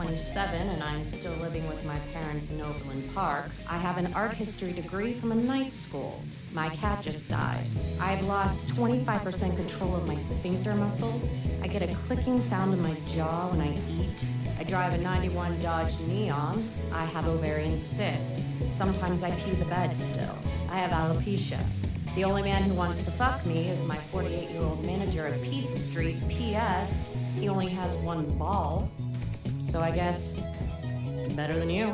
27 and I'm still living with my parents in Overland Park. I have an art history degree from a night school. My cat just died. I've lost 25% control of my sphincter muscles. I get a clicking sound in my jaw when I eat. I drive a 91 Dodge Neon. I have ovarian cysts. Sometimes I pee the bed still. I have alopecia. The only man who wants to fuck me is my 48-year-old manager at Pizza Street. P.S. He only has one ball. So I guess better than you.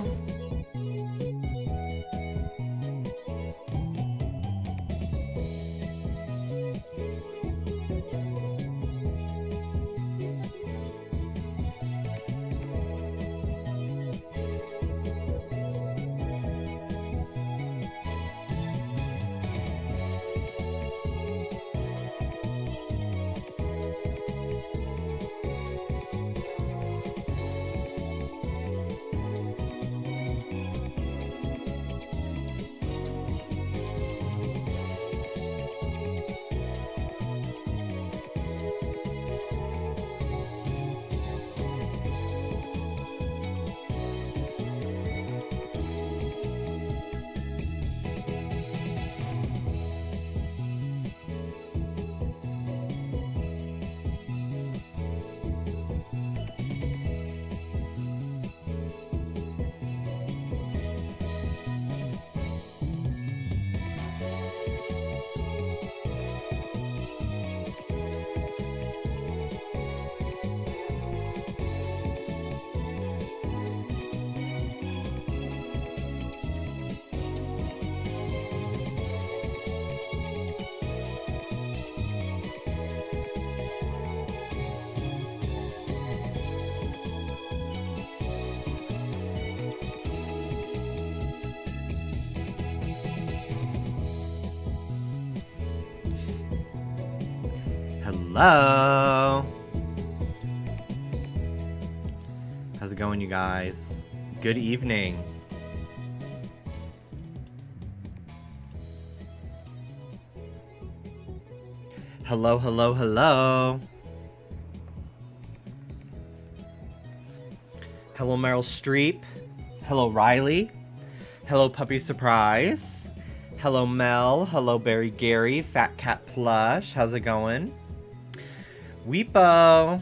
Hello. How's it going, you guys? Good evening. Hello, hello, hello. Hello, Meryl Streep. Hello, Riley. Hello, Puppy Surprise. Hello, Mel. Hello, Barry Gary. Fat Cat Plush. How's it going? Weepo.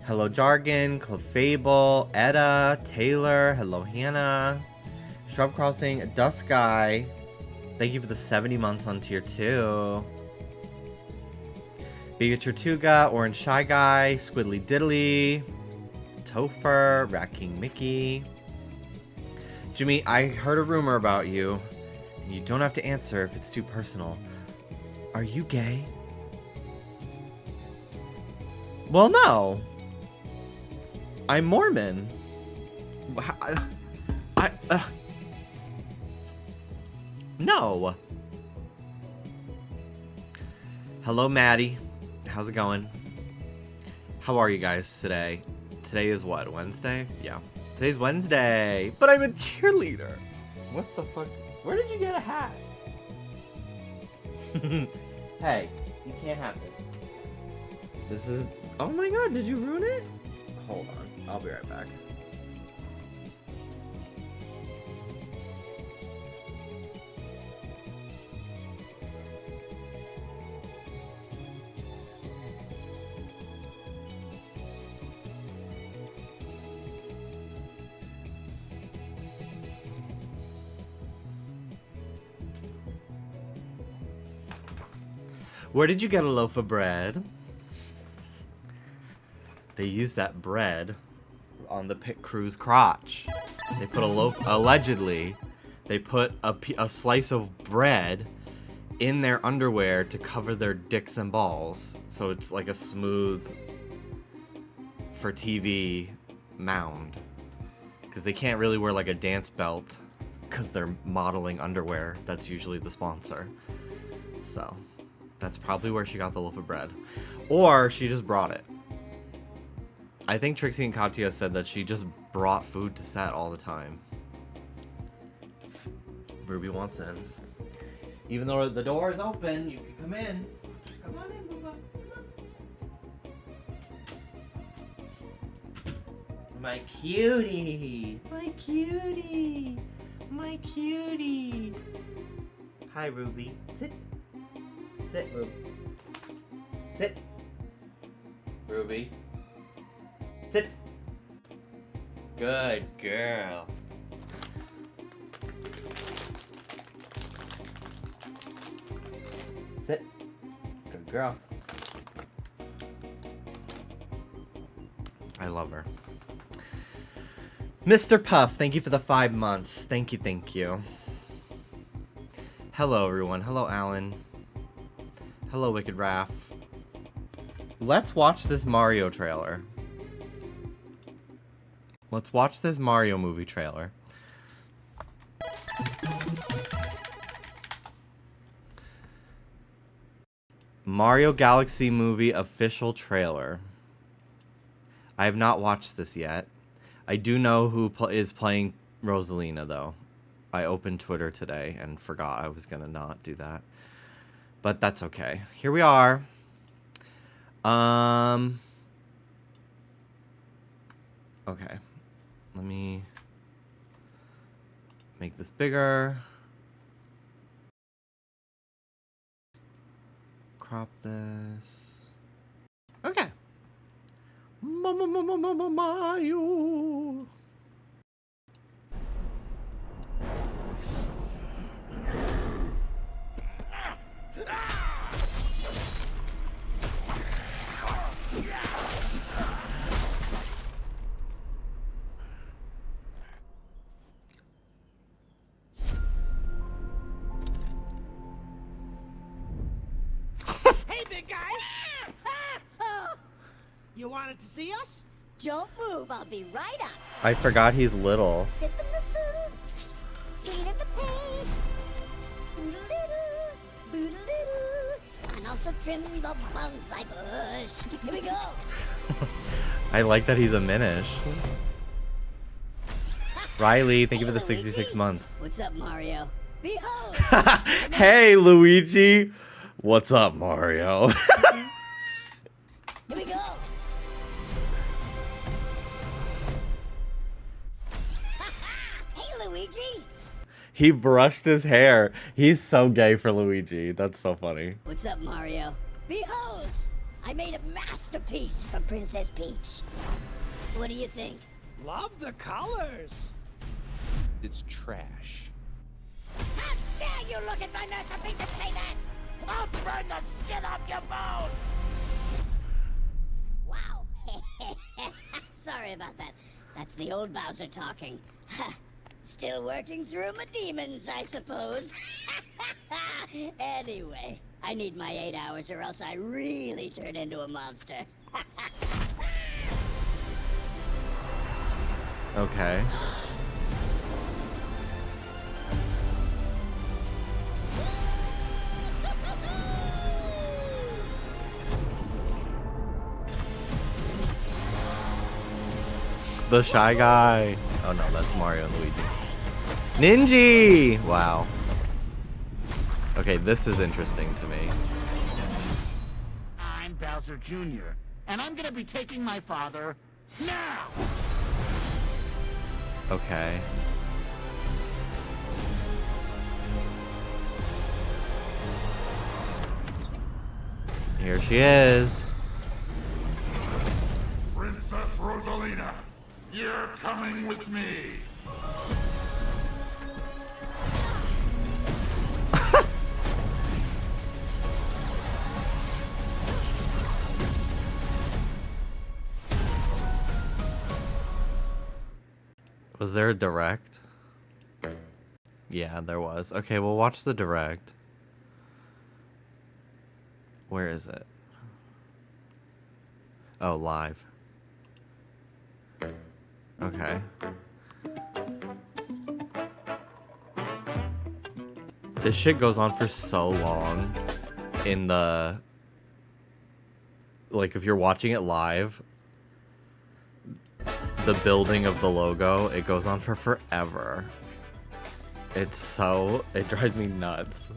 Hello, Jargon. Clefable. Etta. Taylor. Hello, Hannah. Shrub Crossing. Dust Guy. Thank you for the 70 months on tier 2. Baby Tortuga. Orange Shy Guy. Squiddly Diddly. Topher. Rat King Mickey. Jimmy, I heard a rumor about you. You don't have to answer if it's too personal. Are you gay? Well, no. I'm Mormon. No. Hello, Maddie. How's it going? How are you guys today? Today is what, Wednesday? Yeah. Today's Wednesday. But I'm a cheerleader. What the fuck? Where did you get a hat? Hey, you can't have this. This is... Oh my god, did you ruin it? Hold on, I'll be right back. Where did you get a loaf of bread? They used that bread on the pit crew's crotch. They put a loaf, allegedly, they put a slice of bread in their underwear to cover their dicks and balls. So it's like a smooth, for TV, mound. Because they can't really wear like a dance belt because they're modeling underwear. That's usually the sponsor. So that's probably where she got the loaf of bread. Or she just brought it. I think Trixie and Katya said that she just brought food to set all the time. Ruby wants in. Even though the door is open, you can come in. Come on in, Booba. Come My cutie. My cutie. My cutie. Hi, Ruby. Sit. Sit, Ruby. Sit. Ruby. Sit. Good girl. Sit. Good girl. I love her. Mr. Puff, thank you for the 5 months. Thank you, thank you. Hello, everyone. Hello, Alan. Hello, Wicked Raph. Let's watch this Mario trailer. Let's watch this Mario movie trailer. Mario Galaxy movie official trailer. I have not watched this yet. I do know who is playing Rosalina, though. I opened Twitter today and forgot I was going to not do that. But that's okay. Here we are. Okay. Let me make this bigger. Crop this. Okay. Mario. Hey, big guy! You wanted to see us? Don't move, I'll be right up. I forgot he's little. Sipping the soup, feeling the pain. Boodle-doo, boodle-doo, and also trim the bonsai bush. Here we go. I like that he's a Minish. Riley, thank you for the 66 months. What's up, Mario? Behold! Hey, Luigi. What's up, Mario? Here we go. Hey, Luigi. He brushed his hair. He's so gay for Luigi. That's so funny. What's up, Mario? Behold! I made a masterpiece for Princess Peach. What do you think? Love the colors. It's trash. How dare you look at my masterpiece and say that? I'll burn the skin off your bones! Wow. Sorry about that. That's the old Bowser talking. Still working through my demons, I suppose. Anyway, I need my 8 hours or else I really turn into a monster. Okay. The Shy Guy. Oh no, that's Mario and Luigi. Ninja! Wow. Okay, this is interesting to me. I'm Bowser Jr., and I'm gonna be taking my father now! Okay. Here she is. Princess Rosalina, you're coming with me. Was there a direct? Yeah, there was. Okay, we'll watch the direct. Where is it? Oh, live. Okay. This shit goes on for so long in the... Like, if you're watching it live, the building of the logo, it goes on for forever. It's so... It drives me nuts.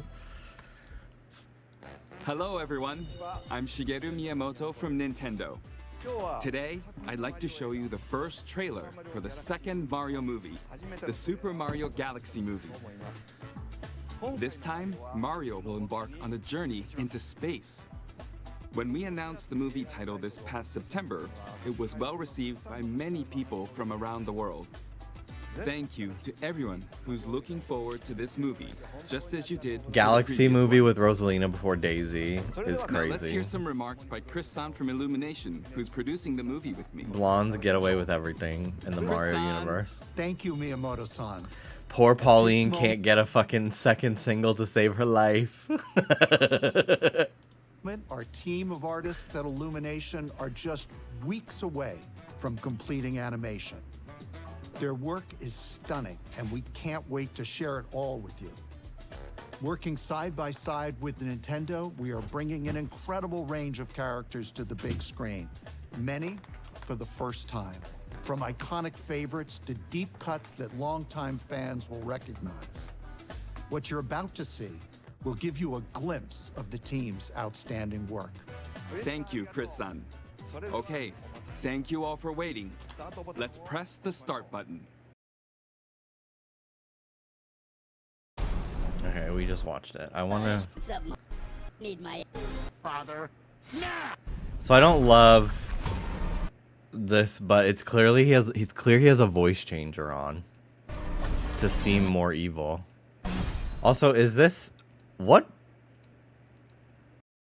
Hello everyone, I'm Shigeru Miyamoto from Nintendo. Today, I'd like to show you the first trailer for the second Mario movie, the Super Mario Galaxy movie. This time, Mario will embark on a journey into space. When we announced the movie title this past September, it was well received by many people from around the world. Thank you to everyone who's looking forward to this movie, just as you did. Galaxy movie with Rosalina before Daisy is crazy. Now let's hear some remarks by Chris-san from Illumination, who's producing the movie with me. Blondes get away with everything in the Mario universe. Thank you, Miyamoto-san. Poor Pauline can't get a fucking second single to save her life. Our team of artists at Illumination are just weeks away from completing animation. Their work is stunning, and we can't wait to share it all with you. Working side by side with Nintendo, we are bringing an incredible range of characters to the big screen, many for the first time. From iconic favorites to deep cuts that longtime fans will recognize. What you're about to see will give you a glimpse of the team's outstanding work. Thank you, Chris-san. Okay, thank you all for waiting. Let's press the start button. Okay, we just watched it. I wanna... Need my Father, now! So I don't love this, but it's clearly he has a voice changer on to seem more evil. Also, is this what?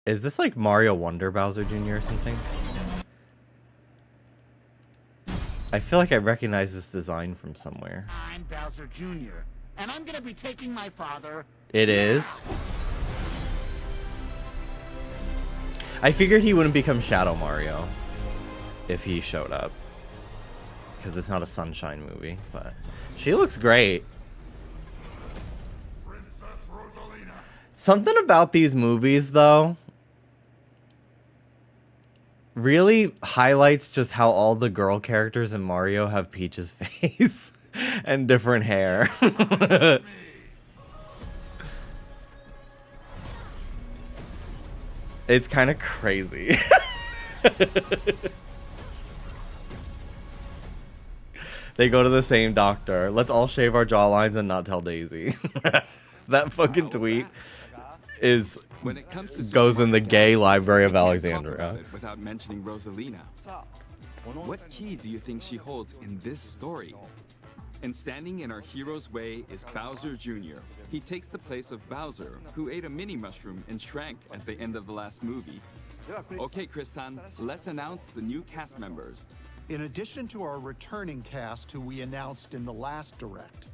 Is this like Mario Wonder Bowser Jr. or something? I feel like I recognize this design from somewhere. I'm Bowser Jr., and I'm gonna be taking my father. It is. I figured he wouldn't become Shadow Mario if he showed up, because it's not a Sunshine movie, but she looks great. Princess Rosalina. Something about these movies, though, really highlights just how all the girl characters in Mario have Peach's face and different hair. It's kind of crazy. They go to the same doctor. Let's all shave our jawlines and not tell Daisy. That fucking tweet is When it comes to goes in the gay library of we can't talk Alexandria. about it without mentioning Rosalina. What key do you think she holds in this story? And standing in our hero's way is Bowser Jr. He takes the place of Bowser, who ate a mini mushroom and shrank at the end of the last movie. Okay, Chris-san, let's announce the new cast members. In addition to our returning cast who we announced in the last Direct,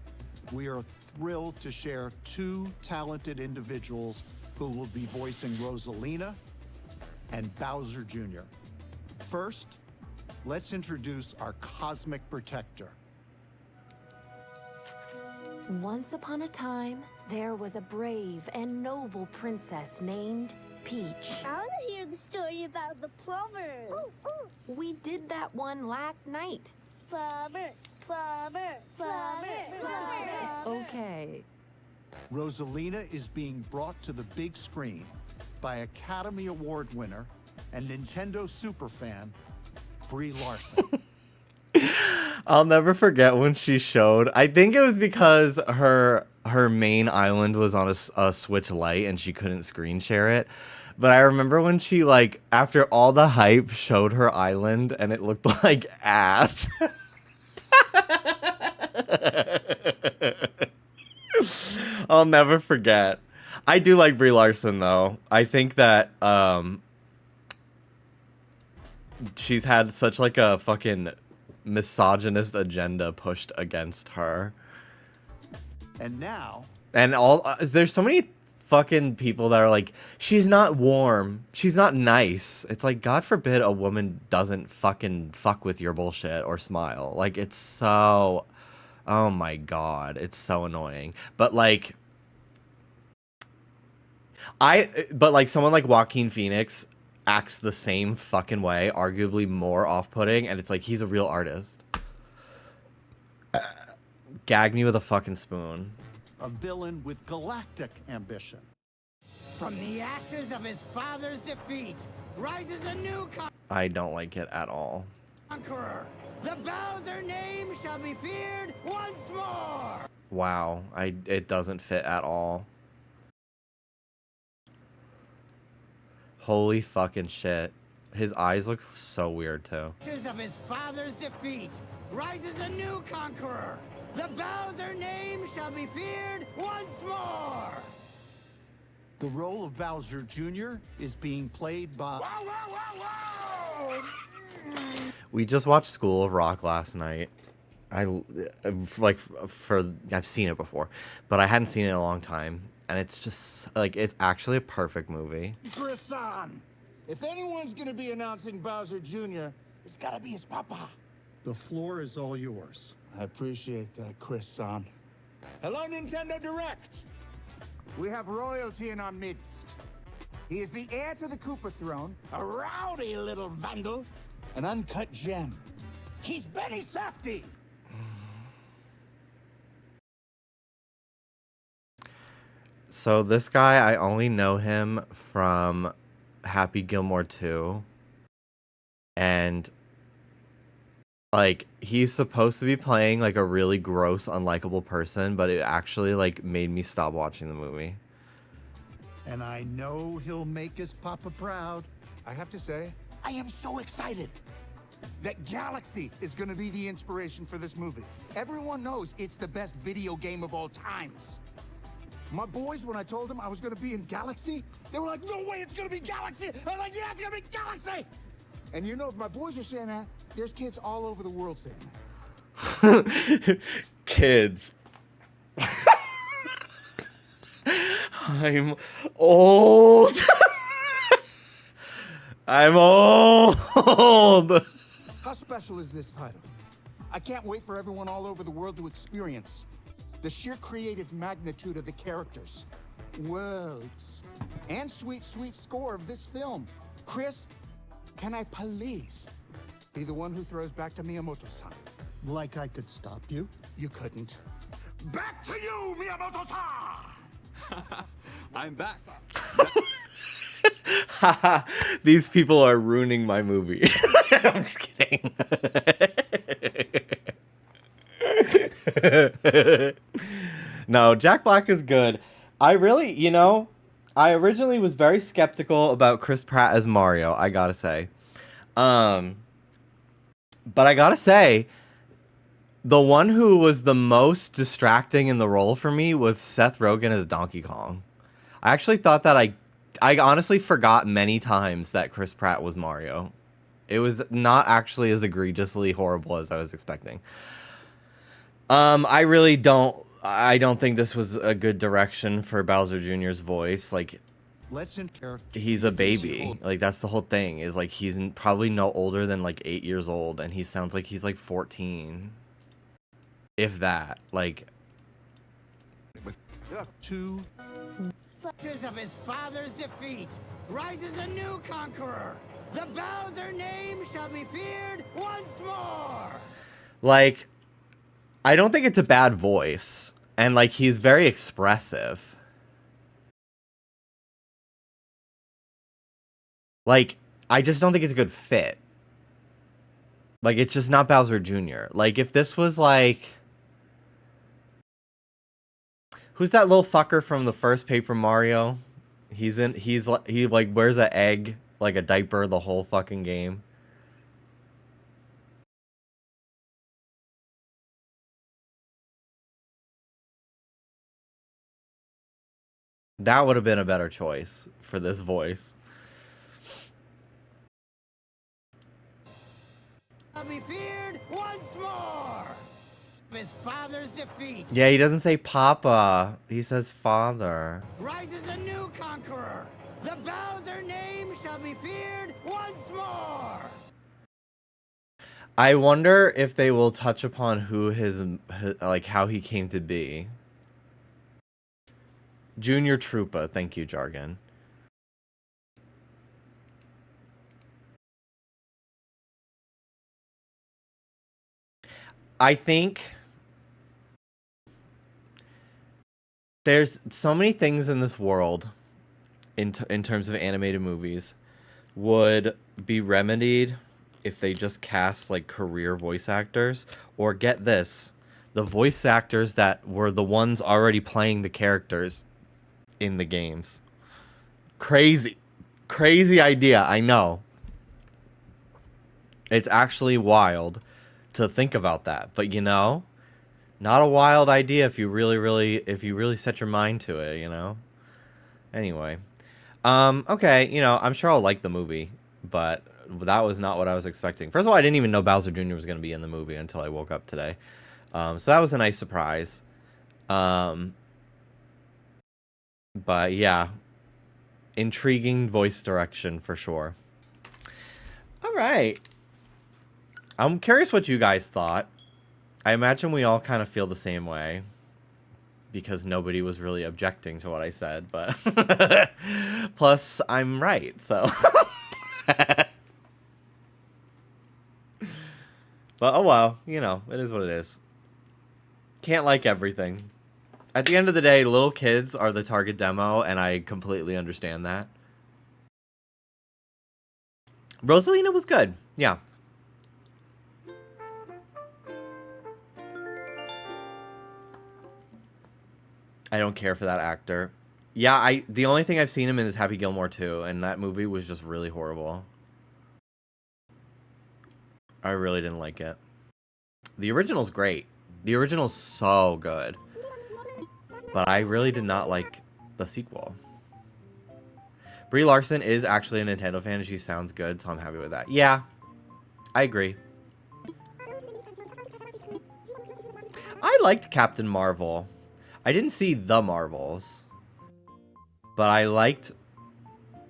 we are thrilled to share two talented individuals who will be voicing Rosalina and Bowser Jr. First, let's introduce our cosmic protector. Once upon a time, there was a brave and noble princess named Peach. I want to hear the story about the plumbers. We did that one last night. Plumber, plumber, plumber, plumber. Okay. Rosalina is being brought to the big screen by Academy Award winner and Nintendo superfan, Brie Larson. I'll never forget when she showed. I think it was because her main island was on a Switch Lite and she couldn't screen share it. But I remember when she, like, after all the hype, showed her island and it looked like ass. I'll never forget. I do like Brie Larson, though. I think that she's had such, like, a fucking misogynist agenda pushed against her. And now... And all there's so many fucking people that are like, she's not warm, she's not nice. It's like, God forbid a woman doesn't fucking fuck with your bullshit or smile. Like, it's so... Oh my God, it's so annoying. But like... But like, someone like Joaquin Phoenix acts the same fucking way, arguably more off-putting, and it's like, he's a real artist. Gag me with a fucking spoon. A villain with galactic ambition. From the ashes of his father's defeat rises a new I don't like it at all. Conqueror, the Bowser name shall be feared once more. Wow, it doesn't fit at all. Holy fucking shit. His eyes look so weird too. Of his father's defeat rises a new conqueror. The Bowser name shall be feared once more. The role of Bowser Jr. is being played by... Whoa, whoa, whoa, whoa! We just watched School of Rock last night. I've seen it before, but I hadn't seen it in a long time. And it's just, like, it's actually a perfect movie. Chris-san, if anyone's gonna be announcing Bowser Jr., it's gotta be his papa. The floor is all yours. I appreciate that, Chris-san. Hello, Nintendo Direct! We have royalty in our midst. He is the heir to the Koopa throne, a rowdy little vandal, an uncut gem. He's Benny Safdie! So this guy, I only know him from Happy Gilmore 2. And, like, he's supposed to be playing, like, a really gross, unlikable person, but it actually, like, made me stop watching the movie. And I know he'll make his papa proud. I have to say, I am so excited that Galaxy is going to be the inspiration for this movie. Everyone knows it's the best video game of all times. My boys, when I told them I was going to be in Galaxy, they were like, no way, it's going to be Galaxy. I was like, yeah, it's going to be Galaxy. And you know, if my boys are saying that, there's kids all over the world saying that. Kids. I'm old. I'm old. How special is this title? I can't wait for everyone all over the world to experience the sheer creative magnitude of the characters, worlds, and sweet, sweet score of this film. Chris, can I please be the one who throws back to Miyamoto-san? Like I could stop you? You couldn't. Back to you, Miyamoto-san! I'm back. These people are ruining my movie. I'm just kidding. No, Jack Black is good. I really, I originally was very skeptical about Chris Pratt as Mario, I gotta say. But I gotta say, the one who was the most distracting in the role for me was Seth Rogen as Donkey Kong. I actually thought that I honestly forgot many times that Chris Pratt was Mario. It was not actually as egregiously horrible as I was expecting. I don't think this was a good direction for Bowser Jr.'s voice. Like, he's a baby. Like, that's the whole thing, is like he's probably no older than like 8 years old, and he sounds like he's like 14. If that, like. Two. Of his father's defeat rises a new conqueror. The Bowser name shall be feared once more. Like, I don't think it's a bad voice, and like he's very expressive. Like, I just don't think it's a good fit. Like, it's just not Bowser Jr. Like, if this was like, who's that little fucker from the first Paper Mario? He like wears an egg, like a diaper, the whole fucking game. That would have been a better choice for this voice. I'll be feared once more. His father's defeat. Yeah, he doesn't say Papa. He says father. Rises a new conqueror. The Bowser name shall be feared once more. I wonder if they will touch upon who his like how he came to be. Junior Troopa, thank you, Jargon. I think there's so many things in this world in terms of animated movies would be remedied if they just cast like career voice actors, or get this, the voice actors that were the ones already playing the characters in the games. Crazy idea, I know. It's actually wild to think about that, but you know, not a wild idea if you really set your mind to it, you know. Anyway, okay, you know, I'm sure I'll like the movie, but that was not what I was expecting. First of all, I didn't even know Bowser Jr. was going to be in the movie until I woke up today. So that was a nice surprise. But yeah, intriguing voice direction for sure. All right. I'm curious what you guys thought. I imagine we all kind of feel the same way, because nobody was really objecting to what I said, but plus I'm right, so. But oh well, you know, it is what it is. Can't like everything. At the end of the day, little kids are the target demo, and I completely understand that. Rosalina was good, yeah. I don't care for that actor. Yeah, the only thing I've seen him in is Happy Gilmore 2, and that movie was just really horrible. I really didn't like it. The original's great. The original's so good. But I really did not like the sequel. Brie Larson is actually a Nintendo fan, and she sounds good, so I'm happy with that. Yeah, I agree. I liked Captain Marvel. I didn't see The Marvels, but I liked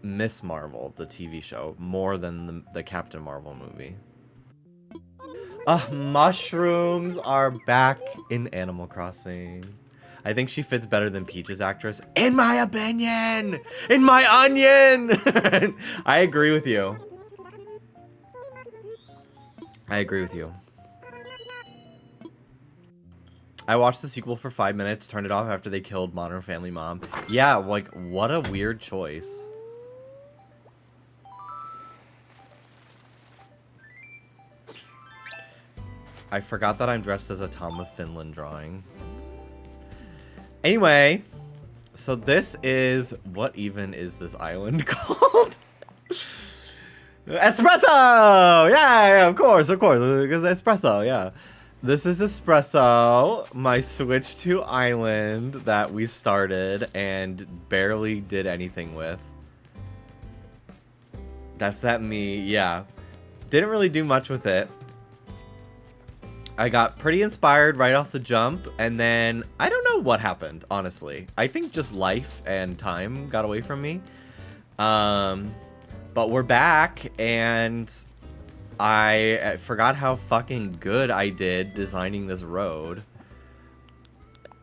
Miss Marvel, the TV show, more than the Captain Marvel movie. Mushrooms are back in Animal Crossing. I think she fits better than Peach's actress, in my opinion! In my onion! I agree with you. I agree with you. I watched the sequel for 5 minutes, turned it off after they killed Modern Family Mom. Yeah, like, what a weird choice. I forgot that I'm dressed as a Tom of Finland drawing. Anyway, so this is... What even is this island called? Espresso! Yeah, of course, because Espresso, yeah. This is Espresso, my Switch 2 island that we started and barely did anything with. That's that me, yeah. Didn't really do much with it. I got pretty inspired right off the jump, and then I don't know what happened, honestly. I think just life and time got away from me. But we're back, and I forgot how fucking good I did designing this road.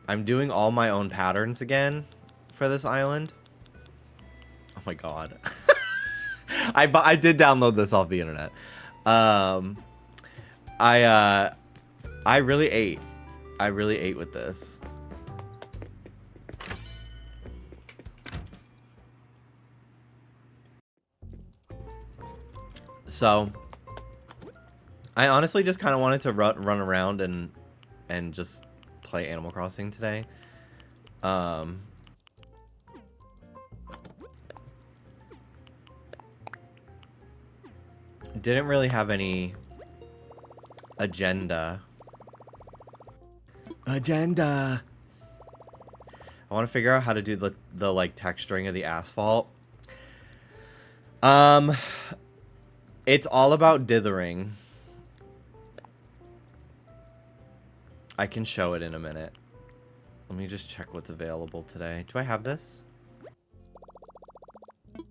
I'm doing all my own patterns again for this island. Oh my god. I did download this off the internet. I really ate. I really ate with this. So I honestly just kind of wanted to run around and just play Animal Crossing today. Didn't really have any agenda. I want to figure out how to do the like texturing of the asphalt. It's all about dithering. I can show it in a minute. Let me just check what's available today. Do I have this? I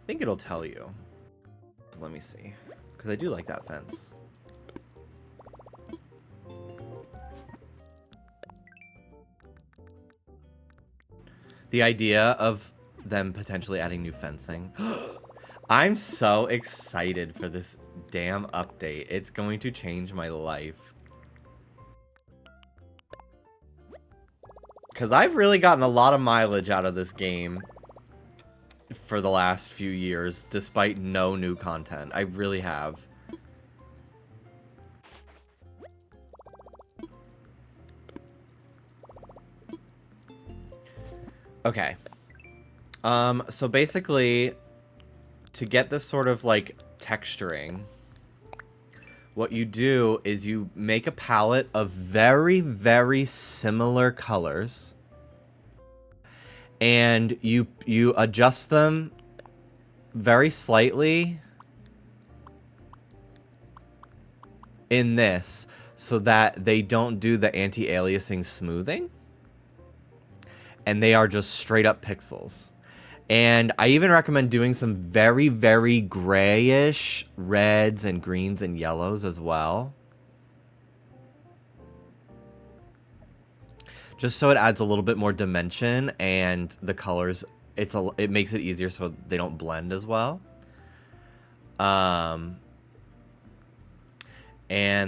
think it'll tell you. Let me see. Because I do like that fence. The idea of them potentially adding new fencing. I'm so excited for this damn update. It's going to change my life. Because I've really gotten a lot of mileage out of this game. for the last few years, despite no new content. I really have. Okay. So basically, to get this sort of like texturing, what you do is you make a palette of very, very similar colors, and you adjust them very slightly in this so that they don't do the anti-aliasing smoothing, and they are just straight up pixels. And I even recommend doing some very, very grayish reds and greens and yellows as well. Just so it adds a little bit more dimension, and the colors, it makes it easier so they don't blend as well. And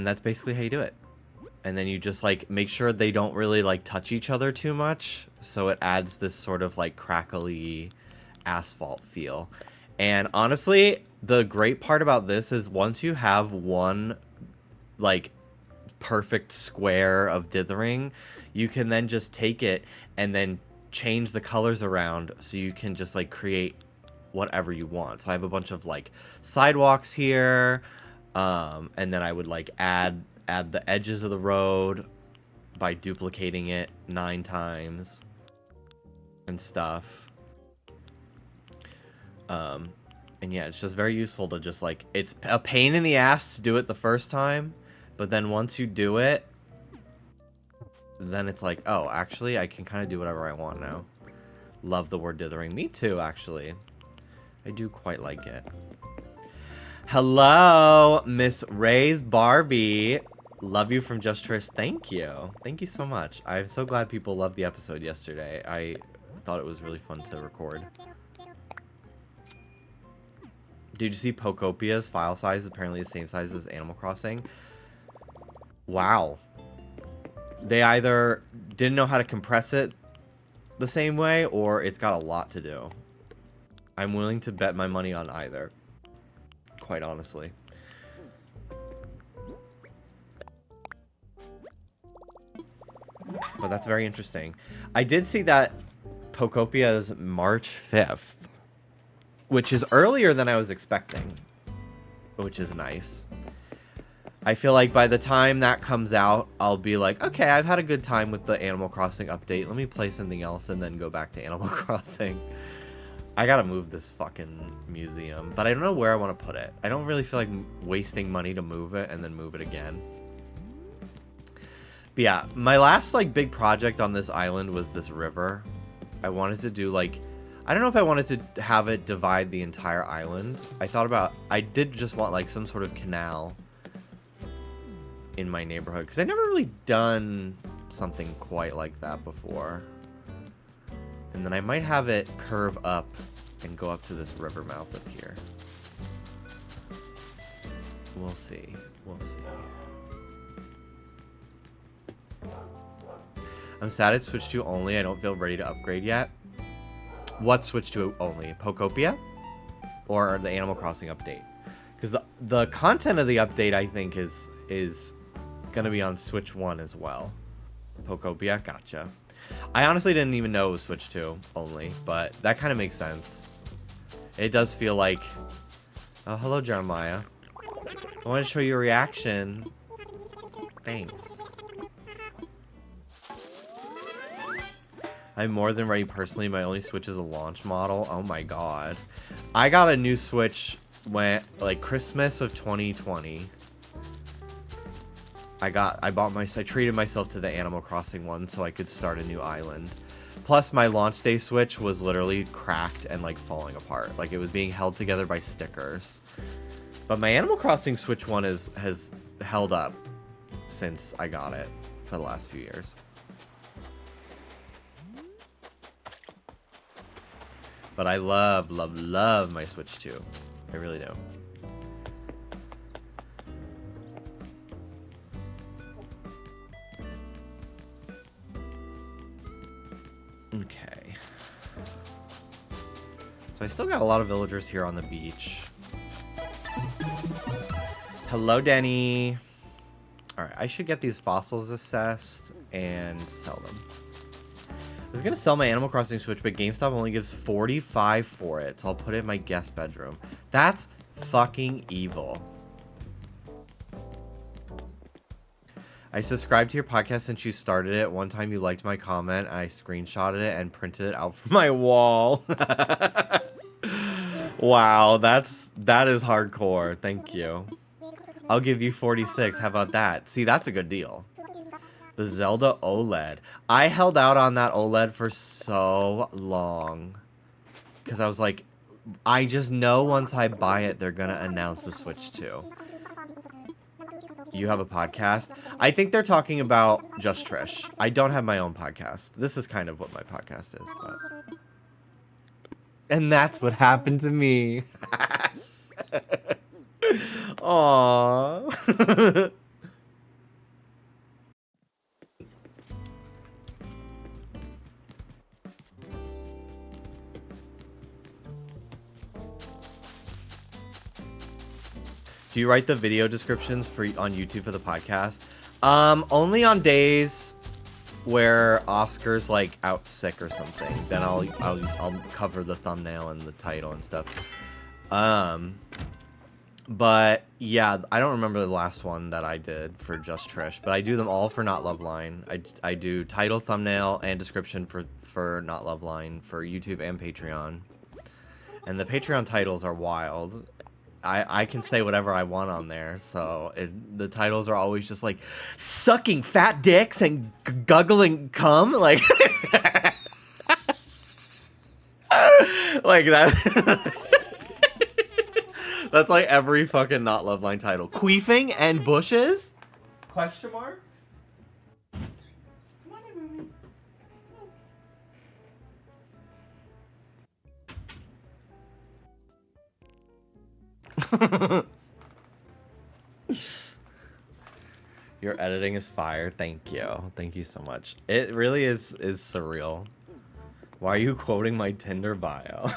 that's basically how you do it. And then you just like make sure they don't really like touch each other too much, so it adds this sort of like crackly asphalt feel. And honestly, the great part about this is once you have one like perfect square of dithering, you can then just take it and then change the colors around so you can just like create whatever you want. So I have a bunch of like sidewalks here, and then I would like add the edges of the road by duplicating it 9 times and stuff. And yeah, it's just very useful to just like, it's a pain in the ass to do it the first time, but then once you do it, then it's like, oh, actually I can kind of do whatever I want now. Love the word dithering. Me too, actually. I do quite like it. Hello, Miss Ray's Barbie. Love you from Just Tris. Thank you. Thank you so much. I'm so glad people loved the episode yesterday. I thought it was really fun to record. Did you see Pocopia's file size? Apparently the same size as Animal Crossing. Wow. They either didn't know how to compress it the same way, or it's got a lot to do. I'm willing to bet my money on either, quite honestly. But that's very interesting. I did see that Pocopia is March 5th, which is earlier than I was expecting, which is nice. I feel like by the time that comes out, I'll be like, okay, I've had a good time with the Animal Crossing update. Let me play something else and then go back to Animal Crossing. I gotta move this fucking museum, but I don't know where I want to put it. I don't really feel like wasting money to move it and then move it again. But yeah, my last like big project on this island was this river. I wanted to do like, I don't know if I wanted to have it divide the entire island. I did just want like some sort of canal in my neighborhood, because I've never really done something quite like that before. And then I might have it curve up and go up to this river mouth up here. We'll see. We'll see. I'm sad it's Switch 2 only. I don't feel ready to upgrade yet. What Switch 2 only? Pocopia? Or the Animal Crossing update? Because the content of the update, I think, is going to be on Switch 1 as well. Pocopia? Gotcha. I honestly didn't even know it was Switch 2 only, but that kind of makes sense. It does feel like... Oh, hello, Jeremiah. I want to show you a reaction. Thanks. I'm more than ready personally. My only Switch is a launch model. Oh my god. I got a new Switch when, like, Christmas of 2020. I treated myself to the Animal Crossing one so I could start a new island. Plus, my launch day Switch was literally cracked and, like, falling apart. Like, it was being held together by stickers. But my Animal Crossing Switch one has held up since I got it for the last few years. But I love, love, love my Switch 2. I really do. Okay. So I still got a lot of villagers here on the beach. Hello, Denny. Alright, I should get these fossils assessed and sell them. I was gonna sell my Animal Crossing Switch, but GameStop only gives $45 for it, so I'll put it in my guest bedroom. That's fucking evil. I subscribed to your podcast since you started it. One time you liked my comment, and I screenshotted it and printed it out for my wall. Wow, that is hardcore. Thank you. I'll give you 46. How about that? See, that's a good deal. The Zelda OLED. I held out on that OLED for so long. Because I was like, I just know once I buy it, they're going to announce the Switch 2. You have a podcast? I think they're talking about Just Trish. I don't have my own podcast. This is kind of what my podcast is. But... And that's what happened to me. Aww. Do you write the video descriptions on YouTube for the podcast? Only on days where Oscar's like out sick or something. Then I'll cover the thumbnail and the title and stuff. But yeah, I don't remember the last one that I did for Just Trish, but I do them all for Not Love Line. I do title, thumbnail, and description for Not Love Line for YouTube and Patreon. And the Patreon titles are wild. I can say whatever I want on there, so the titles are always just like sucking fat dicks and guggling cum, like like that. That's like every fucking Not Love Line title. Queefing and bushes? Question mark? Come on in, Ruby. Your editing is fire. Thank you. Thank you so much. It really is surreal. Why are you quoting my Tinder bio?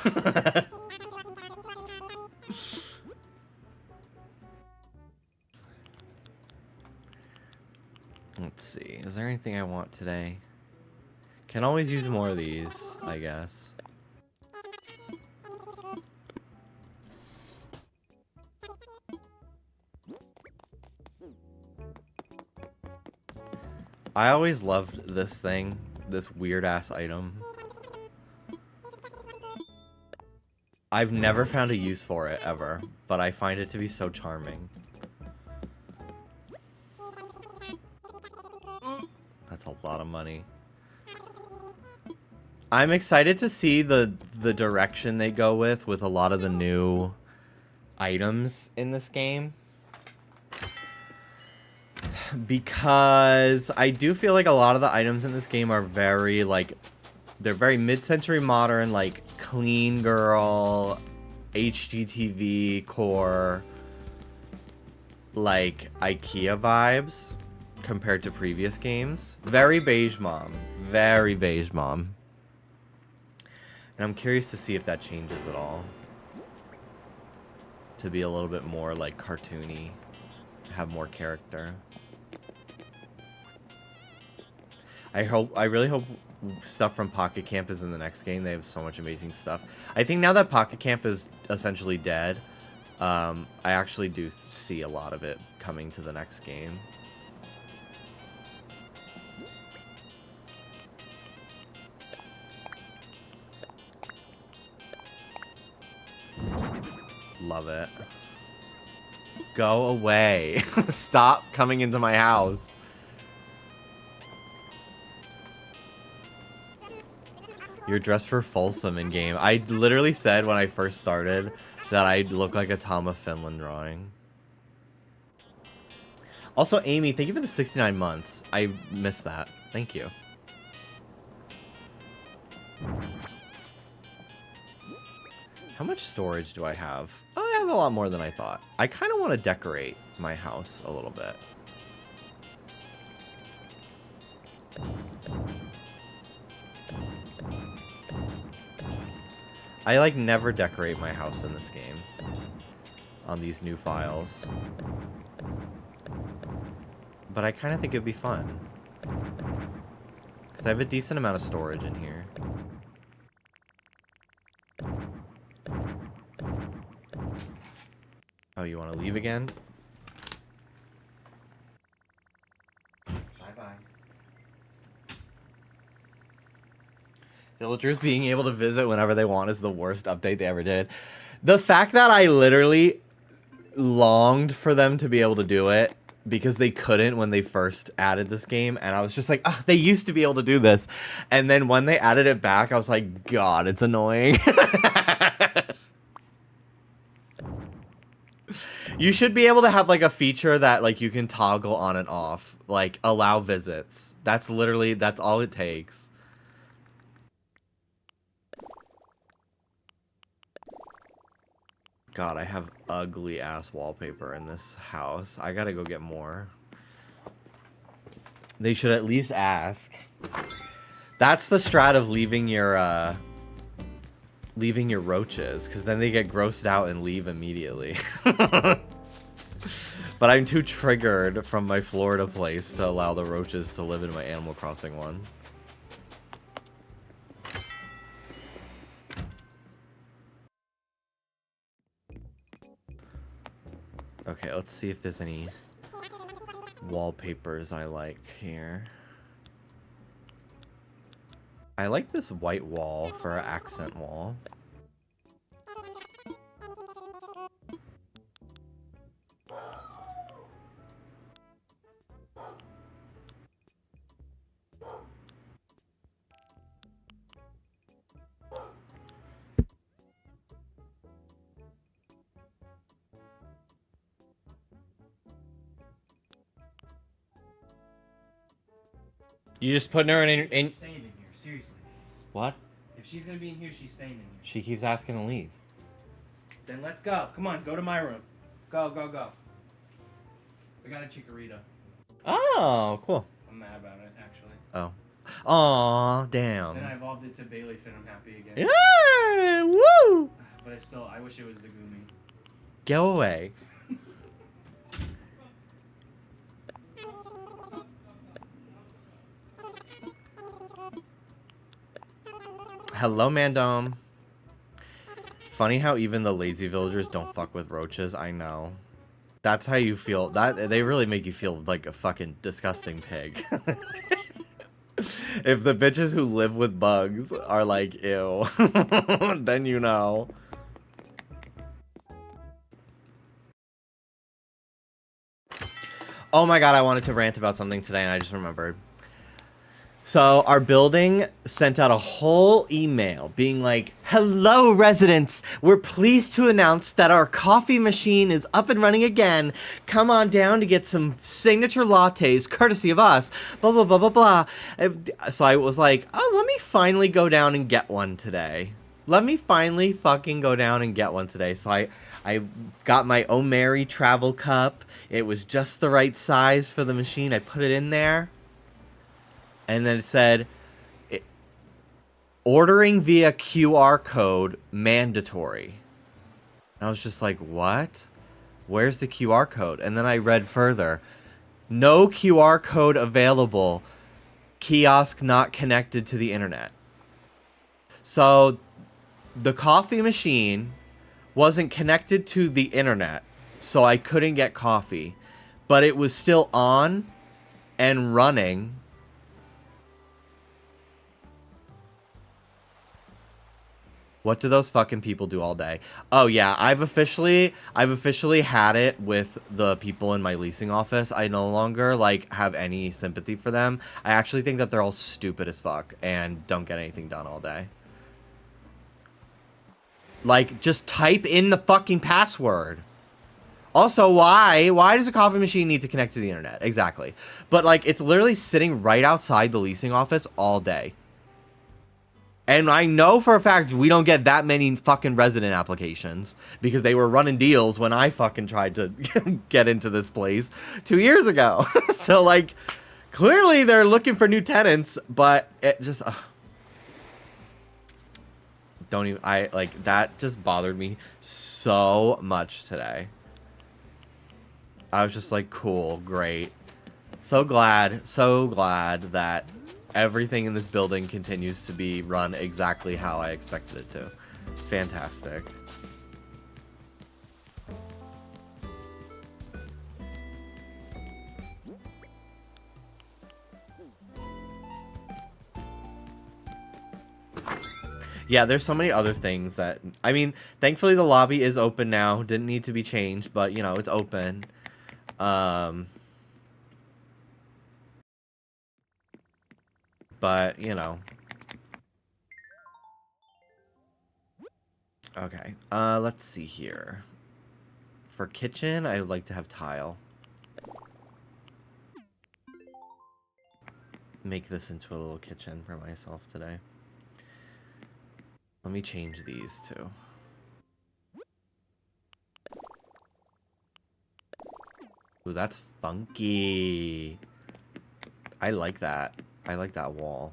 Let's see. Is there anything I want today? Can always use more of these, I guess. I always loved this thing, this weird-ass item. I've never found a use for it, ever, but I find it to be so charming. That's a lot of money. I'm excited to see the direction they go with a lot of the new items in this game. Because I do feel like a lot of the items in this game are very, like, they're very mid-century modern, like, clean girl, HGTV core, like, IKEA vibes compared to previous games. Very beige mom. Very beige mom. And I'm curious to see if that changes at all. To be a little bit more, like, cartoony. Have more character. I really hope stuff from Pocket Camp is in the next game. They have so much amazing stuff. I think now that Pocket Camp is essentially dead, I actually do see a lot of it coming to the next game. Love it. Go away. Stop coming into my house. You're dressed for Folsom in game. I literally said when I first started that I'd look like a Tom of Finland drawing. Also, Amy, thank you for the 69 months. I missed that. Thank you. How much storage do I have? Oh, I have a lot more than I thought. I kind of want to decorate my house a little bit. I like never decorate my house in this game. On these new files. But I kind of think it'd be fun. Because I have a decent amount of storage in here. Oh, you want to leave again? Bye-bye. Villagers being able to visit whenever they want is the worst update they ever did. The fact that I literally longed for them to be able to do it because they couldn't when they first added this game, and I was just like, ah, they used to be able to do this. And then when they added it back, I was like, God, it's annoying. You should be able to have like a feature that like you can toggle on and off, like allow visits. That's all it takes. God, I have ugly ass wallpaper in this house. I gotta go get more. They should at least ask. That's the strat of leaving your roaches, because then they get grossed out and leave immediately. But I'm too triggered from my Florida place to allow the roaches to live in my Animal Crossing one. Okay, let's see if there's any wallpapers I like here. I like this white wall for an accent wall. You just putting her in She's staying in here, seriously. What? If she's gonna be in here, she's staying in here. She keeps asking to leave. Then let's go. Come on, go to my room. Go, go, go. We got a chikorita. Oh, cool. I'm mad about it, actually. Oh. Aw, damn. Then I evolved it to Bailey Fit. I'm happy again. Yeah, woo! But I wish it was the Gumi. Go away. Hello, Mandom. Funny how even the lazy villagers don't fuck with roaches. I know. That's how you feel. They really make you feel like a fucking disgusting pig. If the bitches who live with bugs are like, ew, then you know. Oh my god, I wanted to rant about something today and I just remembered. So our building sent out a whole email being like, hello residents, we're pleased to announce that our coffee machine is up and running again. Come on down to get some signature lattes courtesy of us, blah, blah, blah, blah, blah. So I was like, oh, let me finally go down and get one today. Let me finally fucking go down and get one today. So I got my O'Mary travel cup. It was just the right size for the machine. I put it in there. And then it said, ordering via QR code mandatory. And I was just like, what? Where's the QR code? And then I read further. No QR code available. Kiosk not connected to the internet. So the coffee machine wasn't connected to the internet. So I couldn't get coffee. But it was still on and running. What do those fucking people do all day? Oh yeah, I've officially had it with the people in my leasing office. I no longer like have any sympathy for them. I actually think that they're all stupid as fuck and don't get anything done all day. Like, just type in the fucking password. Also, why does a coffee machine need to connect to the internet? Exactly. But like, it's literally sitting right outside the leasing office all day. And I know for a fact we don't get that many fucking resident applications because they were running deals when I fucking tried to get into this place 2 years ago. So, like, clearly they're looking for new tenants, but it just... don't even, like, that just bothered me so much today. I was just like, cool, great. So glad that everything in this building continues to be run exactly how I expected it to. Fantastic. Yeah, there's so many other things that... I mean, thankfully the lobby is open now. Didn't need to be changed, but, you know, it's open. But, you know. Okay. Let's see here. For kitchen, I would like to have tile. Make this into a little kitchen for myself today. Let me change these too. Ooh, that's funky. I like that. I like that wall.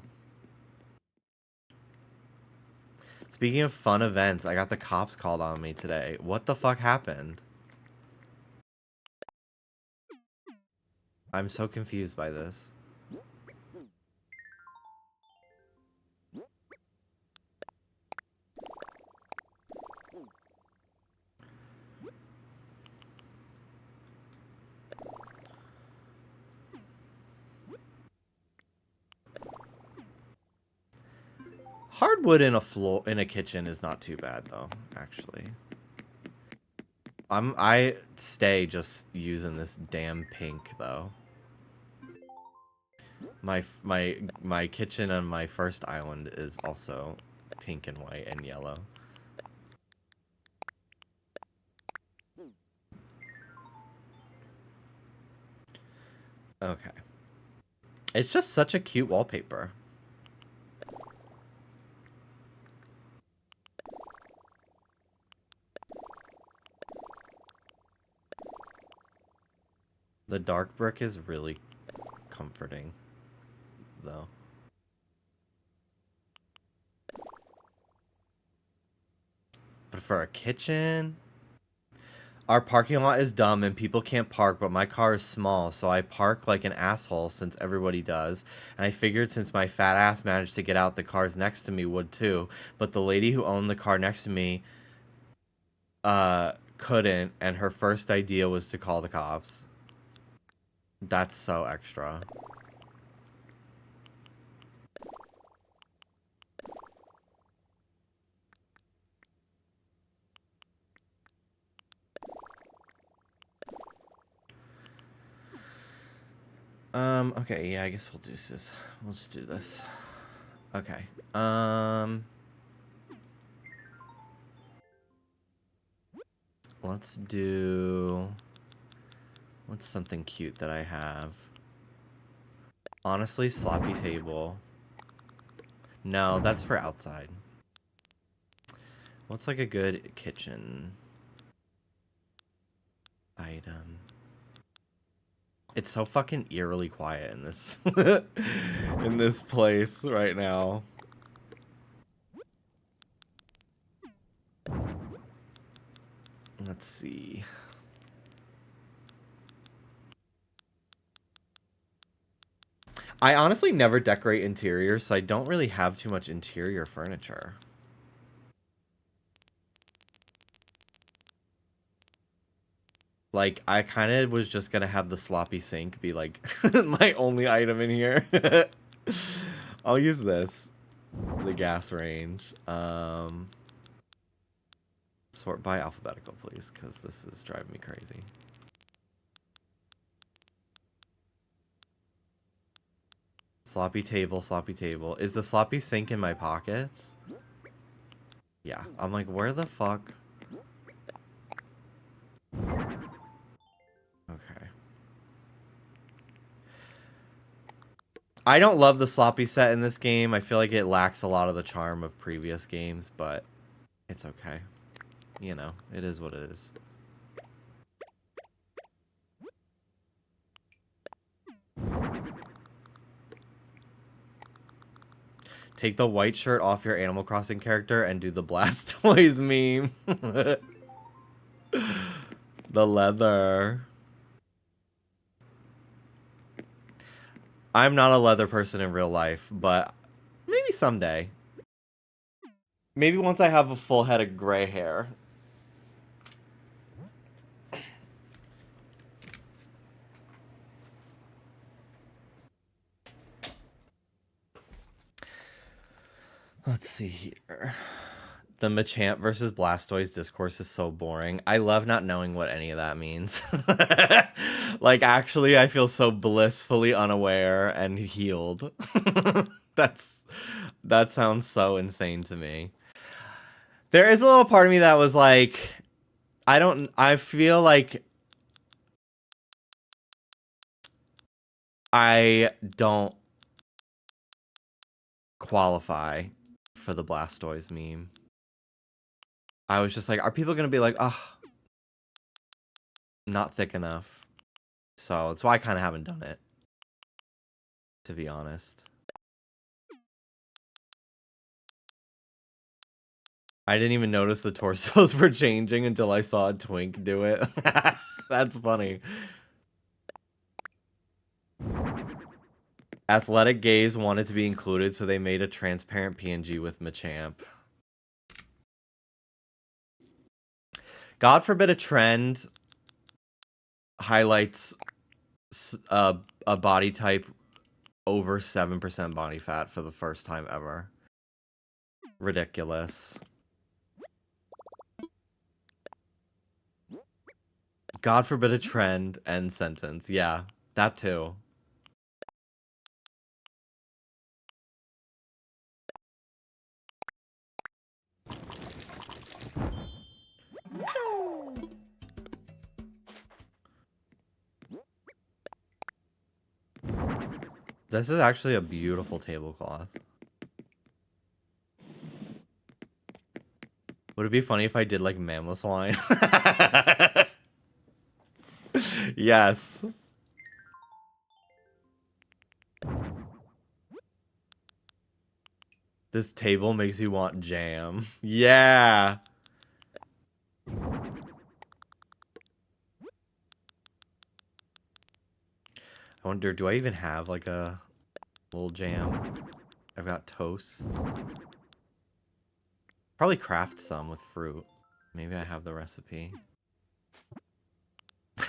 Speaking of fun events, I got the cops called on me today. What the fuck happened? I'm so confused by this. Hardwood in a kitchen is not too bad though, actually. I stay just using this damn pink though. My kitchen on my first island is also pink and white and yellow. Okay. It's just such a cute wallpaper. The dark brick is really comforting, though. But for a kitchen... Our parking lot is dumb and people can't park, but my car is small, so I park like an asshole since everybody does. And I figured since my fat ass managed to get out, the cars next to me would too. But the lady who owned the car next to me couldn't, and her first idea was to call the cops. That's so extra. Okay, yeah, I guess we'll do this. We'll just do this. Okay. Let's do... What's something cute that I have? Honestly, sloppy table. No, that's for outside. What's like a good kitchen item? It's so fucking eerily quiet in this in this place right now. Let's see. I honestly never decorate interiors, so I don't really have too much interior furniture. Like, I kind of was just gonna have the sloppy sink be like my only item in here. I'll use this. The gas range. Sort by alphabetical, please, because this is driving me crazy. Sloppy table, sloppy table. Is the sloppy sink in my pockets? Yeah. I'm like, where the fuck? Okay. I don't love the sloppy set in this game. I feel like it lacks a lot of the charm of previous games, but it's okay. You know, it is what it is. Take the white shirt off your Animal Crossing character and do the Blastoise meme. The leather. I'm not a leather person in real life, but maybe someday. Maybe once I have a full head of gray hair. Let's see here. The Machamp versus Blastoise discourse is so boring. I love not knowing what any of that means. Like, actually, I feel so blissfully unaware and healed. That sounds so insane to me. There is a little part of me that was like, I feel like I don't qualify for the Blastoise meme. I was just like, are people going to be like, oh, not thick enough? So that's why I kind of haven't done it, to be honest. I didn't even notice the torsos were changing until I saw a twink do it. That's funny. Athletic Gaze wanted to be included, so they made a transparent PNG with Machamp. God forbid a trend highlights a body type over 7% body fat for the first time ever. Ridiculous. God forbid a trend, end sentence. Yeah, that too. This is actually a beautiful tablecloth. Would it be funny if I did like mammoth wine? Yes. This table makes you want jam. Yeah. I wonder, do I even have like a little jam? I've got toast. Probably craft some with fruit. Maybe I have the recipe.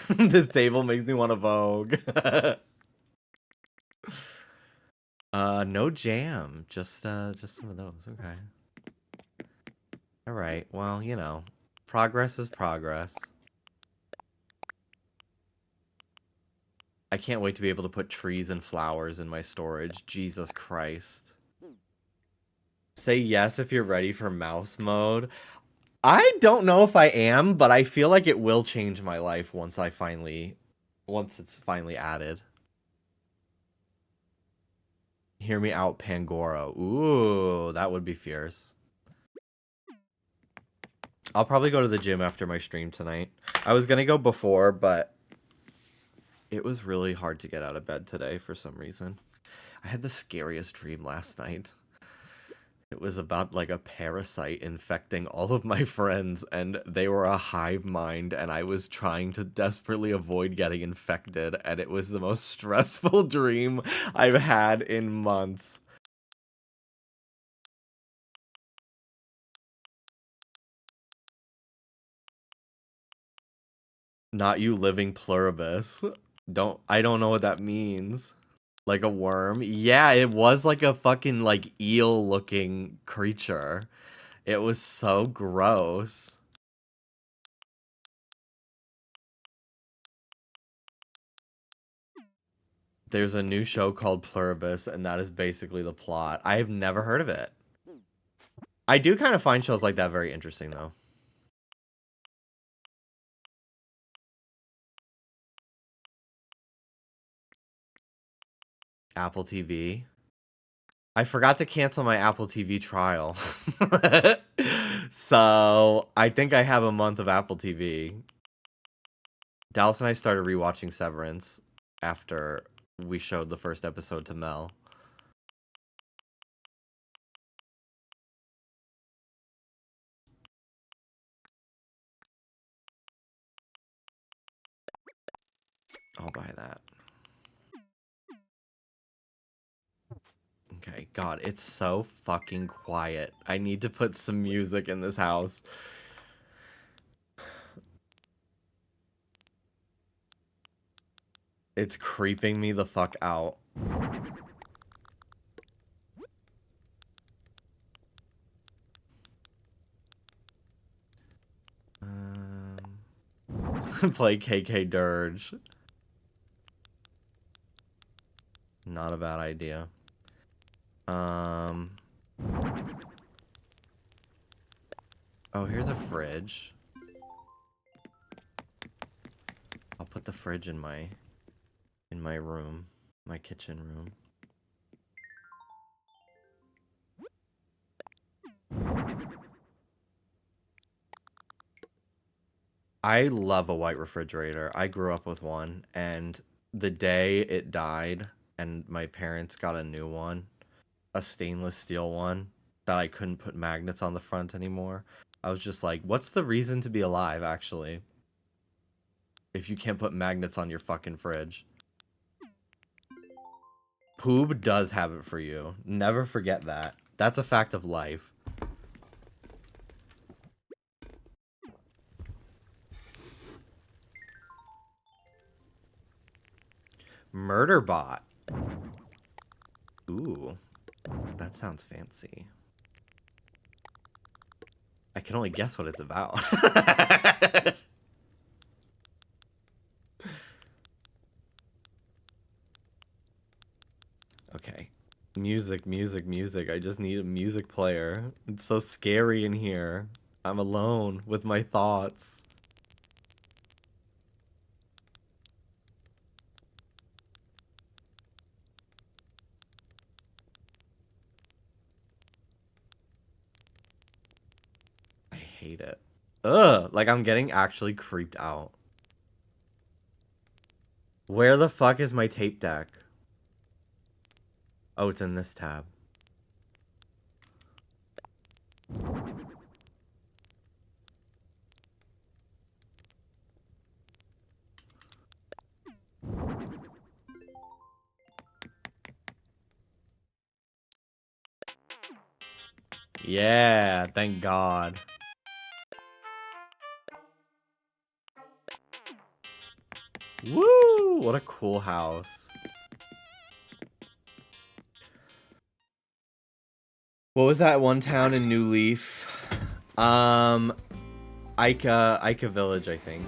This table makes me want to Vogue. No jam. Just some of those. Okay. All right. Well, you know, progress is progress. I can't wait to be able to put trees and flowers in my storage. Jesus Christ. Say yes if you're ready for mouse mode. I don't know if I am, but I feel like it will change my life once it's finally added. Hear me out, Pangoro. Ooh, that would be fierce. I'll probably go to the gym after my stream tonight. I was gonna go before, but it was really hard to get out of bed today for some reason. I had the scariest dream last night. It was about like a parasite infecting all of my friends, and they were a hive mind, and I was trying to desperately avoid getting infected, and it was the most stressful dream I've had in months. Not you living pluribus. I don't know what that means. Like a worm? Yeah, it was like a fucking like eel looking creature. It was so gross. There's a new show called Pluribus, and that is basically the plot. I have never heard of it. I do kind of find shows like that very interesting, though. Apple TV. I forgot to cancel my Apple TV trial. So, I think I have a month of Apple TV. Dallas and I started rewatching Severance after we showed the first episode to Mel. I'll buy that. Okay, God, it's so fucking quiet. I need to put some music in this house. It's creeping me the fuck out. Play KK Dirge. Not a bad idea. Oh, here's a fridge. I'll put the fridge in my room, my kitchen room. I love a white refrigerator. I grew up with one, and the day it died and my parents got a new one, a stainless steel one that I couldn't put magnets on the front anymore, I was just like, what's the reason to be alive, actually? If you can't put magnets on your fucking fridge. Poob does have it for you. Never forget that. That's a fact of life. Murderbot. Ooh, that sounds fancy. I can only guess what it's about. Okay. Music, music, music. I just need a music player. It's so scary in here. I'm alone with my thoughts. I hate it. Ugh, like I'm getting actually creeped out. Where the fuck is my tape deck? Oh, it's in this tab. Yeah, thank God. Woo! What a cool house. What was that one town in New Leaf? Ica Village, I think.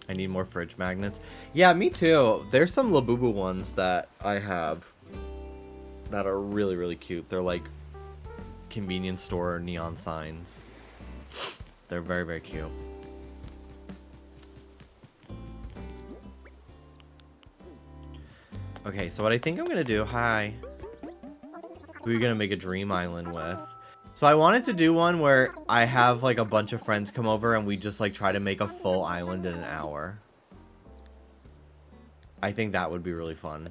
I need more fridge magnets. Yeah, me too. There's some Labubu ones that I have that are really, really cute. They're like convenience store neon signs. They're very, very cute. Okay, so what I think I'm gonna do, who are you gonna make a dream island with? So I wanted to do one where I have like a bunch of friends come over and we just like try to make a full island in an hour. I think that would be really fun.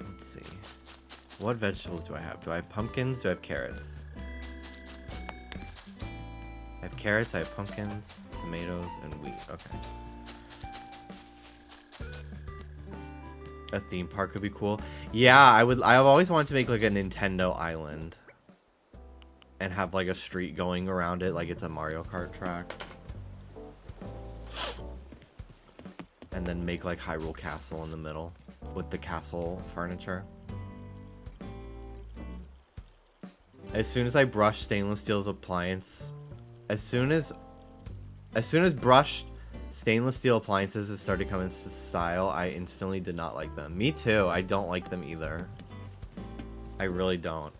Let's see. What vegetables do I have? Do I have pumpkins? Do I have carrots? I have carrots, I have pumpkins, tomatoes, and wheat. Okay. A theme park could be cool. Yeah, I've always wanted to make like a Nintendo island. And have like a street going around it like it's a Mario Kart track. And then make like Hyrule Castle in the middle with the castle furniture. As soon as I brush stainless steel's appliance, as soon as brushed stainless steel appliances started coming into style, I instantly did not like them. Me too. I don't like them either. I really don't.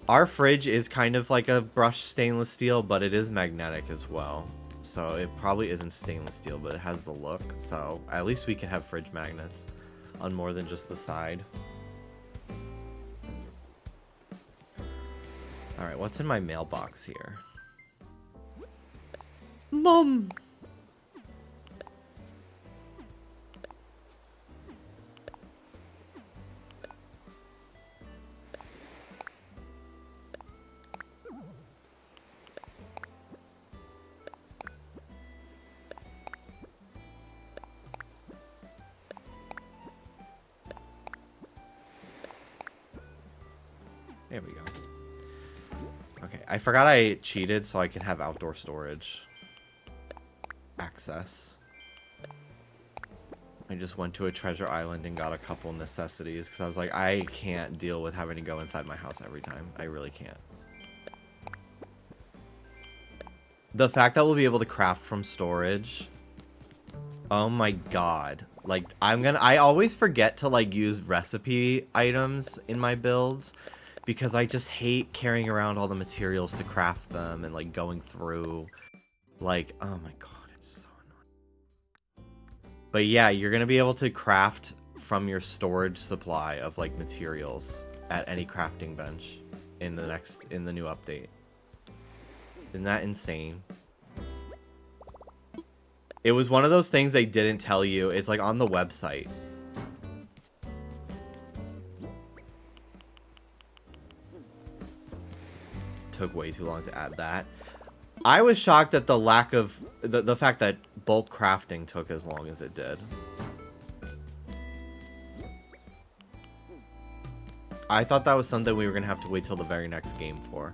Our fridge is kind of like a brushed stainless steel, but it is magnetic as well. So it probably isn't stainless steel, but it has the look. So at least we can have fridge magnets on more than just the side. Alright, what's in my mailbox here? Mom! There we go. Okay, I forgot I cheated so I can have outdoor storage access. I just went to a treasure island and got a couple necessities because I was like, I can't deal with having to go inside my house every time. I really can't. The fact that we'll be able to craft from storage. Oh my god. Like, I always forget to, like, use recipe items in my builds because I just hate carrying around all the materials to craft them and, like, going through. Like, oh my god, it's so annoying. But yeah, you're gonna be able to craft from your storage supply of, like, materials at any crafting bench in the new update. Isn't that insane? It was one of those things they didn't tell you. It's like on the website. Took way too long to add that. I was shocked at the lack of the fact that bulk crafting took as long as it did. I thought that was something we were gonna have to wait till the very next game for.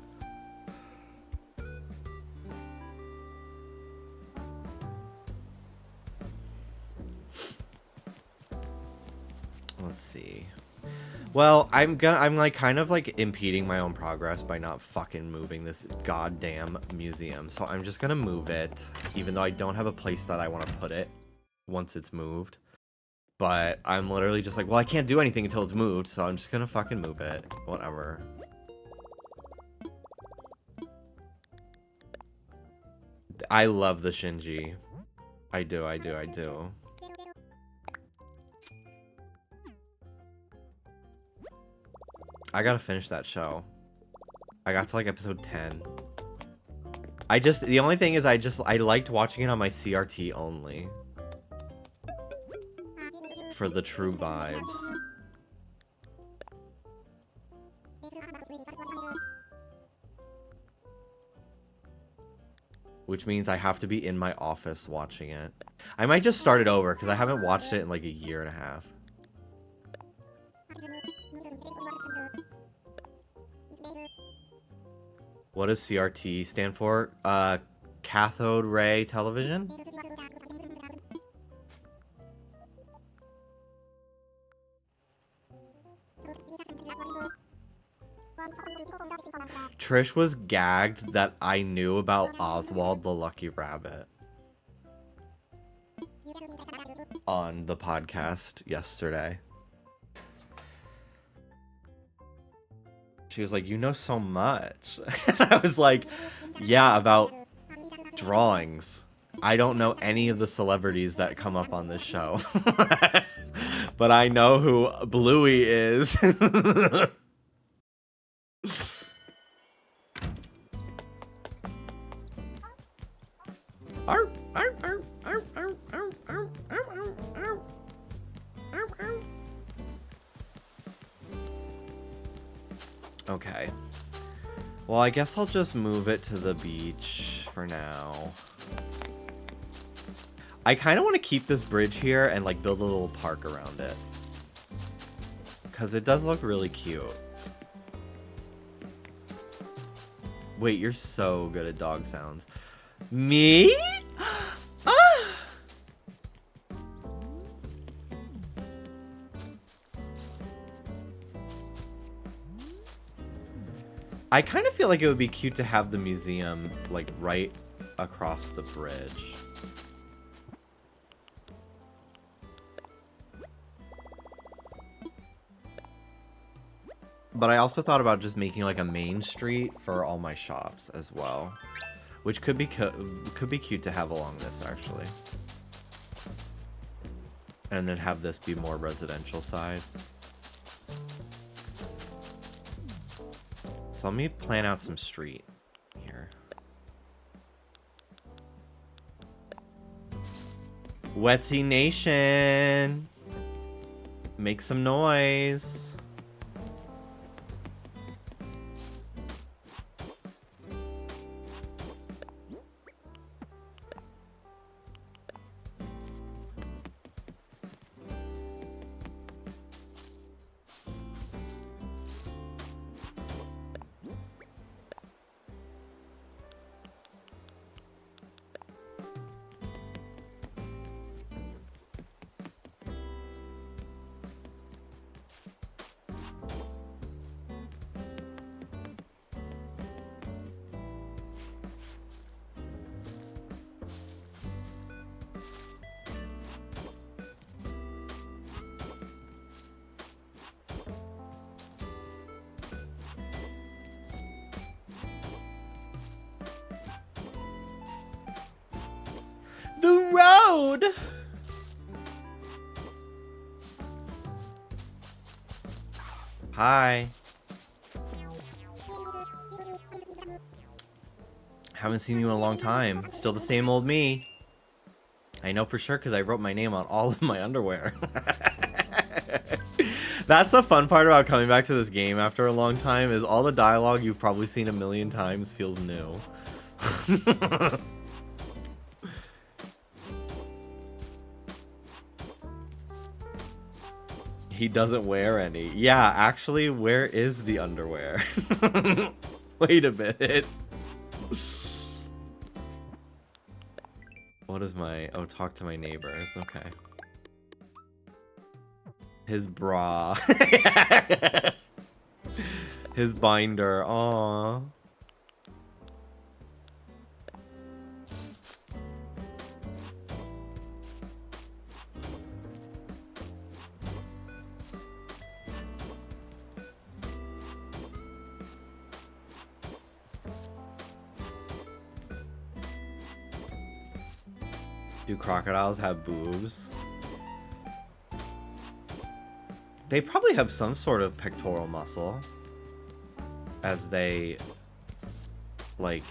Let's see. Well, I'm like kind of like impeding my own progress by not fucking moving this goddamn museum. So I'm just gonna move it, even though I don't have a place that I want to put it once it's moved. But I'm literally just like, well, I can't do anything until it's moved, so I'm just gonna fucking move it. Whatever. I love the Shinji. I do. I gotta finish that show. I got to like episode 10. The only thing is I liked watching it on my CRT only. For the true vibes. Which means I have to be in my office watching it. I might just start it over because I haven't watched it in like a year and a half. What does CRT stand for? Cathode ray television? Trish was gagged that I knew about Oswald the Lucky Rabbit on the podcast yesterday. She was like, you know so much. And I was like, yeah, about drawings. I don't know any of the celebrities that come up on this show. But I know who Bluey is. Okay. Well, I guess I'll just move it to the beach for now. I kind of want to keep this bridge here and like build a little park around it. Because it does look really cute. Wait, you're so good at dog sounds. Me? I kind of feel like it would be cute to have the museum like right across the bridge. But I also thought about just making like a main street for all my shops as well, which could be cute to have along this actually. And then have this be more residential side. So let me plan out some street here. Wetsy Nation! Make some noise. road. Hi. Haven't seen you in a long time. Still the same old me. I know for sure because I wrote my name on all of my underwear. That's the fun part about coming back to this game after a long time is all the dialogue you've probably seen a million times feels new. He doesn't wear any. Yeah, actually, where is the underwear? Wait a minute. What is my... Oh, talk to my neighbors. Okay. His bra. His binder. Aww. Do crocodiles have boobs? They probably have some sort of pectoral muscle. As they... like...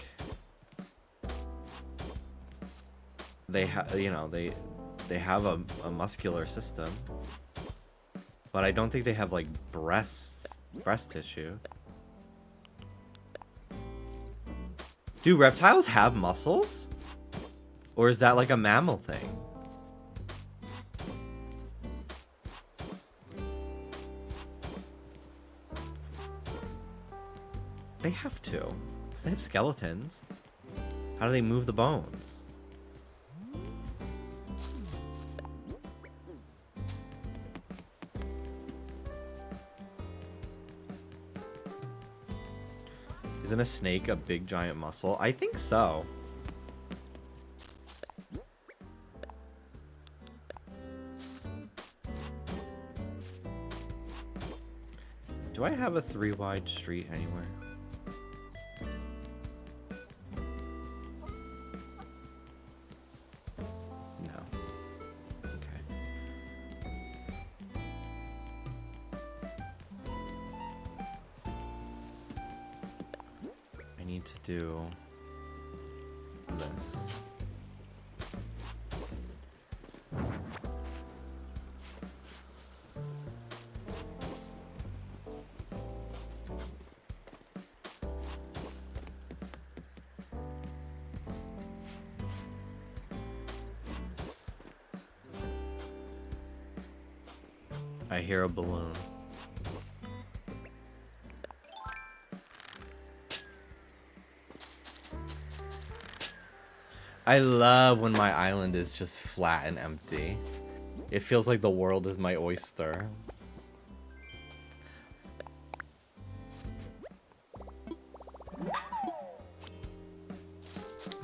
They have, you know, they have a muscular system. But I don't think they have, like, breast tissue. Do reptiles have muscles? Or is that like a mammal thing? They have to. 'Cause they have skeletons. How do they move the bones? Isn't a snake a big giant muscle? I think so. Do I have a 3-wide street anywhere? No. Okay. I need to do this. I hear a balloon. I love when my island is just flat and empty. It feels like the world is my oyster.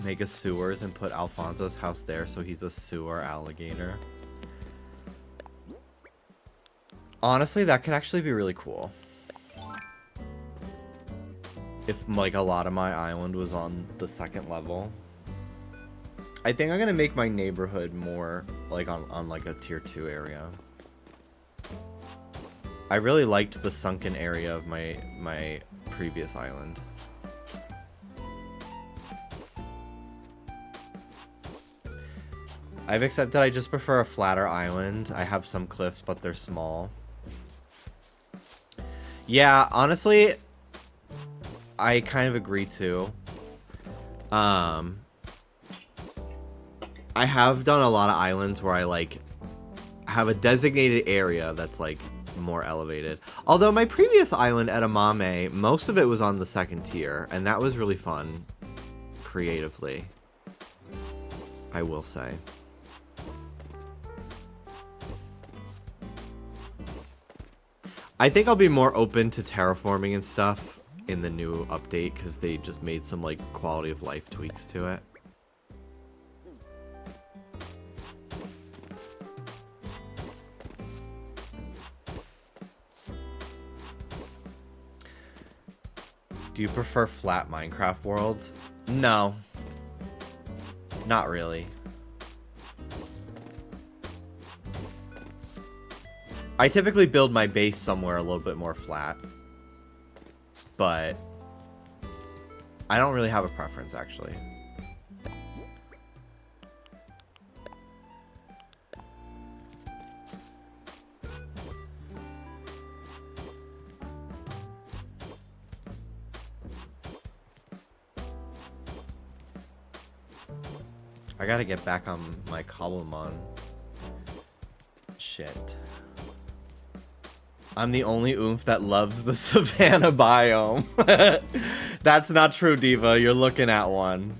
Make a sewers and put Alfonso's house there so he's a sewer alligator. Honestly, that could actually be really cool. If, like, a lot of my island was on the second level. I think I'm gonna make my neighborhood more, like, on like, a tier 2 area. I really liked the sunken area of my previous island. I've accepted I just prefer a flatter island. I have some cliffs, but they're small. Yeah, honestly, I kind of agree too. I have done a lot of islands where I like have a designated area that's like more elevated. Although my previous island, Edamame, most of it was on the second tier, and that was really fun creatively, I will say. I think I'll be more open to terraforming and stuff in the new update because they just made some like quality of life tweaks to it. Do you prefer flat Minecraft worlds? No. Not really. I typically build my base somewhere a little bit more flat. But I don't really have a preference, actually. I gotta get back on my Cobblemon. Shit. I'm the only oomph that loves the savannah biome. That's not true, Diva. You're looking at one.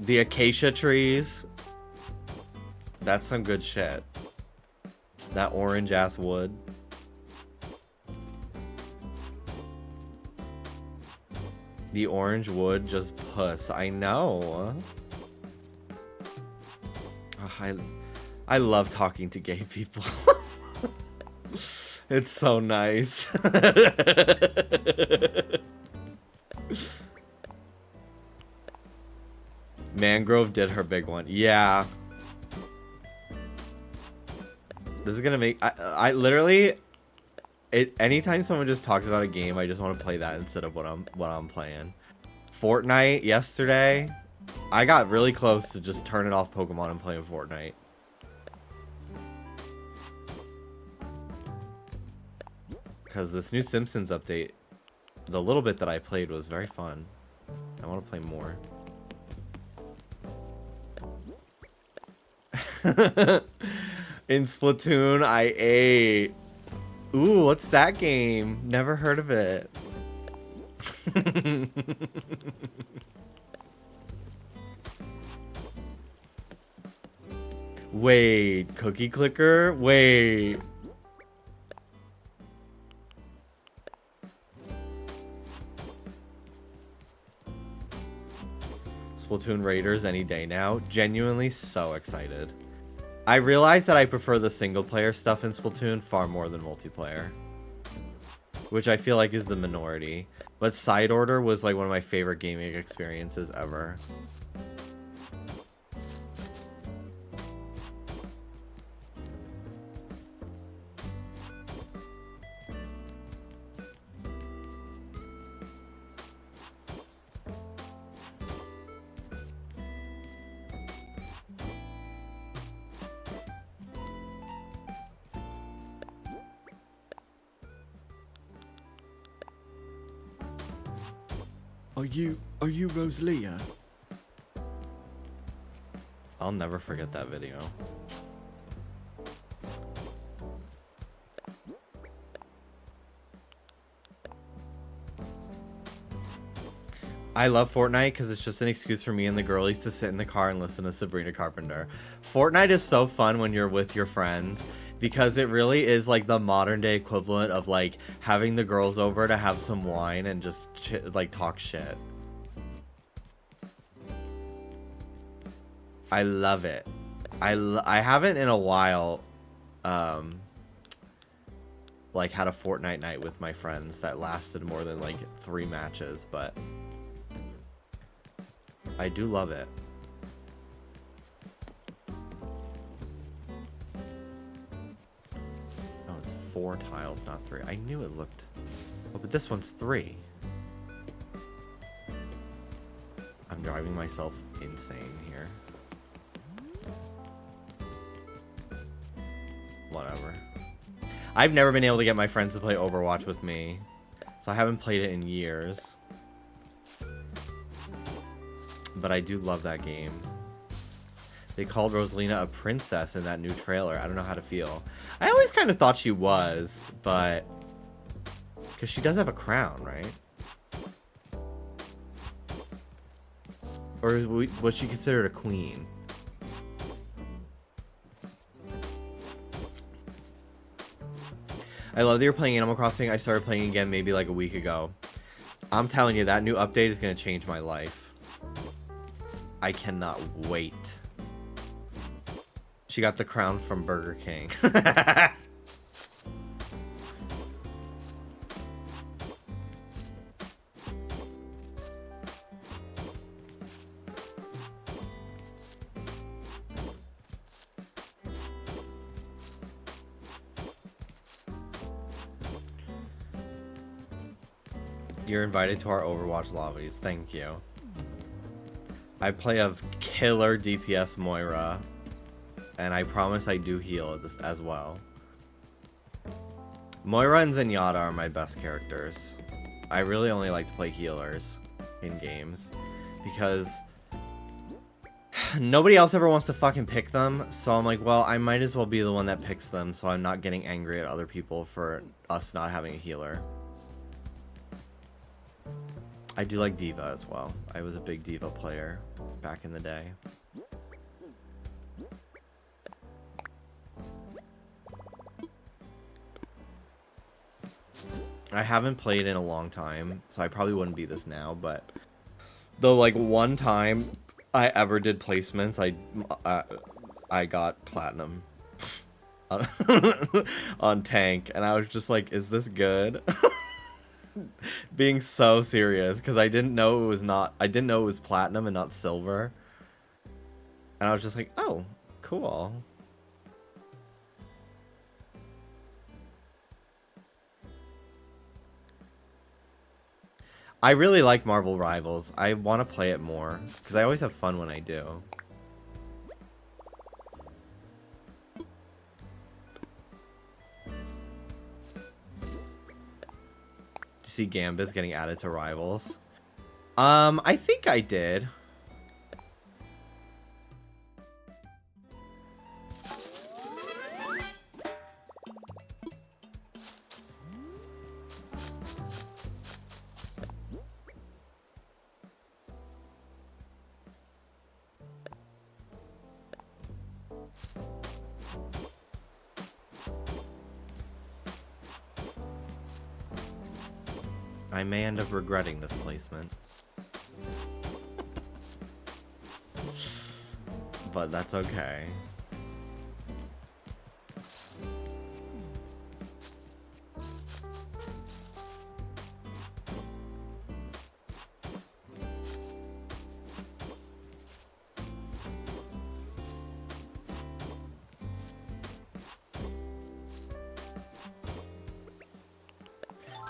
The acacia trees. That's some good shit. That orange ass wood. The orange wood just puss. I know. I love talking to gay people. It's so nice. Mangrove did her big one. Yeah. This is gonna make... I literally... anytime someone just talks about a game, I just want to play that instead of what I'm playing. Fortnite yesterday, I got really close to just turning off Pokemon and playing Fortnite. Because this new Simpsons update, the little bit that I played was very fun. I want to play more. In Splatoon, I ate. Ooh, what's that game? Never heard of it. Wait, Cookie Clicker? Wait. Splatoon Raiders any day now. Genuinely so excited. I realize that I prefer the single player stuff in Splatoon far more than multiplayer. Which I feel like is the minority. But Side Order was like one of my favorite gaming experiences ever. Are you Rosalia? I'll never forget that video. I love Fortnite because it's just an excuse for me and the girlies to sit in the car and listen to Sabrina Carpenter. Fortnite is so fun when you're with your friends because it really is like the modern day equivalent of like having the girls over to have some wine and just like talk shit. I love it. I haven't in a while like had a Fortnite night with my friends that lasted more than like 3 matches, but I do love it. Oh, it's 4 tiles, not 3. I knew it looked... Oh, but this one's 3. I'm driving myself insane here. Whatever. I've never been able to get my friends to play Overwatch with me, so I haven't played it in years. But I do love that game. They called Rosalina a princess in that new trailer. I don't know how to feel. I always kind of thought she was, but... Because she does have a crown, right? Or was she considered a queen? I love that you're playing Animal Crossing. I started playing again maybe like a week ago. I'm telling you, that new update is going to change my life. I cannot wait. She got the crown from Burger King. You're invited to our Overwatch lobbies. Thank you. I play a killer DPS Moira, and I promise I do heal as well. Moira and Zenyatta are my best characters. I really only like to play healers in games because nobody else ever wants to fucking pick them, so I'm like, well, I might as well be the one that picks them so I'm not getting angry at other people for us not having a healer. I do like Diva as well. I was a big Diva player back in the day. I haven't played in a long time, so I probably wouldn't be this now, but the like one time I ever did placements, I got platinum on tank, and I was just like, is this good? Being so serious, because I didn't know it was platinum and not silver. And I was just like, oh, cool. I really like Marvel Rivals. I want to play it more, because I always have fun when I do. Did you see Gambit's getting added to Rivals? I think I did. I may end up regretting this placement. But that's okay.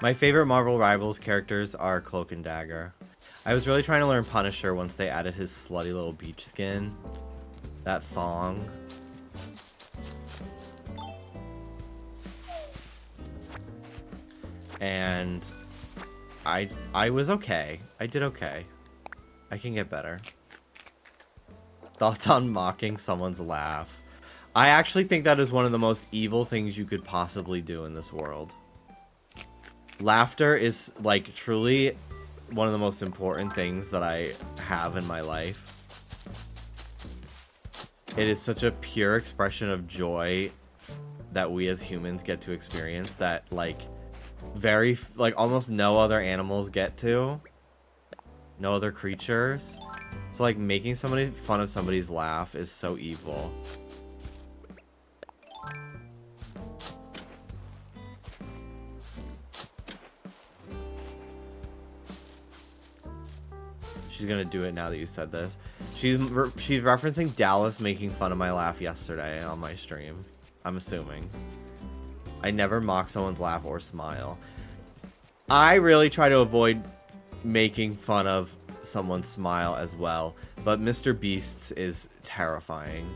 My favorite Marvel Rivals characters are Cloak and Dagger. I was really trying to learn Punisher once they added his slutty little beach skin. That thong. And I was okay. I did okay. I can get better. Thoughts on mocking someone's laugh? I actually think that is one of the most evil things you could possibly do in this world. Laughter is, like, truly one of the most important things that I have in my life. It is such a pure expression of joy that we as humans get to experience that, like, almost no other animals get to. No other creatures. So, like, making fun of somebody's laugh is so evil. She's gonna do it now that you said this. She's referencing Dallas making fun of my laugh yesterday on my stream. I'm assuming. I never mock someone's laugh or smile. I really try to avoid making fun of someone's smile as well, but Mr. Beast's is terrifying.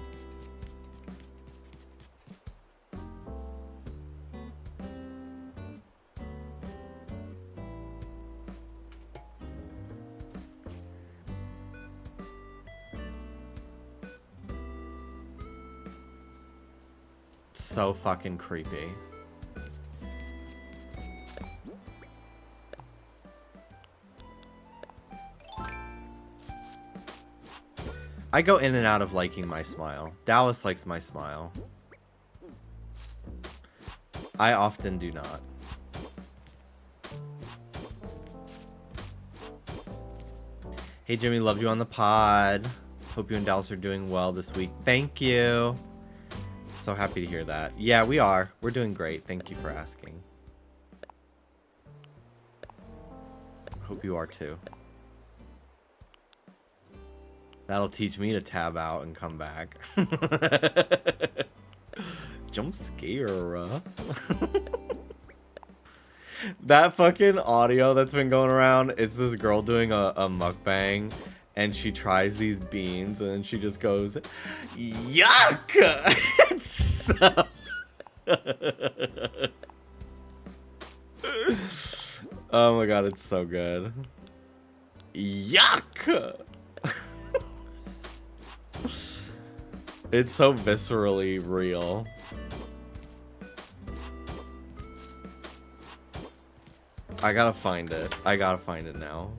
So fucking creepy. I go in and out of liking my smile. Dallas likes my smile. I often do not. Hey Jimmy, loved you on the pod. Hope you and Dallas are doing well this week. Thank you. So happy to hear that. Yeah, we are. We're doing great. Thank you for asking. Hope you are too. That'll teach me to tab out and come back. Jump scare. That fucking audio that's been going around, it's this girl doing a mukbang, and she tries these beans, and then she just goes, yuck! It's so... Oh my god, it's so good. Yuck! It's so viscerally real. I gotta find it. I gotta find it now.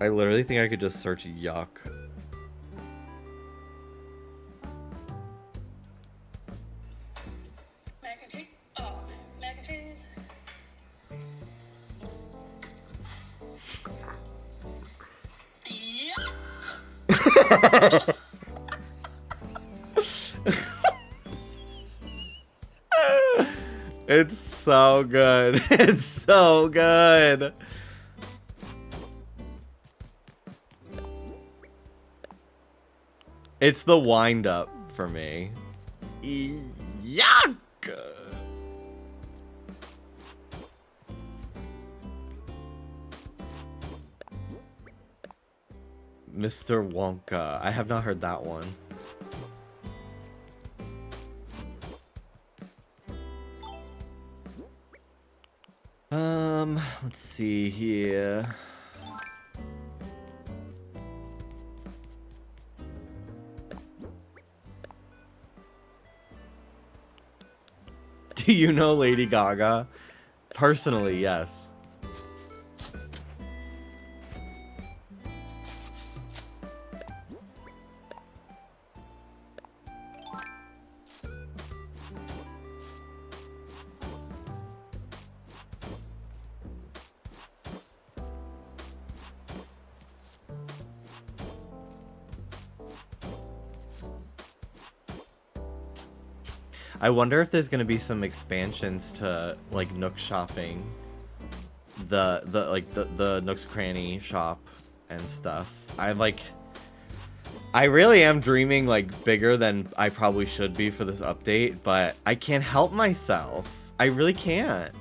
I literally think I could just search yuck. Mac and cheese. Oh, mac and cheese. Yuck! It's so good. It's so good. It's the wind up for me. Yuck! Mr. Wonka. I have not heard that one. Let's see here. Do you know Lady Gaga? Personally, yes. I wonder if there's gonna be some expansions to like Nook shopping, the Nook's Cranny shop and stuff. I really am dreaming like bigger than I probably should be for this update, but I can't help myself. I really can't.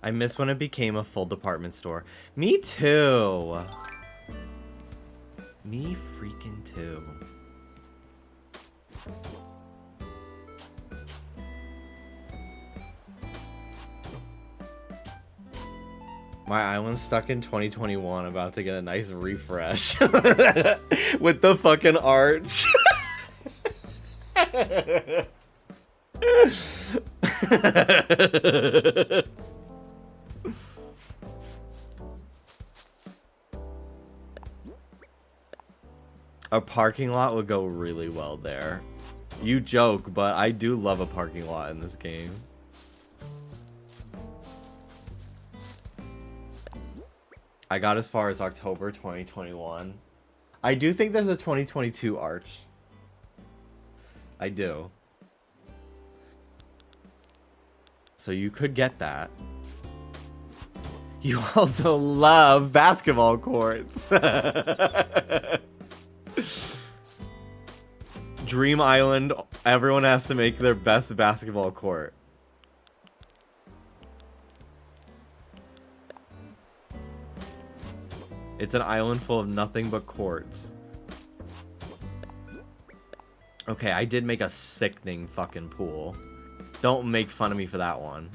I miss when it became a full department store. Me too. Me freaking too. My island's stuck in 2021, about to get a nice refresh. With the fucking arch. A parking lot would go really well there. You joke, but I do love a parking lot in this game. I got as far as October 2021. I do think there's a 2022 arch. I do. So you could get that. You also love basketball courts. Dream Island, everyone has to make their best basketball court. It's an island full of nothing but courts. Okay, I did make a sickening fucking pool. Don't make fun of me for that one.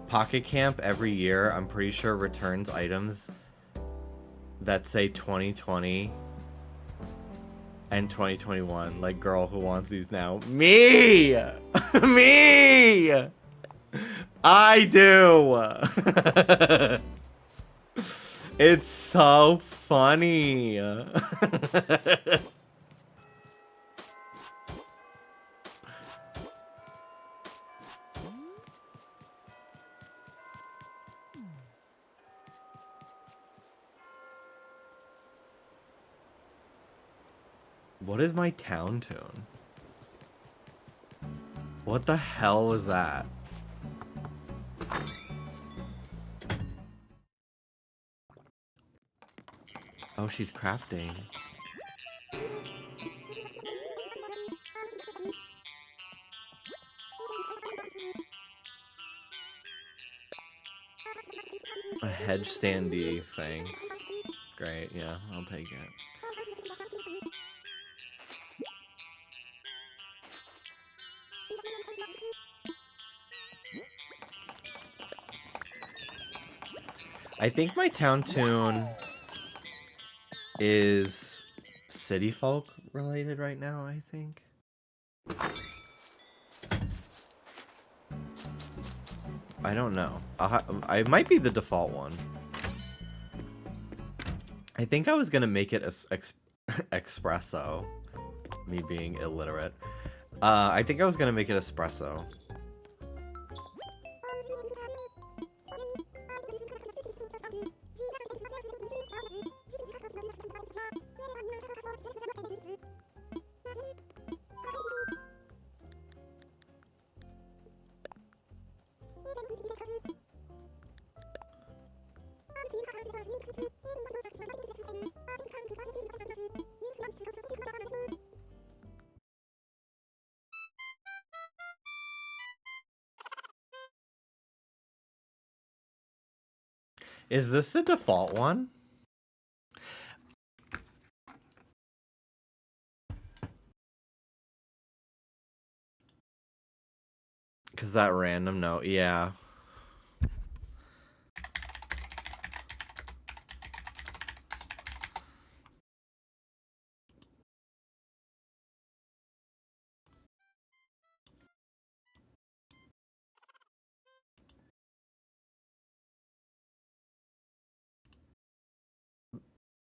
Pocket Camp every year, I'm pretty sure, returns items that say 2020 And 2021, like, girl who wants these now. Me! Me! I do! It's so funny. What is my town tune? What the hell was that? Oh, she's crafting. A hedge standee, thanks. Great, yeah, I'll take it. I think my town tune is city folk related right now, I think. I don't know. I might be the default one. I think I was gonna make it espresso. Me being illiterate. I think I was gonna make it espresso. Is this the default one? Because that random note, yeah.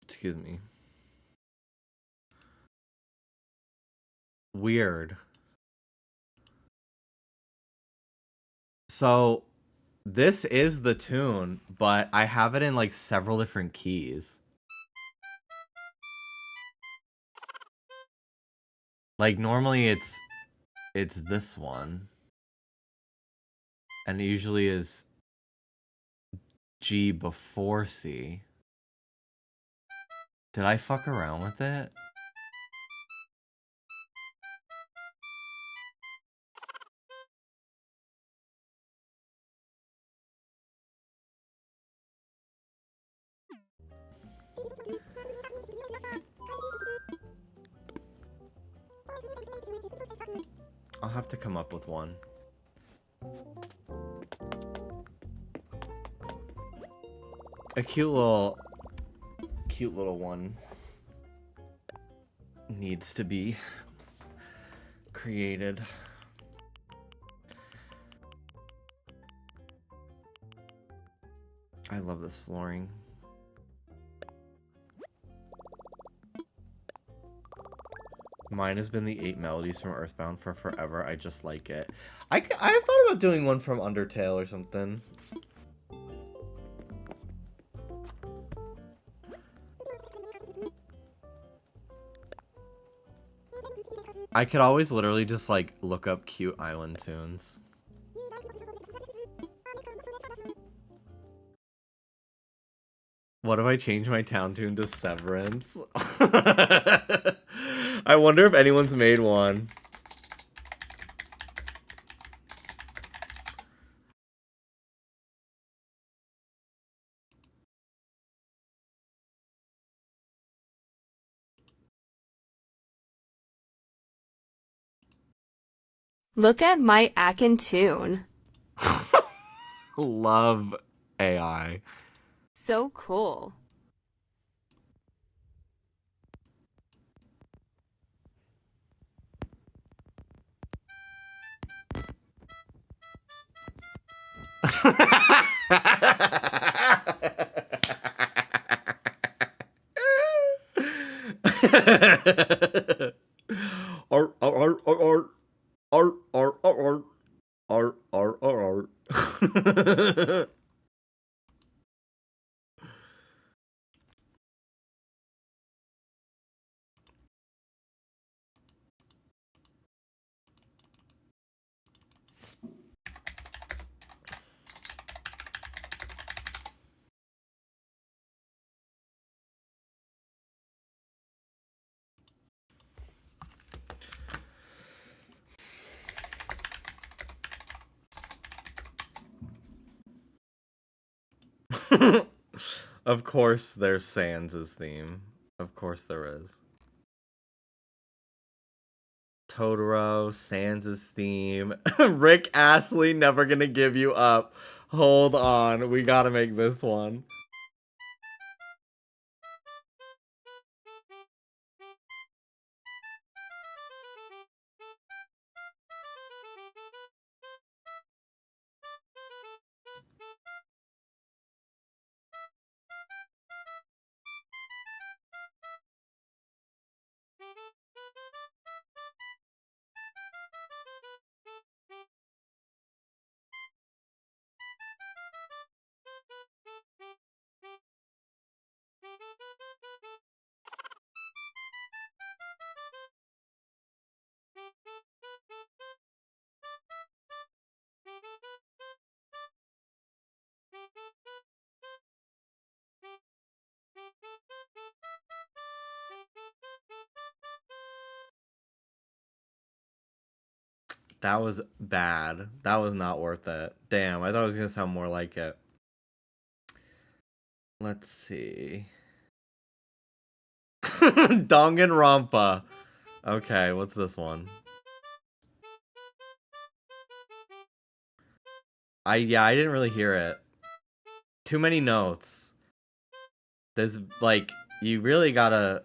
Excuse me. Weird. So, this is the tune, but I have it in like several different keys. Like normally it's this one. And it usually is G before C. Did I fuck around with it? I'll have to come up with one. A cute little one needs to be created. I love this flooring. Mine has been the 8 melodies from Earthbound for forever. I just like it. I thought about doing one from Undertale or something. I could always literally just like look up cute island tunes. What if I change my town tune to Severance? I wonder if anyone's made one. Look at my Akin tune. Love AI. So cool. Of course there's Sans' theme. Of course there is. Totoro, Sans' theme. Rick Astley, Never Gonna Give You Up. Hold on, we gotta make this one. That was bad. That was not worth it. Damn, I thought it was gonna sound more like it. Let's see. Danganronpa. Okay, what's this one? I didn't really hear it. Too many notes. There's like, you really gotta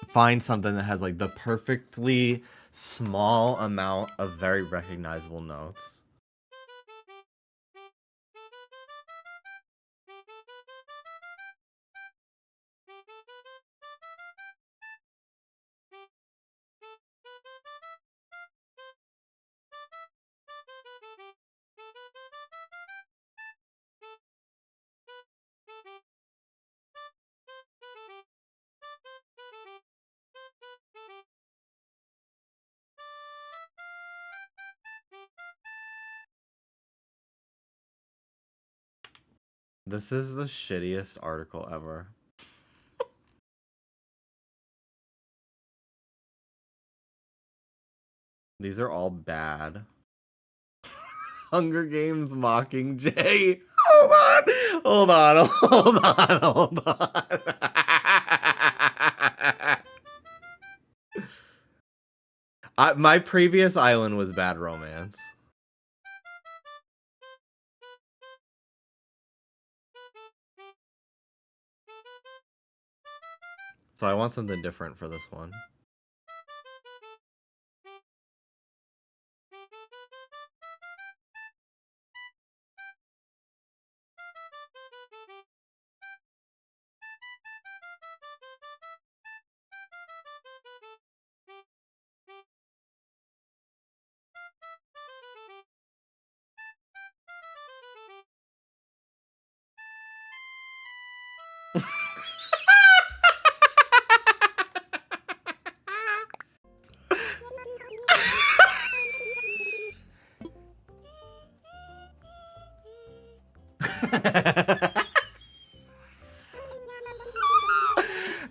find something that has like the perfectly small amount of very recognizable notes. This is the shittiest article ever. These are all bad. Hunger Games Mockingjay. Hold on. My previous island was Bad Romance. So I want something different for this one.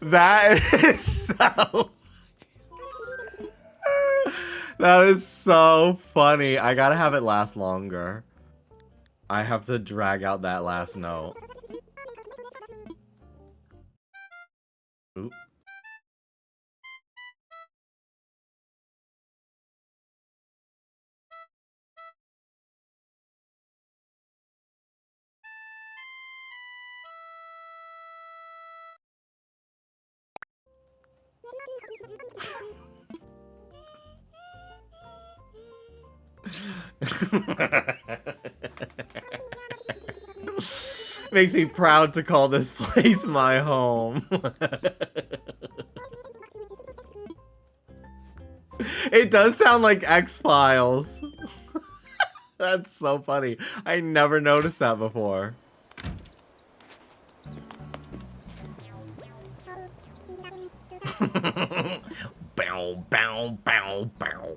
That is so... That is so funny. I gotta have it last longer. I have to drag out that last note. Oop. Makes me proud to call this place my home. It does sound like X-Files. That's so funny. I never noticed that before. Bow, bow, bow, bow.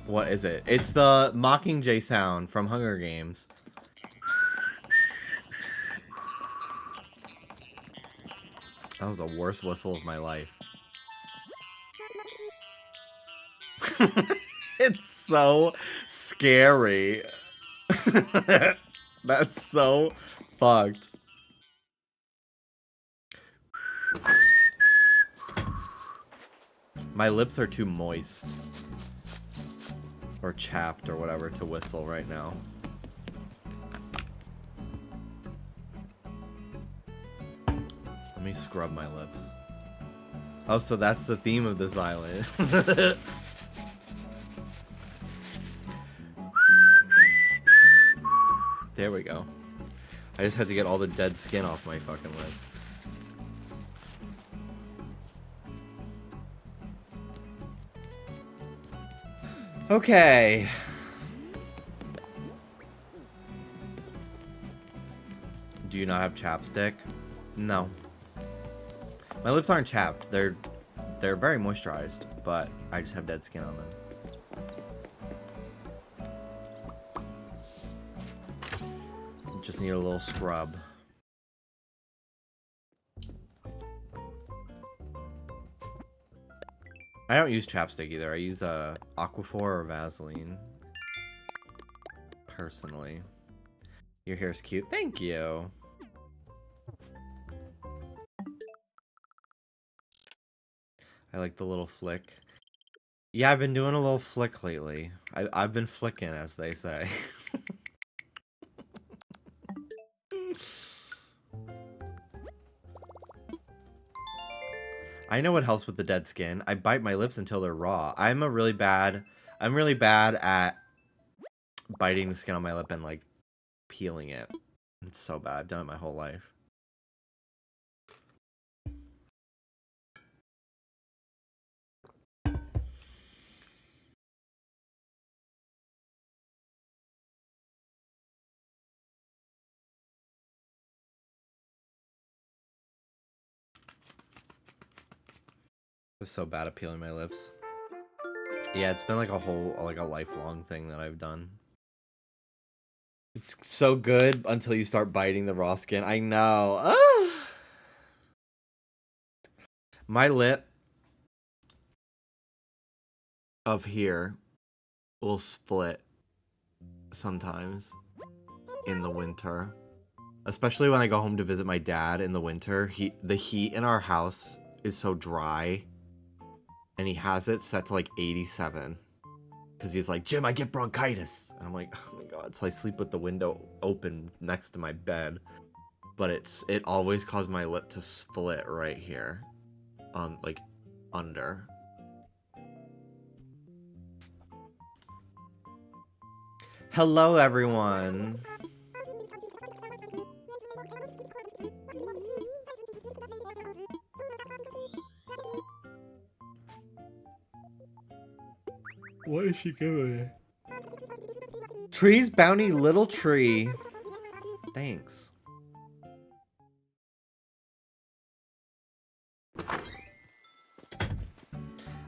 What is it? It's the Mockingjay sound from Hunger Games. That was the worst whistle of my life. It's so scary. That's so fucked. My lips are too moist. Or chapped or whatever to whistle right now. Let me scrub my lips. Oh, so that's the theme of this island. There we go. I just had to get all the dead skin off my fucking lips. Okay. Do you not have chapstick? No. My lips aren't chapped. They're very moisturized, but I just have dead skin on them. Just need a little scrub. I don't use chapstick either. I use Aquaphor or Vaseline. Personally. Your hair's cute. Thank you. I like the little flick. Yeah, I've been doing a little flick lately. I've been flicking, as they say. I know what helps with the dead skin. I bite my lips until they're raw. I'm really bad at biting the skin on my lip and like peeling it. It's so bad. I've done it my whole life. I'm so bad at peeling my lips. Yeah, it's been like a lifelong thing that I've done. It's so good until you start biting the raw skin. I know. Ah! My lip of here will split sometimes in the winter. Especially when I go home to visit my dad in the winter. The heat in our house is so dry. And he has it set to like 87. Because he's like, Jim, I get bronchitis. And I'm like, oh my god. So I sleep with the window open next to my bed. But it always caused my lip to split right here. Like, under. Hello, everyone. What is she doing? Trees bounty little tree. Thanks.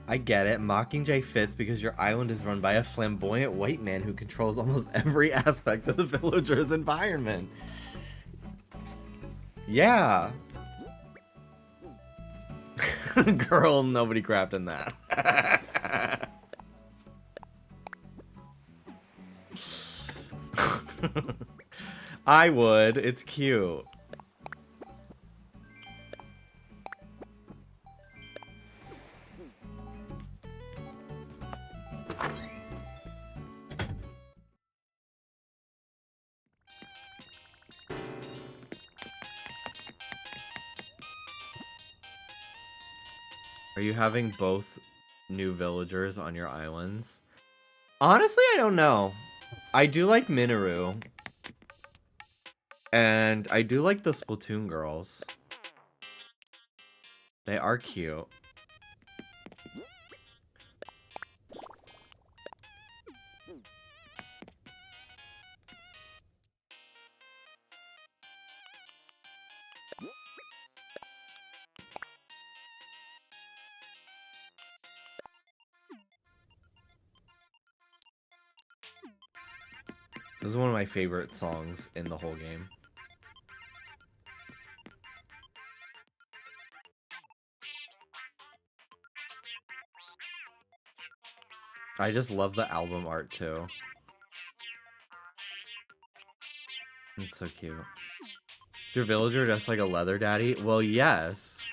I get it. Mockingjay fits because your island is run by a flamboyant white man who controls almost every aspect of the villager's environment. Yeah. Girl, nobody crafted that. I would. It's cute. Are you having both new villagers on your islands. Honestly, I don't know. I do like Minoru. And I do like the Splatoon girls. They are cute. This is one of my favorite songs in the whole game. I just love the album art too. It's so cute. Is your villager just like a leather daddy? Well, yes.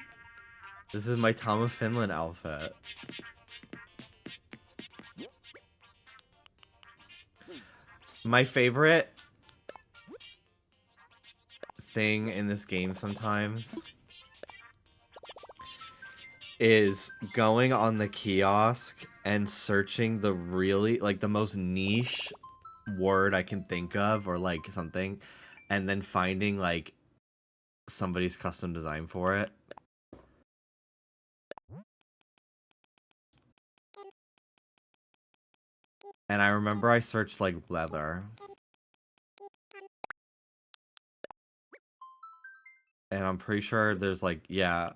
This is my Tom of Finland outfit. My favorite thing in this game sometimes is going on the kiosk and searching the really, like, the most niche word I can think of, or like something, and then finding like somebody's custom design for it. And I remember I searched like leather. And I'm pretty sure there's like, yeah.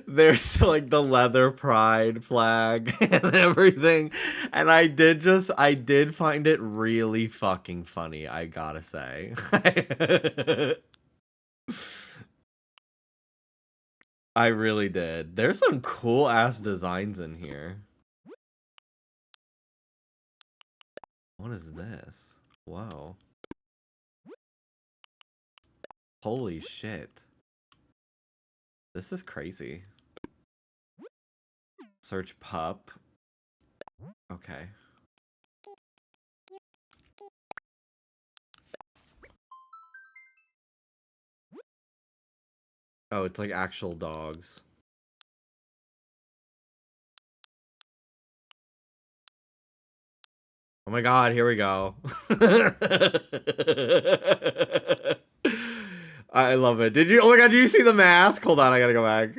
There's like the leather pride flag and everything. And I did find it really fucking funny, I gotta say. I really did. There's some cool ass designs in here. What is this? Whoa. Holy shit. This is crazy. Search pup. Okay. Oh, it's like actual dogs. Oh my god, here we go. I love it. Did you? Oh my god, did you see the mask? Hold on, I gotta go back.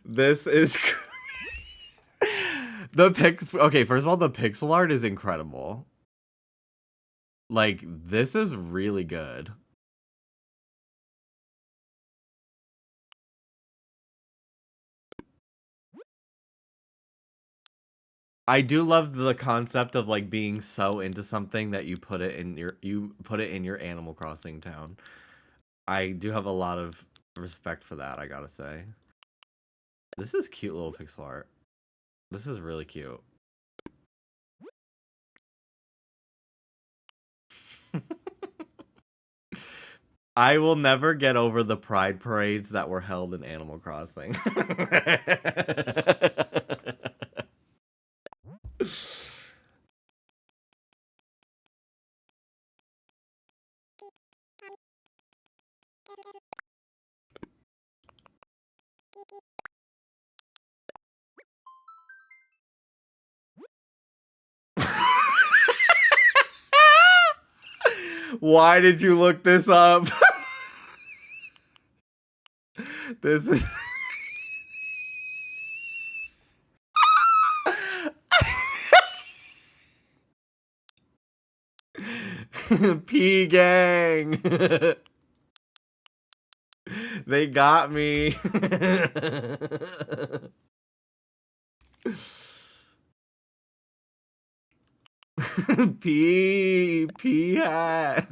This is okay, first of all, the pixel art is incredible. Like, this is really good. I do love the concept of like being so into something that you put it in your Animal Crossing town. I do have a lot of respect for that, I gotta say. This is cute little pixel art. This is really cute. I will never get over the pride parades that were held in Animal Crossing. Why did you look this up? This is... P gang. They got me. P hat.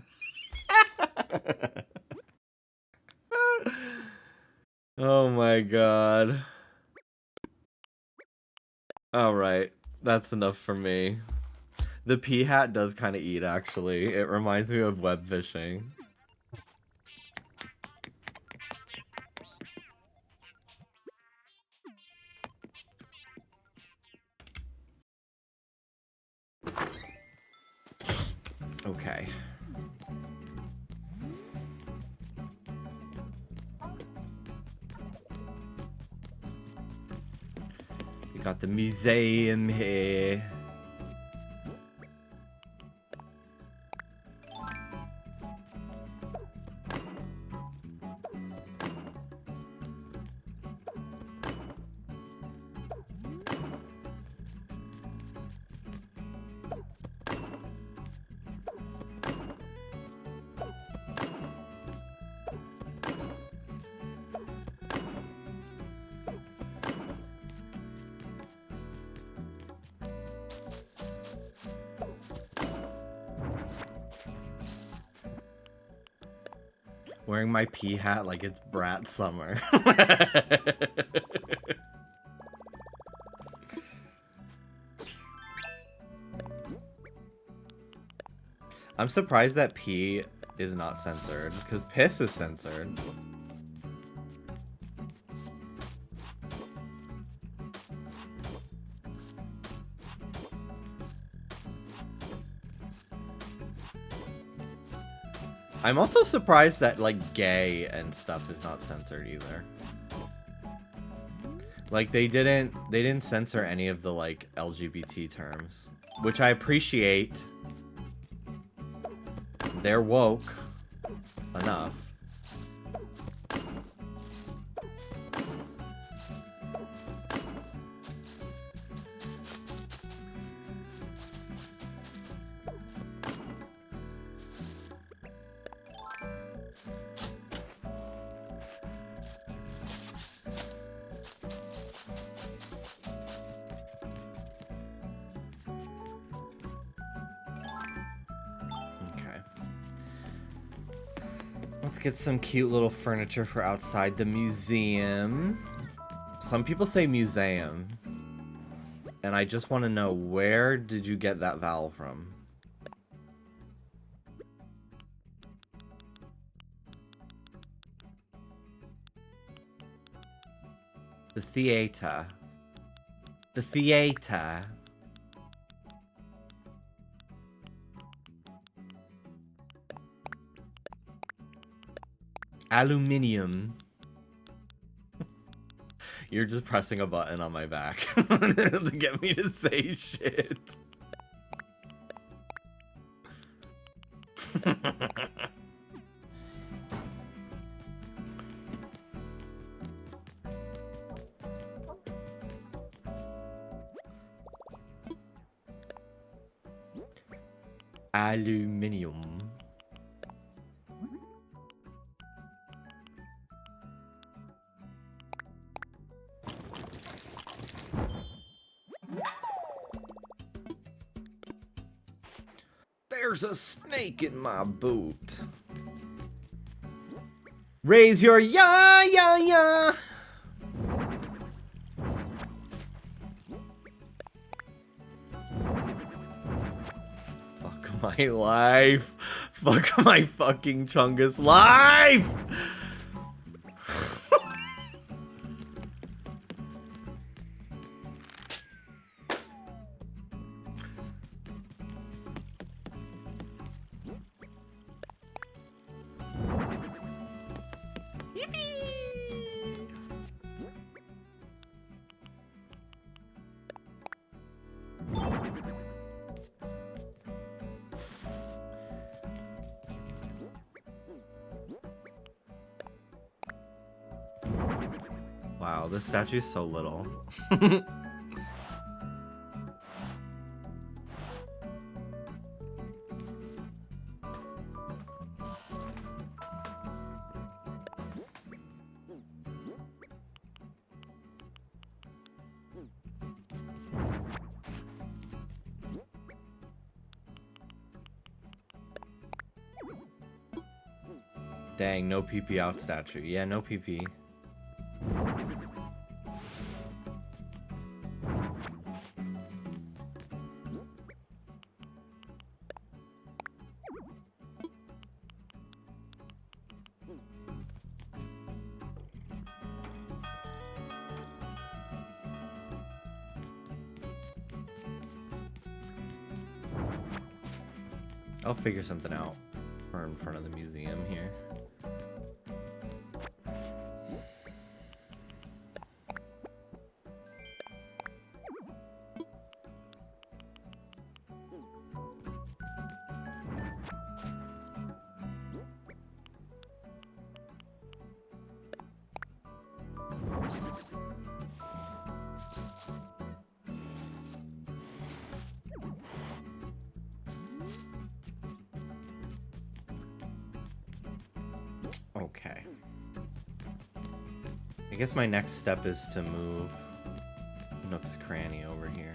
Oh my god. Alright, that's enough for me. The pea hat does kind of eat, actually. It reminds me of web fishing. Okay. We got the museum here. Wearing my pea hat like it's Brat Summer. I'm surprised that pee is not censored, because piss is censored. I'm also surprised that, like, gay and stuff is not censored either. Like, they didn't censor any of the, like, LGBT terms, which I appreciate. They're woke enough. Let's get some cute little furniture for outside the museum. Some people say museum. And I just want to know, where did you get that vowel from? The theater. The theater. Aluminium. You're just pressing a button on my back to get me to say shit. Aluminium. There's a snake in my boot. Raise your ya ya ya. Fuck my life. Fuck my fucking Chungus life. Wow, this statue's so little. Dang, no PP out statue. Yeah, no PP. I'll figure something out for in front of the museum here. Okay. I guess my next step is to move Nook's Cranny over here.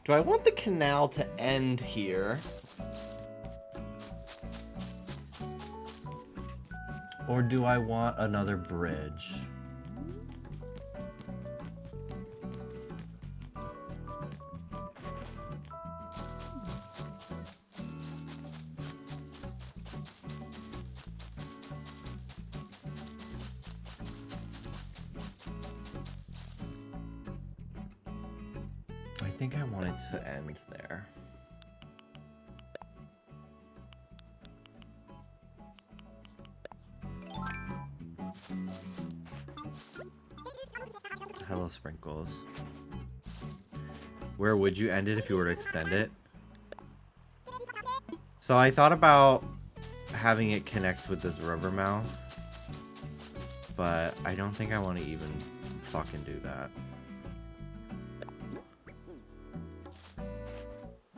Do I want the canal to end here? Or do I want another bridge? I think I want it to end there. Hello, Sprinkles. Where would you end it if you were to extend it? So I thought about having it connect with this river mouth, but I don't think I want to even fucking do that.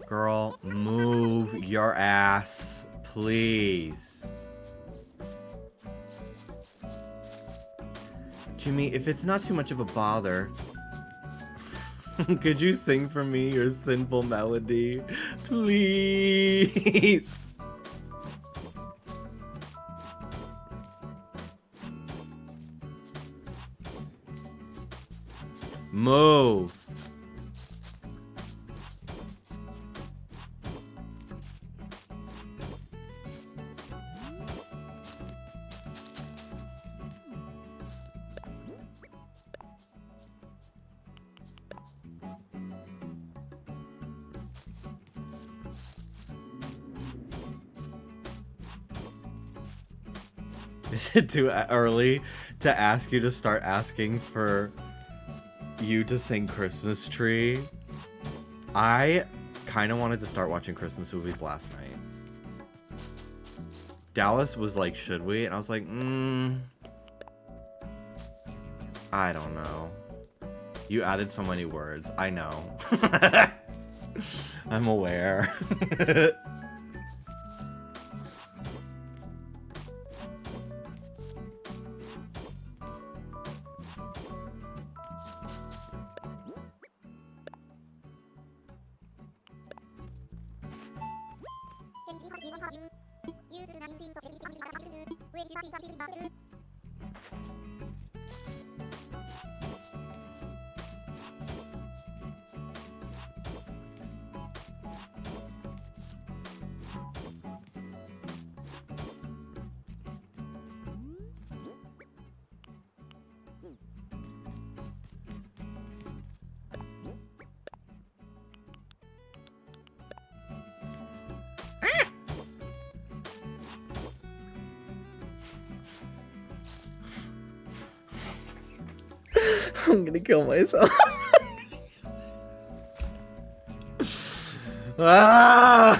Girl, move your ass, please. Jimmy, if it's not too much of a bother, could you sing for me your sinful melody? Please. Move. Is it too early to ask you to start asking for you to sing Christmas Tree? I kind of wanted to start watching Christmas movies last night. Dallas was like, should we? And I was like, I don't know. You added so many words. I know. I'm aware. I'm gonna kill myself. Ah!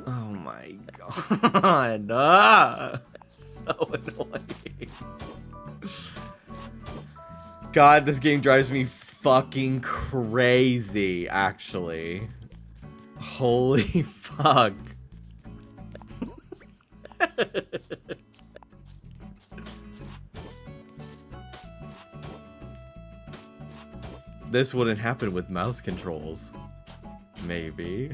Oh my god. Ah! So annoying. God, this game drives me fucking crazy, actually. Holy fuck. This wouldn't happen with mouse controls. Maybe.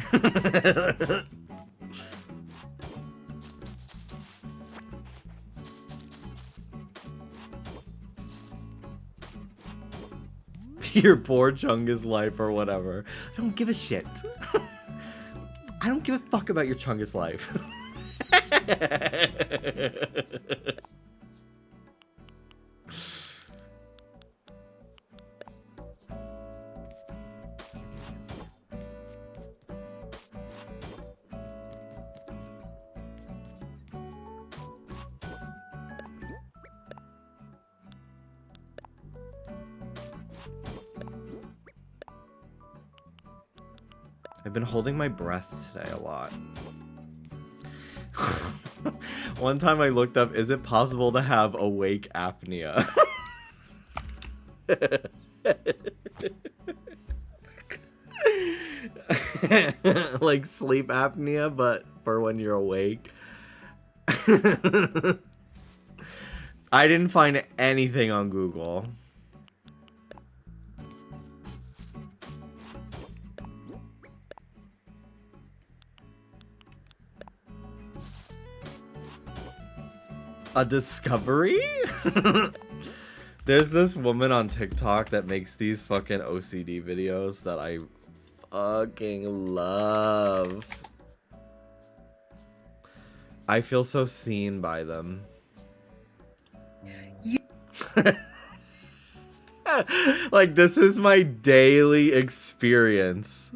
Your poor Chungus life or whatever. I don't give a shit. I don't give a fuck about your Chungus life. I've been holding my breath today a lot. One time I looked up, is it possible to have awake apnea? Like sleep apnea, but for when you're awake. I didn't find anything on Google. A discovery? There's this woman on TikTok that makes these fucking OCD videos that I fucking love. I feel so seen by them. Like, this is my daily experience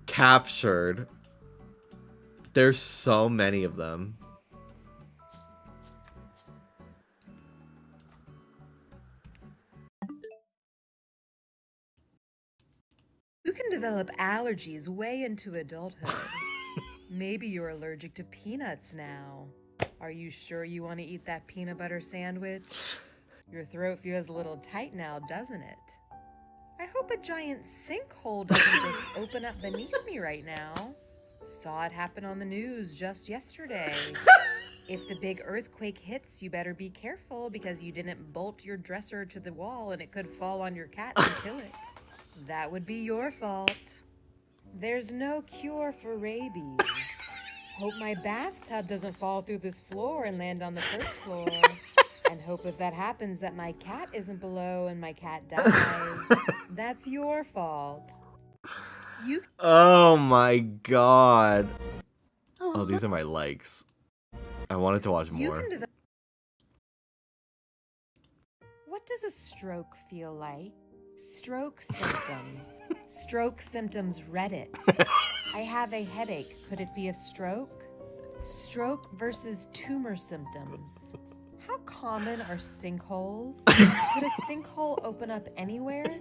captured. There's so many of them. You can develop allergies way into adulthood. Maybe you're allergic to peanuts now. Are you sure you want to eat that peanut butter sandwich? Your throat feels a little tight now, doesn't it? I hope a giant sinkhole doesn't just open up beneath me right now. Saw it happen on the news just yesterday. If the big earthquake hits, you better be careful because you didn't bolt your dresser to the wall and it could fall on your cat and kill it. That would be your fault. There's no cure for rabies. Hope my bathtub doesn't fall through this floor and land on the first floor. And hope if that happens that my cat isn't below and my cat dies. That's your fault. Oh my god. Oh, these are my likes. I wanted to watch more. What does a stroke feel like? Stroke symptoms. Stroke symptoms Reddit. I have a headache. Could it be a stroke? Stroke versus tumor symptoms. How common are sinkholes? Could a sinkhole open up anywhere?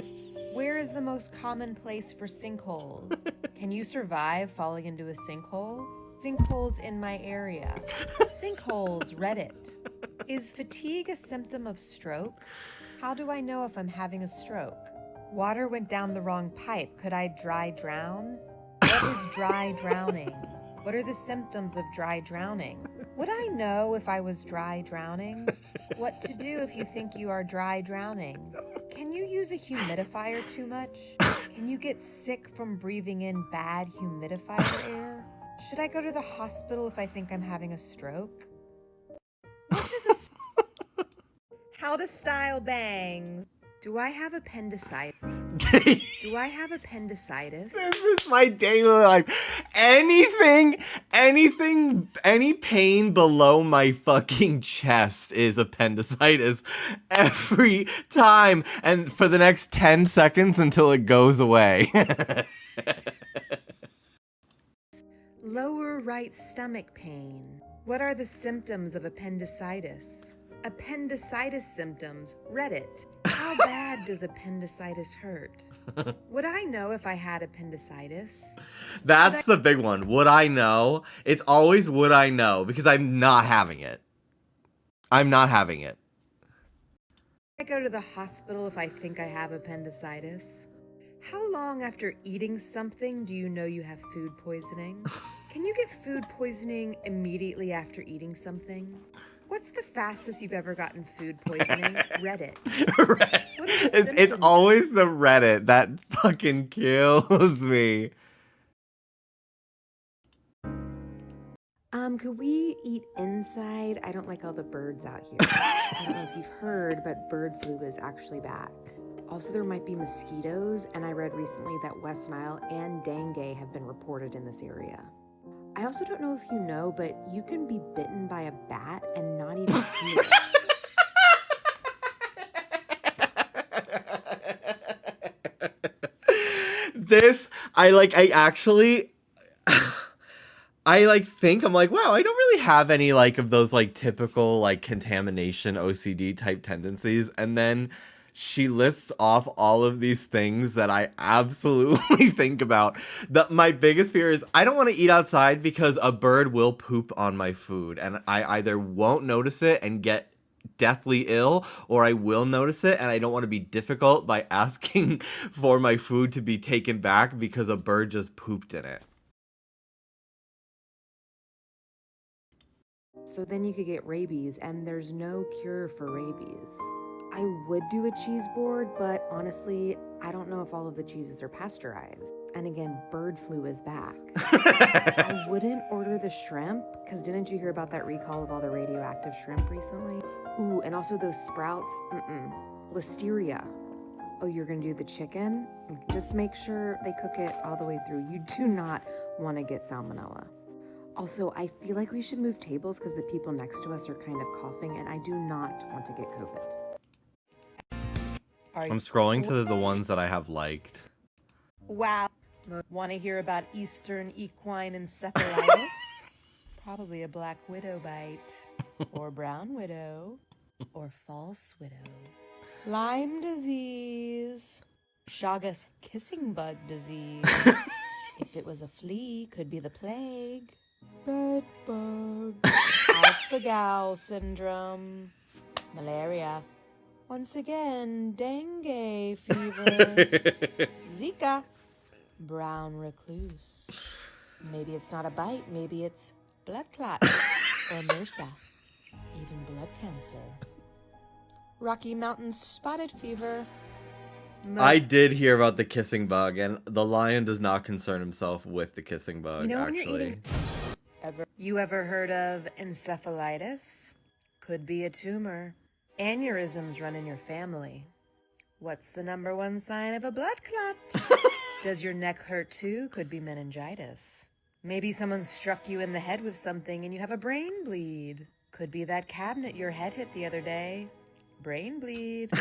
Where is the most common place for sinkholes? Can you survive falling into a sinkhole? Sinkholes in my area. Sinkholes Reddit. Is fatigue a symptom of stroke? How do I know if I'm having a stroke? Water went down the wrong pipe. Could I dry drown? What is dry drowning? What are the symptoms of dry drowning? Would I know if I was dry drowning? What to do if you think you are dry drowning? Can you use a humidifier too much? Can you get sick from breathing in bad humidifier air? Should I go to the hospital if I think I'm having a stroke? What does a... How to style bangs. Do I have appendicitis? Do I have appendicitis? This is my daily life. Any pain below my fucking chest is appendicitis every time. And for the next 10 seconds until it goes away. Lower right stomach pain. What are the symptoms of appendicitis? Appendicitis symptoms, Reddit. How bad does appendicitis hurt? Would I know if I had appendicitis? That's the big one. Would I know? It's always would I know, because I'm not having it. I'm not having it. I go to the hospital if I think I have appendicitis. How long after eating something do you know you have food poisoning? Can you get food poisoning immediately after eating something? What's the fastest you've ever gotten food poisoning? Reddit. What are the It's symptoms? always the Reddit that fucking kills me. Could we eat inside? I don't like all the birds out here. I don't know if you've heard, but bird flu is actually back. Also, there might be mosquitoes, and I read recently that West Nile and dengue have been reported in this area. I also don't know if you know, but you can be bitten by a bat and not even feel it. I'm like, wow, I don't really have any like of those like typical like contamination OCD type tendencies. And then she lists off all of these things that I absolutely think about. My biggest fear is I don't want to eat outside because a bird will poop on my food, and I either won't notice it and get deathly ill, or I will notice it and I don't want to be difficult by asking for my food to be taken back because a bird just pooped in it. So then you could get rabies, and there's no cure for rabies. I would do a cheese board, but honestly, I don't know if all of the cheeses are pasteurized. And again, bird flu is back. I wouldn't order the shrimp, because didn't you hear about that recall of all the radioactive shrimp recently? Ooh, and also those sprouts, listeria. Oh, you're gonna do the chicken? Just make sure they cook it all the way through. You do not want to get salmonella. Also, I feel like we should move tables because the people next to us are kind of coughing, and I do not want to get COVID. I'm scrolling to the ones that I have liked. Wow. Want to hear about Eastern equine encephalitis? Probably a black widow bite, or brown widow, or false widow. Lyme disease. Chagas kissing bug disease. If it was a flea, could be the plague. Bed bug. Alpha-gal syndrome. Malaria. Once again, dengue fever. Zika. Brown recluse. Maybe it's not a bite, maybe it's blood clot. Or MRSA. Even blood cancer. Rocky Mountain spotted fever. I did hear about the kissing bug, and the lion does not concern himself with the kissing bug, You know when actually. you're eating... You ever heard of encephalitis? Could be a tumor. Aneurysms run in your family. What's the #1 sign of a blood clot? Does your neck hurt too? Could be meningitis. Maybe someone struck you in the head with something and you have a brain bleed. Could be that cabinet your head hit the other day. Brain bleed.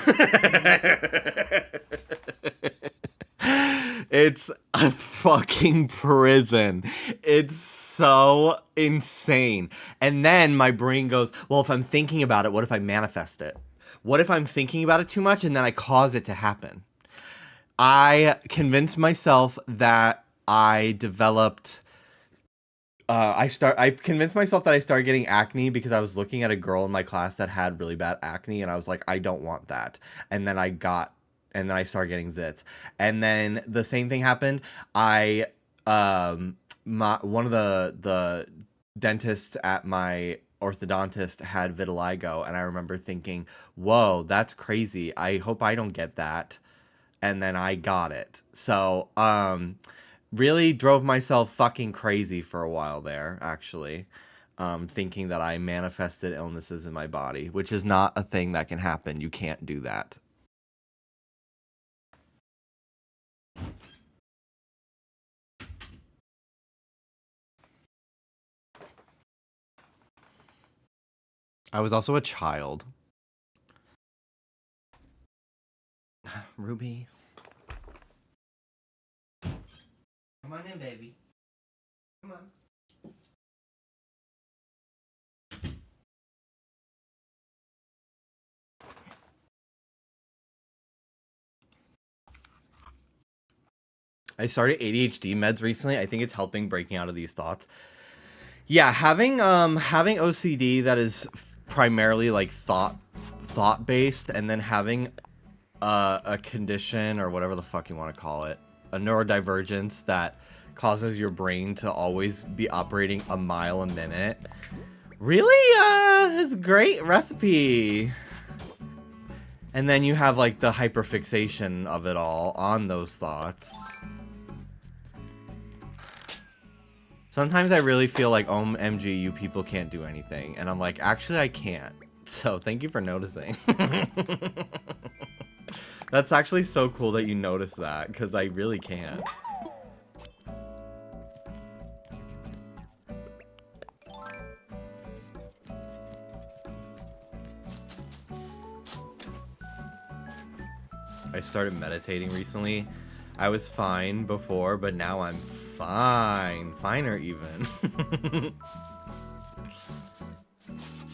It's a fucking prison. It's so insane. And then my brain goes, well, if I'm thinking about it, what if I manifest it? What if I'm thinking about it too much and then I cause it to happen? I convinced myself that I developed... I convinced myself that I started getting acne because I was looking at a girl in my class that had really bad acne, and I was like, I don't want that. And then I started getting zits. And then the same thing happened. One of the dentists at my orthodontist had vitiligo, and I remember thinking, whoa, that's crazy. I hope I don't get that. And then I got it. So, really drove myself fucking crazy for a while there, actually. Thinking that I manifested illnesses in my body, which is not a thing that can happen. You can't do that. I was also a child. Ruby. Come on in, baby. Come on. I started ADHD meds recently. I think it's helping breaking out of these thoughts. Yeah, having OCD that is primarily like thought based, and then having a condition or whatever the fuck you want to call it, a neurodivergence that causes your brain to always be operating a mile a minute, Really? It's a great recipe. And then you have like the hyperfixation of it all on those thoughts. Sometimes I really feel like, OMG, you people can't do anything. And I'm like, actually, I can't. So thank you for noticing. That's actually so cool that you noticed that, because I really can't. I started meditating recently. I was fine before, but now I'm fine. Finer even.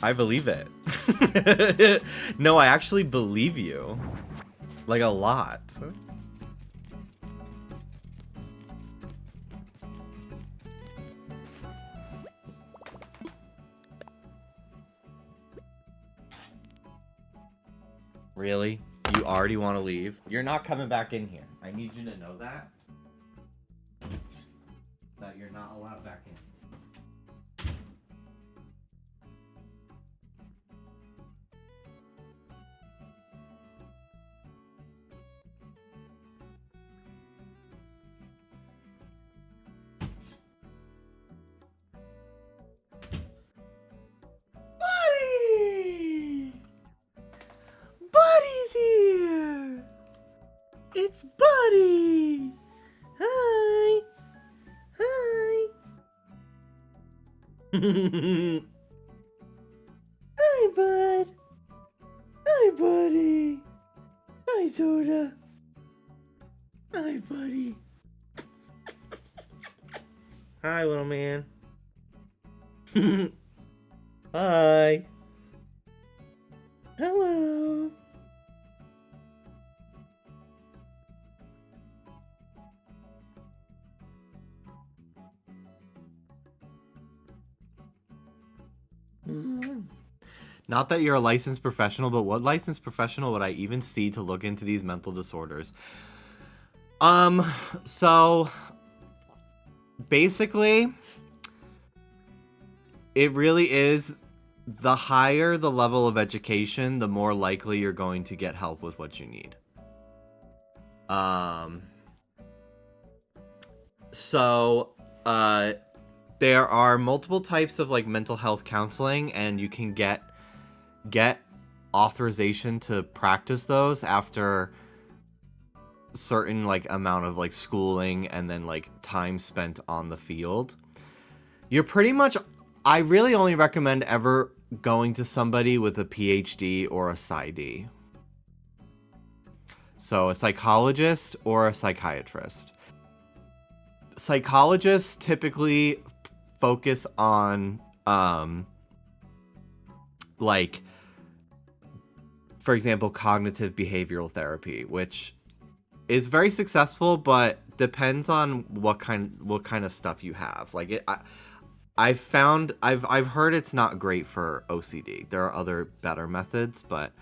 I believe it. No, I actually believe you. Like a lot. Really? You already want to leave? You're not coming back in here. I need you to know that. That you're not allowed back in. Buddy! Buddy's here! It's Buddy! Hi! Hi! Hi, Bud! Hi, Buddy! Hi, Soda! Hi, Buddy! Hi, little man. Hi. Hello. Not that you're a licensed professional, but what licensed professional would I even see to look into these mental disorders? So basically, it really is, the higher the level of education, the more likely you're going to get help with what you need. There are multiple types of like mental health counseling, and you can get authorization to practice those after certain like amount of like schooling and then like time spent on the field. You're pretty much, I really only recommend ever going to somebody with a PhD or a PsyD. So a psychologist or a psychiatrist. Psychologists typically focus on like, for example, cognitive behavioral therapy, which is very successful, but depends on what kind of stuff you have. Like I've heard it's not great for OCD. There are other better methods, but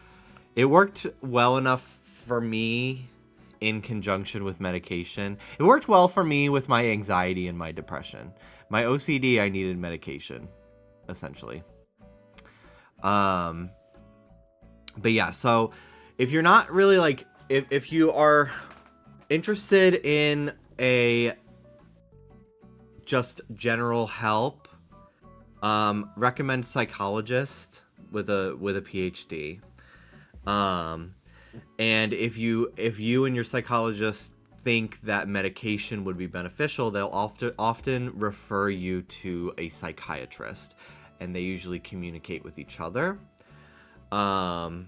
it worked well enough for me in conjunction with medication. It worked well for me with my anxiety and my depression. My OCD, I needed medication, essentially. But yeah, so if you're not really like, if you are interested in a just general help, recommend psychologist with a PhD. And if you and your psychologist think that medication would be beneficial, they'll often refer you to a psychiatrist, and they usually communicate with each other. Now,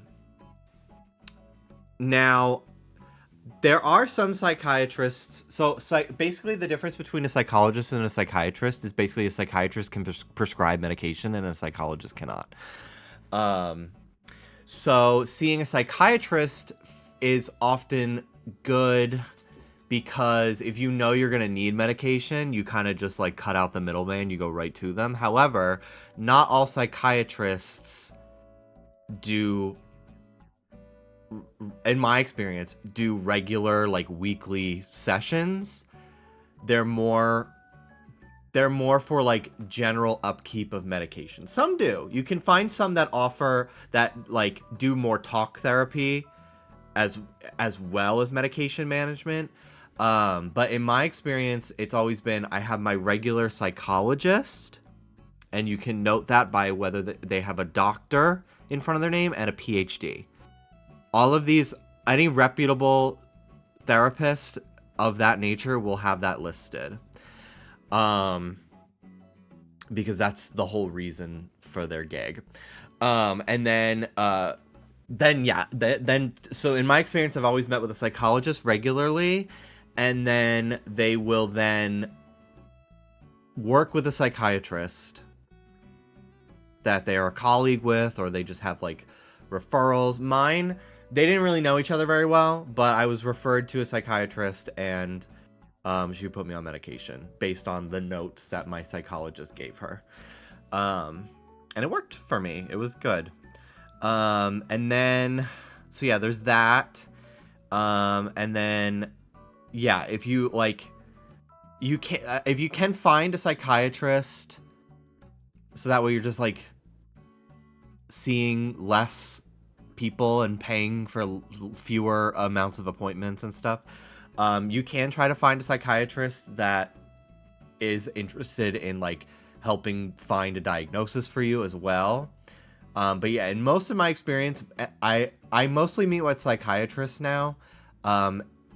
there are some psychiatrists. So basically the difference between a psychologist and a psychiatrist is basically a psychiatrist can prescribe medication and a psychologist cannot. So seeing a psychiatrist is often good because if you know you're going to need medication, you kind of just like cut out the middleman, you go right to them. However, not all psychiatrists do, in my experience, do regular like weekly sessions. They're more they're more for like general upkeep of medication. Some do. You can find some that offer that like do more talk therapy as well as medication management. But in my experience, it's always been I have my regular psychologist, and you can note that by whether they have a doctor in front of their name and a PhD. All of these, any reputable therapist of that nature will have that listed. Because that's the whole reason for their gig. And then so in my experience, I've always met with a psychologist regularly, and then they will then work with a psychiatrist that they are a colleague with, or they just have like referrals. Mine, they didn't really know each other very well, but I was referred to a psychiatrist, and she put me on medication based on the notes that my psychologist gave her. And it worked for me. It was good. And then, so yeah, there's that. And then, yeah, if you like, if you can find a psychiatrist, so that way you're just like seeing less people and paying for fewer amounts of appointments and stuff. You can try to find a psychiatrist that is interested in like helping find a diagnosis for you as well. But yeah, in most of my experience, I mostly meet with psychiatrists now.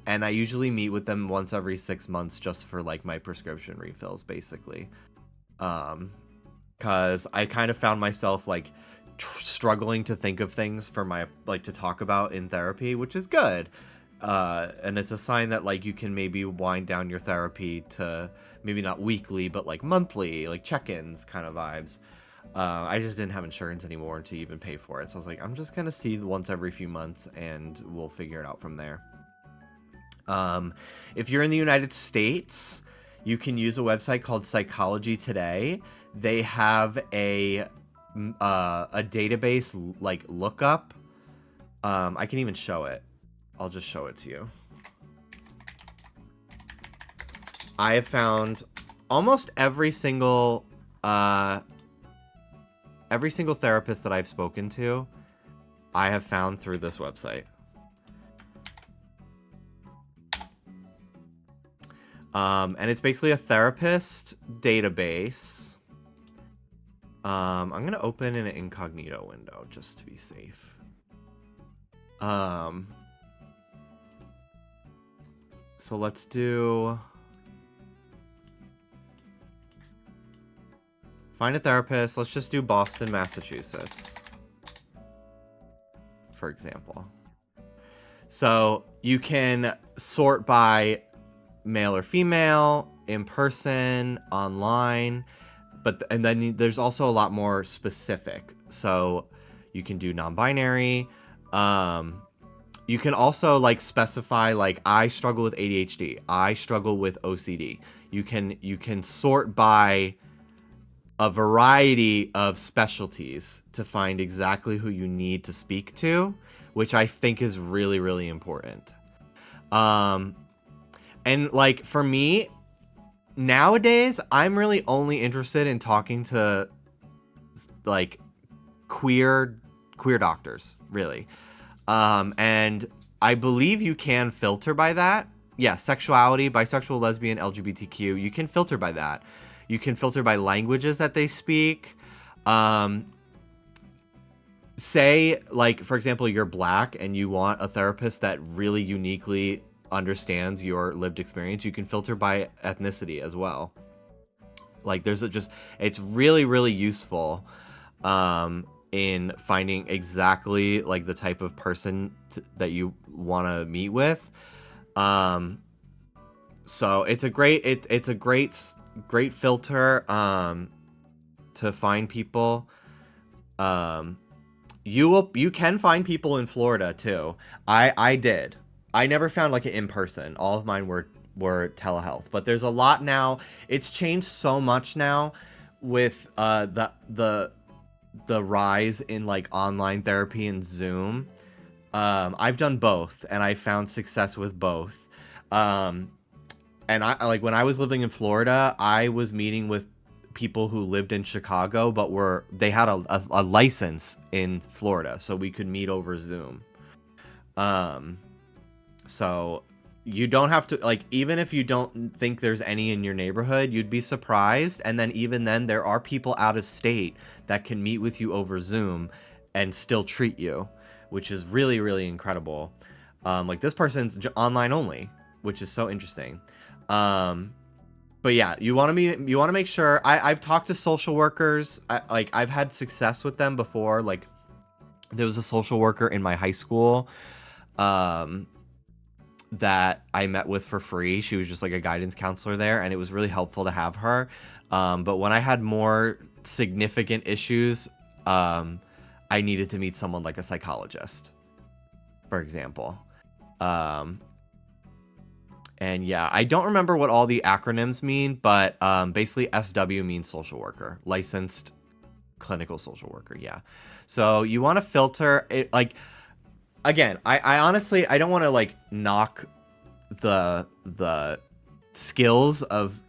And I usually meet with them once every 6 months just for like my prescription refills, basically. Cause I kind of found myself like struggling to think of things for my, like, to talk about in therapy, which is good. And it's a sign that like you can maybe wind down your therapy to maybe not weekly, but like monthly, like check-ins kind of vibes. I just didn't have insurance anymore to even pay for it. So I was like, I'm just going to see once every few months and we'll figure it out from there. If you're in the United States, you can use a website called Psychology Today. They have a database like lookup. I can even show it. I'll just show it to you. I have found almost every single therapist that I've spoken to, I have found through this website. And it's basically a therapist database. I'm going to open in an incognito window just to be safe. So let's do... Find a therapist. Let's just do Boston, Massachusetts, for example. So you can sort by male or female, in person, online, and then there's also a lot more specific. So you can do non-binary. You can also like specify like I struggle with ADHD. I struggle with OCD. You can sort by a variety of specialties to find exactly who you need to speak to, which I think is really, really important. And like for me, nowadays, I'm really only interested in talking to like queer doctors, really. And I believe you can filter by that. Yeah, sexuality, bisexual, lesbian, LGBTQ, you can filter by that. You can filter by languages that they speak. Say, like, for example, you're Black and you want a therapist that really uniquely understands your lived experience. You can filter by ethnicity as well. Like, it's really, really useful in finding exactly, like, the type of person that you want to meet with. So it's a great filter to find people. You can find people in Florida too. I did. I never found like an in-person. All of mine were telehealth. But there's a lot now. It's changed so much now with the rise in like online therapy and Zoom. I've done both and I found success with both. and I like when I was living in Florida, I was meeting with people who lived in Chicago, but they had a license in Florida, so we could meet over Zoom. So you don't have to, like, even if you don't think there's any in your neighborhood, you'd be surprised. And then even then, there are people out of state that can meet with you over Zoom and still treat you, which is really, really incredible. Like this person's online only, which is so interesting. But yeah, you want to make sure. I've talked to social workers. I've had success with them before. Like there was a social worker in my high school, that I met with for free. She was just like a guidance counselor there, and it was really helpful to have her. But when I had more significant issues, I needed to meet someone like a psychologist, for example. And yeah, I don't remember what all the acronyms mean, but basically SW means social worker, licensed clinical social worker. Yeah. So you want to filter it. Like, again, I honestly, I don't want to like knock the skills of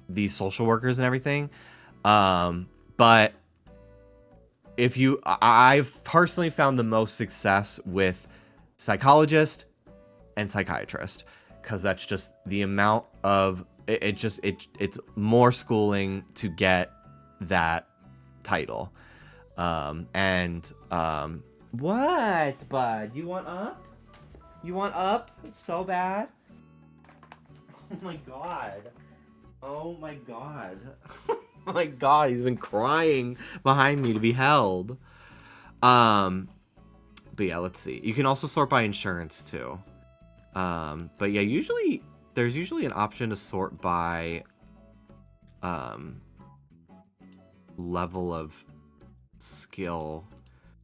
these social workers and everything. But if I've personally found the most success with psychologist and psychiatrist, because that's just the amount of it's more schooling to get that title. What, bud? You want up? You want up so bad? Oh my god. Oh my god. Oh my god, he's been crying behind me to be held. But yeah, let's see. You can also sort by insurance too. But yeah, there's usually an option to sort by level of skill,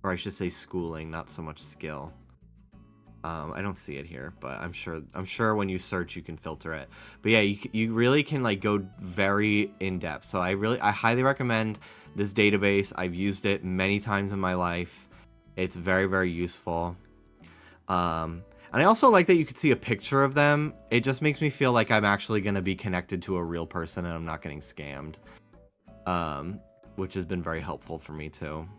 or I should say schooling, not so much skill. I don't see it here, but I'm sure when you search you can filter it. But yeah, you really can like go very in depth. So I highly recommend this database. I've used it many times in my life. It's very, very useful. And I also like that you could see a picture of them. It just makes me feel like I'm actually going to be connected to a real person and I'm not getting scammed. Which has been very helpful for me too.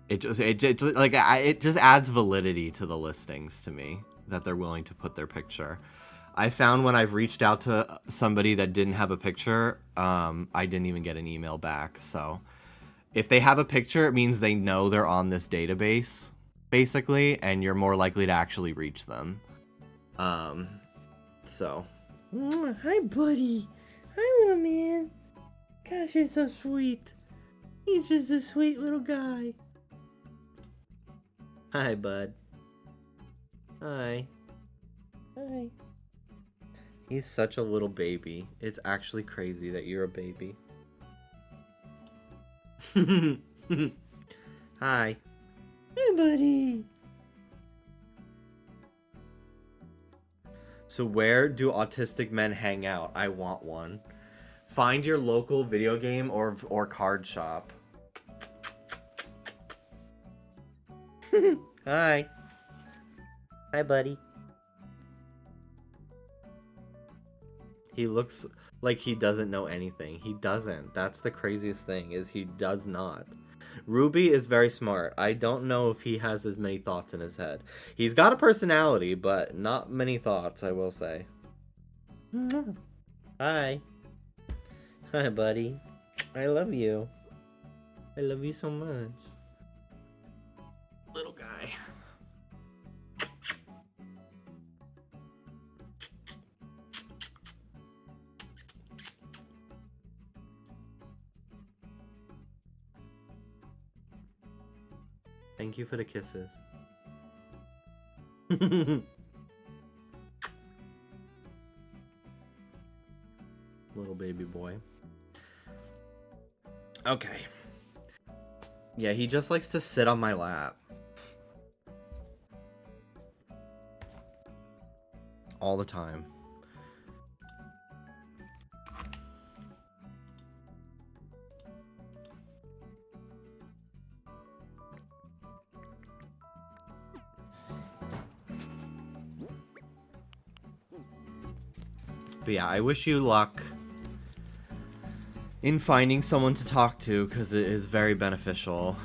It just adds validity to the listings to me that they're willing to put their picture. I found when I've reached out to somebody that didn't have a picture, I didn't even get an email back. So if they have a picture, it means they know they're on this database, basically, and you're more likely to actually reach them. So. Hi, buddy. Hi, little man. Gosh, you're so sweet. He's just a sweet little guy. Hi, bud. Hi. Hi. He's such a little baby. It's actually crazy that you're a baby. Hi. Hi, buddy. So where do autistic men hang out? I want one. Find your local video game or card shop. Hi. Hi, buddy. He looks like he doesn't know anything. He doesn't. That's the craziest thing, is he does not. Ruby is very smart. I don't know if he has as many thoughts in his head. He's got a personality, but not many thoughts, I will say. Hi. Hi, buddy. I love you. I love you so much. Little guy. Thank you for the kisses. Little baby boy. Okay. Yeah, he just likes to sit on my lap. All the time. But yeah, I wish you luck in finding someone to talk to, because it is very beneficial.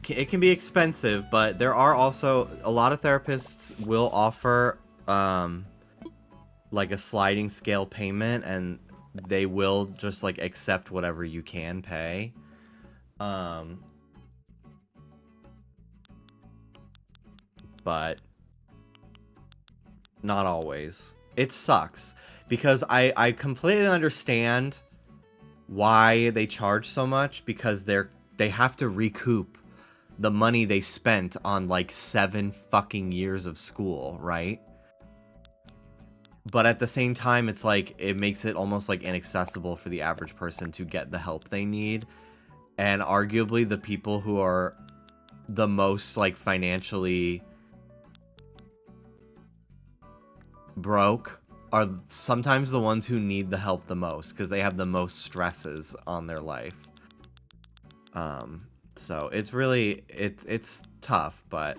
It can be expensive, but there are also a lot of therapists will offer like a sliding scale payment, and they will just like accept whatever you can pay. But not always. It sucks because I completely understand why they charge so much, because they have to recoup the money they spent on like 7 fucking years of school, right? But at the same time, it's like it makes it almost like inaccessible for the average person to get the help they need. And arguably the people who are the most like financially broke are sometimes the ones who need the help the most, because they have the most stresses on their life. So it's really it's tough, but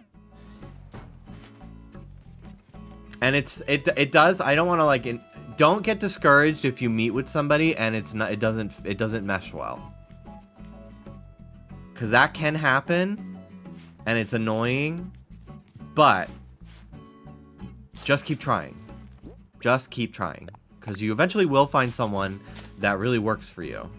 and it does. I don't want to like don't get discouraged if you meet with somebody and it doesn't mesh well, because that can happen and it's annoying, but just keep trying. Just keep trying, because you eventually will find someone that really works for you.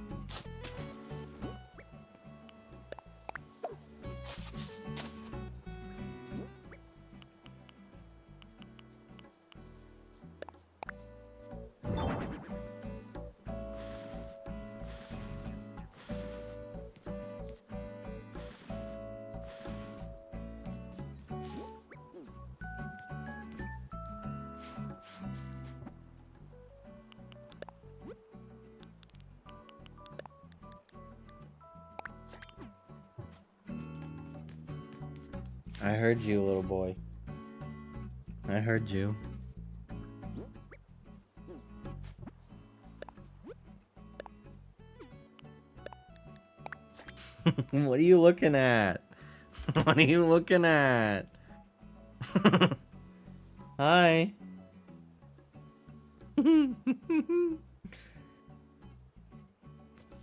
I heard you, little boy. I heard you. What are you looking at? What are you looking at? Hi.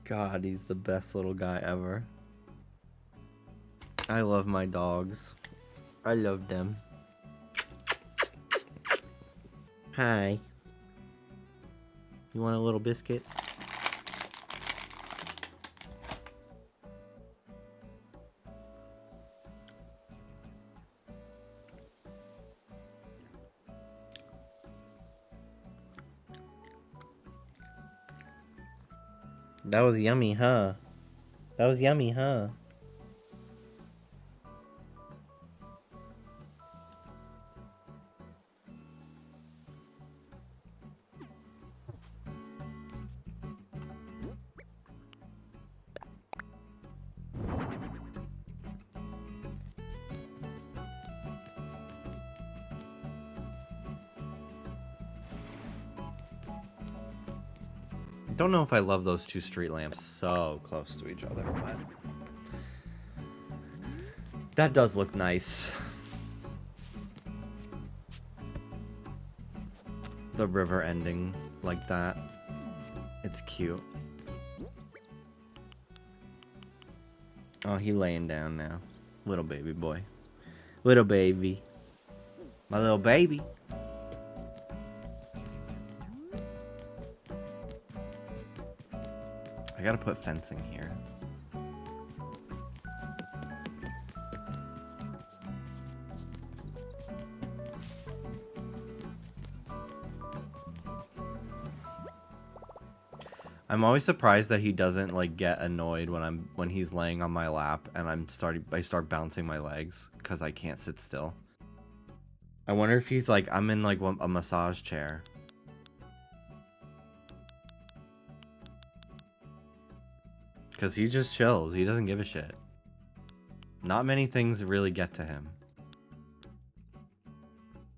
God, he's the best little guy ever. I love my dogs. I love them. Hi. You want a little biscuit? That was yummy, huh? That was yummy, huh? Don't know if I love those two street lamps so close to each other, but that does look nice. The river ending like that. It's cute. Oh, he laying down now. Little baby boy. Little baby. My little baby. I gotta put fencing here. I'm always surprised that he doesn't like get annoyed when he's laying on my lap and I start bouncing my legs because I can't sit still. I wonder if he's like, I'm in like a massage chair. Because he just chills. He doesn't give a shit. Not many things really get to him.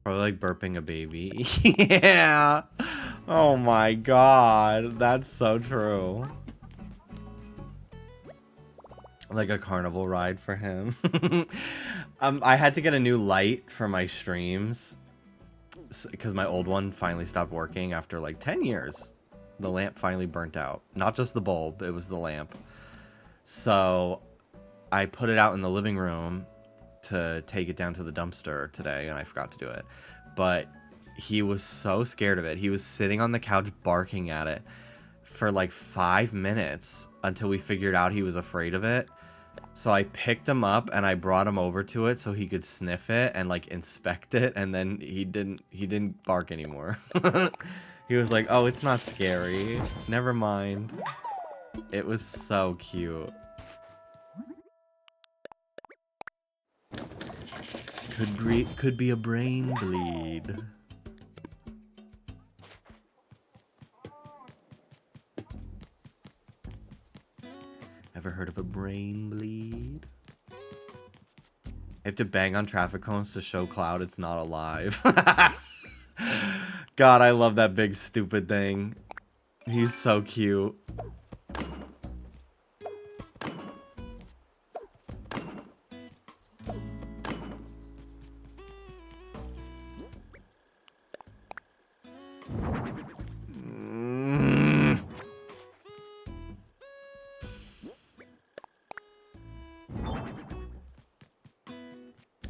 Probably like burping a baby. Yeah. Oh my god. That's so true. Like a carnival ride for him. I had to get a new light for my streams. because my old one finally stopped working after like 10 years. The lamp finally burnt out. Not just the bulb, it was the lamp. So I put it out in the living room to take it down to the dumpster today, and I forgot to do it. But he was so scared of it. He was sitting on the couch barking at it for like 5 minutes until we figured out he was afraid of it. So I picked him up and I brought him over to it so he could sniff it and like inspect it, and then he didn't bark anymore. He was like, "Oh, it's not scary. Never mind." It was so cute. Could be a brain bleed. Ever heard of a brain bleed? I have to bang on traffic cones to show Cloud it's not alive. God, I love that big stupid thing. He's so cute.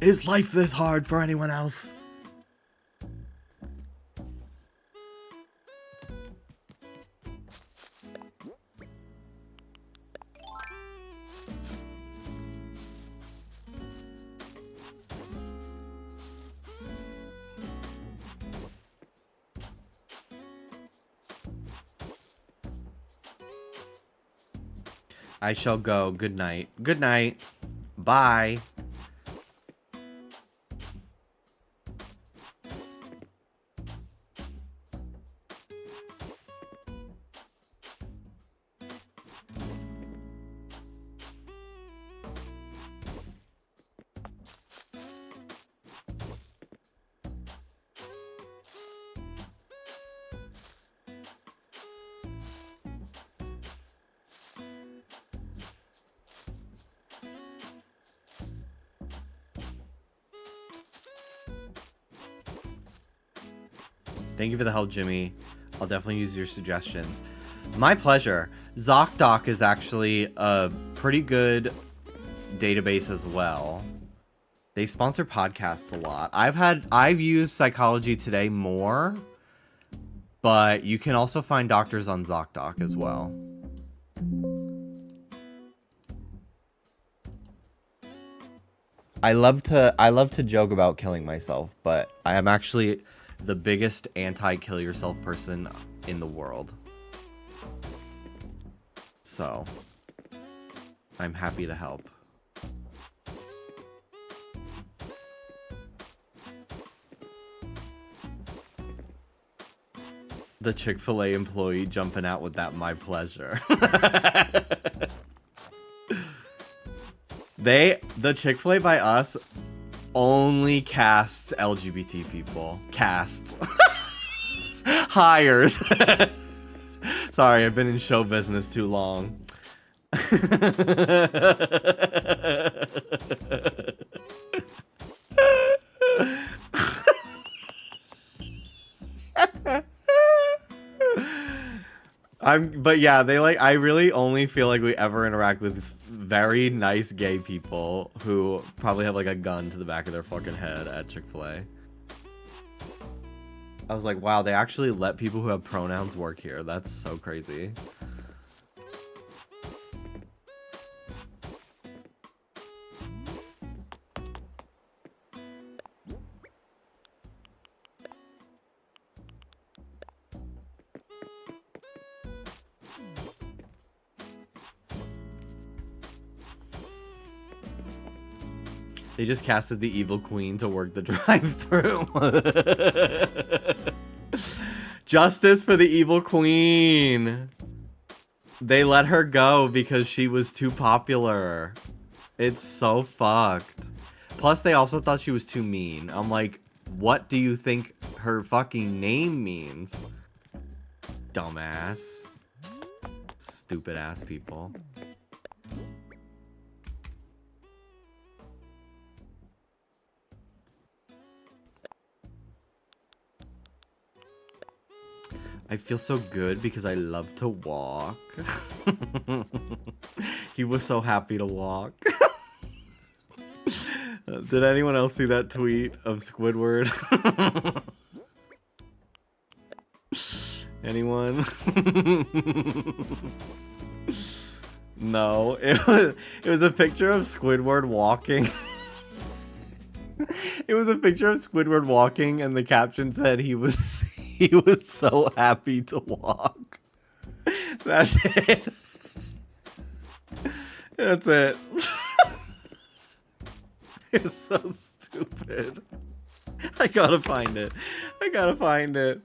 Is life this hard for anyone else? I shall go. Good night. Good night. Bye. Thank you for the help, Jimmy. I'll definitely use your suggestions. My pleasure. ZocDoc is actually a pretty good database as well. They sponsor podcasts a lot. I've used Psychology Today more, but you can also find doctors on ZocDoc as well. I love to joke about killing myself, but I am actually the biggest anti-kill yourself person in the world. So, I'm happy to help. The Chick-fil-A employee jumping out with that, my pleasure. The Chick-fil-A by us only casts LGBT people. Casts. Hires. Sorry, I've been in show business too long. But yeah, I really only feel like we ever interact with very nice gay people who probably have like a gun to the back of their fucking head at Chick-fil-A. I was like, wow, they actually let people who have pronouns work here. That's so crazy. They just casted the evil queen to work the drive-thru. Justice for the evil queen. They let her go because she was too popular. It's so fucked. Plus, they also thought she was too mean. I'm like, what do you think her fucking name means? Dumbass. Stupid ass people. I feel so good because I love to walk. He was so happy to walk. Did anyone else see that tweet of Squidward? Anyone? No, it was a picture of Squidward walking. It was a picture of Squidward walking, and the caption said he was so happy to walk. That's it. That's it. It's so stupid. I gotta find it. I gotta find it.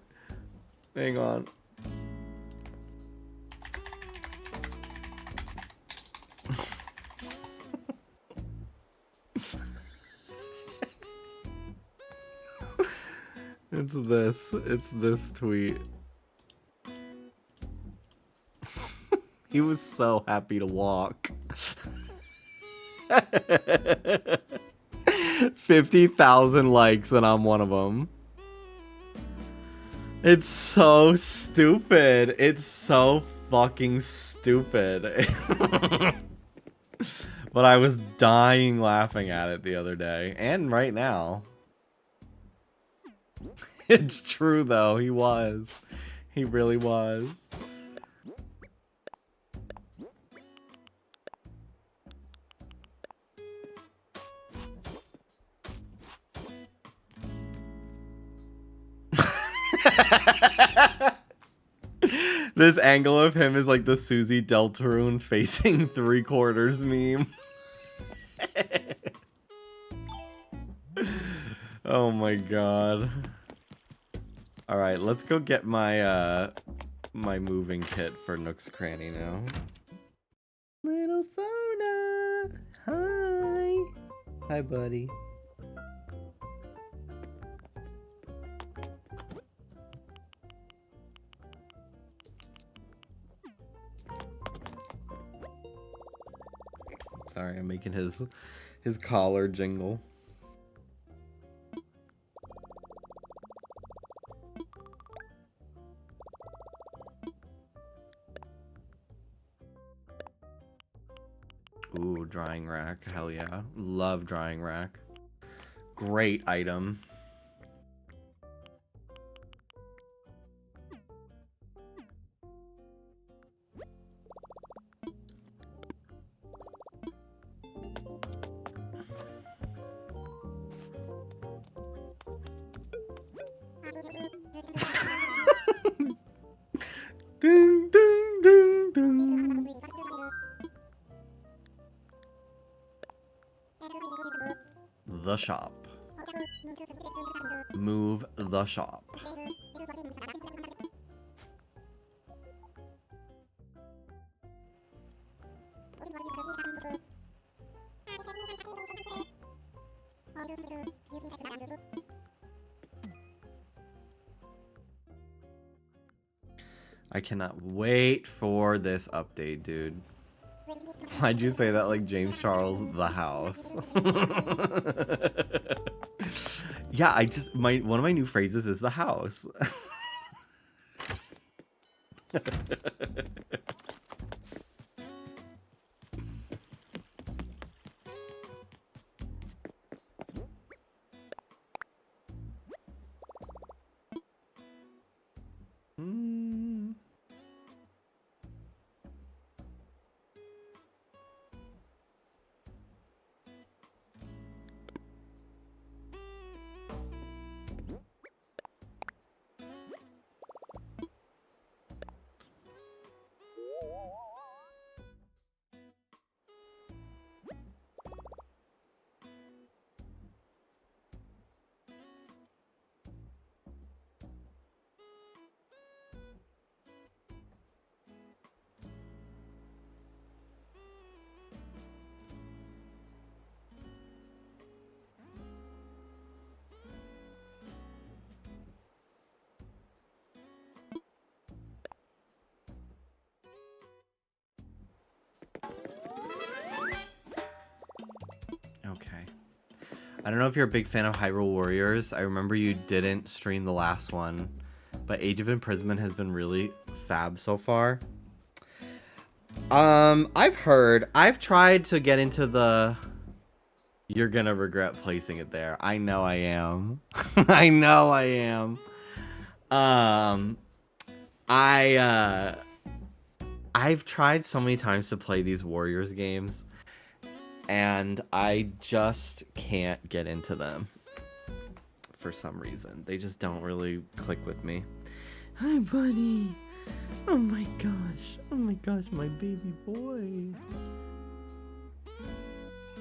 Hang on. It's this tweet. He was so happy to walk. 50,000 likes and I'm one of them. It's so stupid. It's so fucking stupid. But I was dying laughing at it the other day and right now. It's true though, he was. He really was. This angle of him is like the Susie Deltarune facing 3/4 meme. Oh my god. Alright, let's go get my my moving kit for Nook's Cranny now. Little soda! Hi! Hi, buddy. Sorry, I'm making his collar jingle. Ooh, drying rack. Hell yeah. Love drying rack. Great item. Ding, ding, ding, ding. The shop. Move the shop. I cannot wait for this update, dude. Why'd you say that like James Charles the house? Yeah, one of my new phrases is the house. Okay. I don't know if you're a big fan of Hyrule Warriors. I remember you didn't stream the last one. but Age of Imprisonment has been really fab so far. I've tried to get into the... You're gonna regret placing it there. I know I am. I know I am. I've tried so many times to play these Warriors games, and I just can't get into them for some reason. They just don't really click with me. Hi, buddy. Oh my gosh. Oh my gosh, my baby boy.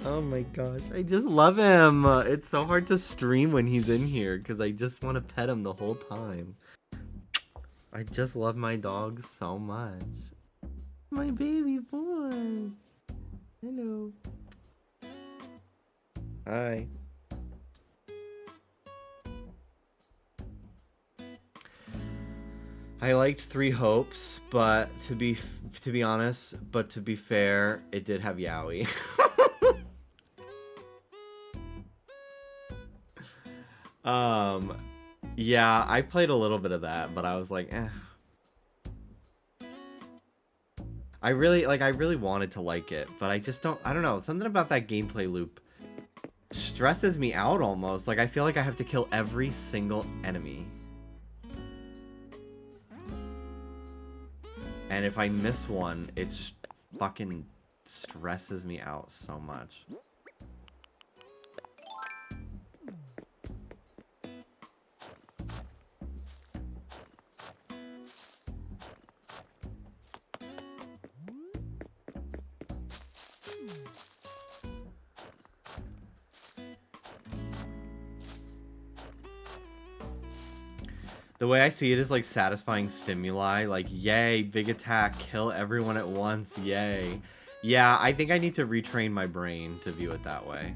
Oh my gosh, I just love him. It's so hard to stream when he's in here because I just want to pet him the whole time. I just love my dog so much. My baby boy. Hello. Hi. I liked Three Hopes, but to be honest, but to be fair, it did have Yaoi. Yeah, I played a little bit of that, but I was like, eh. I really wanted to like it, but I don't know, something about that gameplay loop stresses me out almost. Like, I feel like I have to kill every single enemy. And if I miss one, it fucking stresses me out so much. The way I see it is like satisfying stimuli, like, yay, big attack, kill everyone at once, yay. Yeah, I think I need to retrain my brain to view it that way.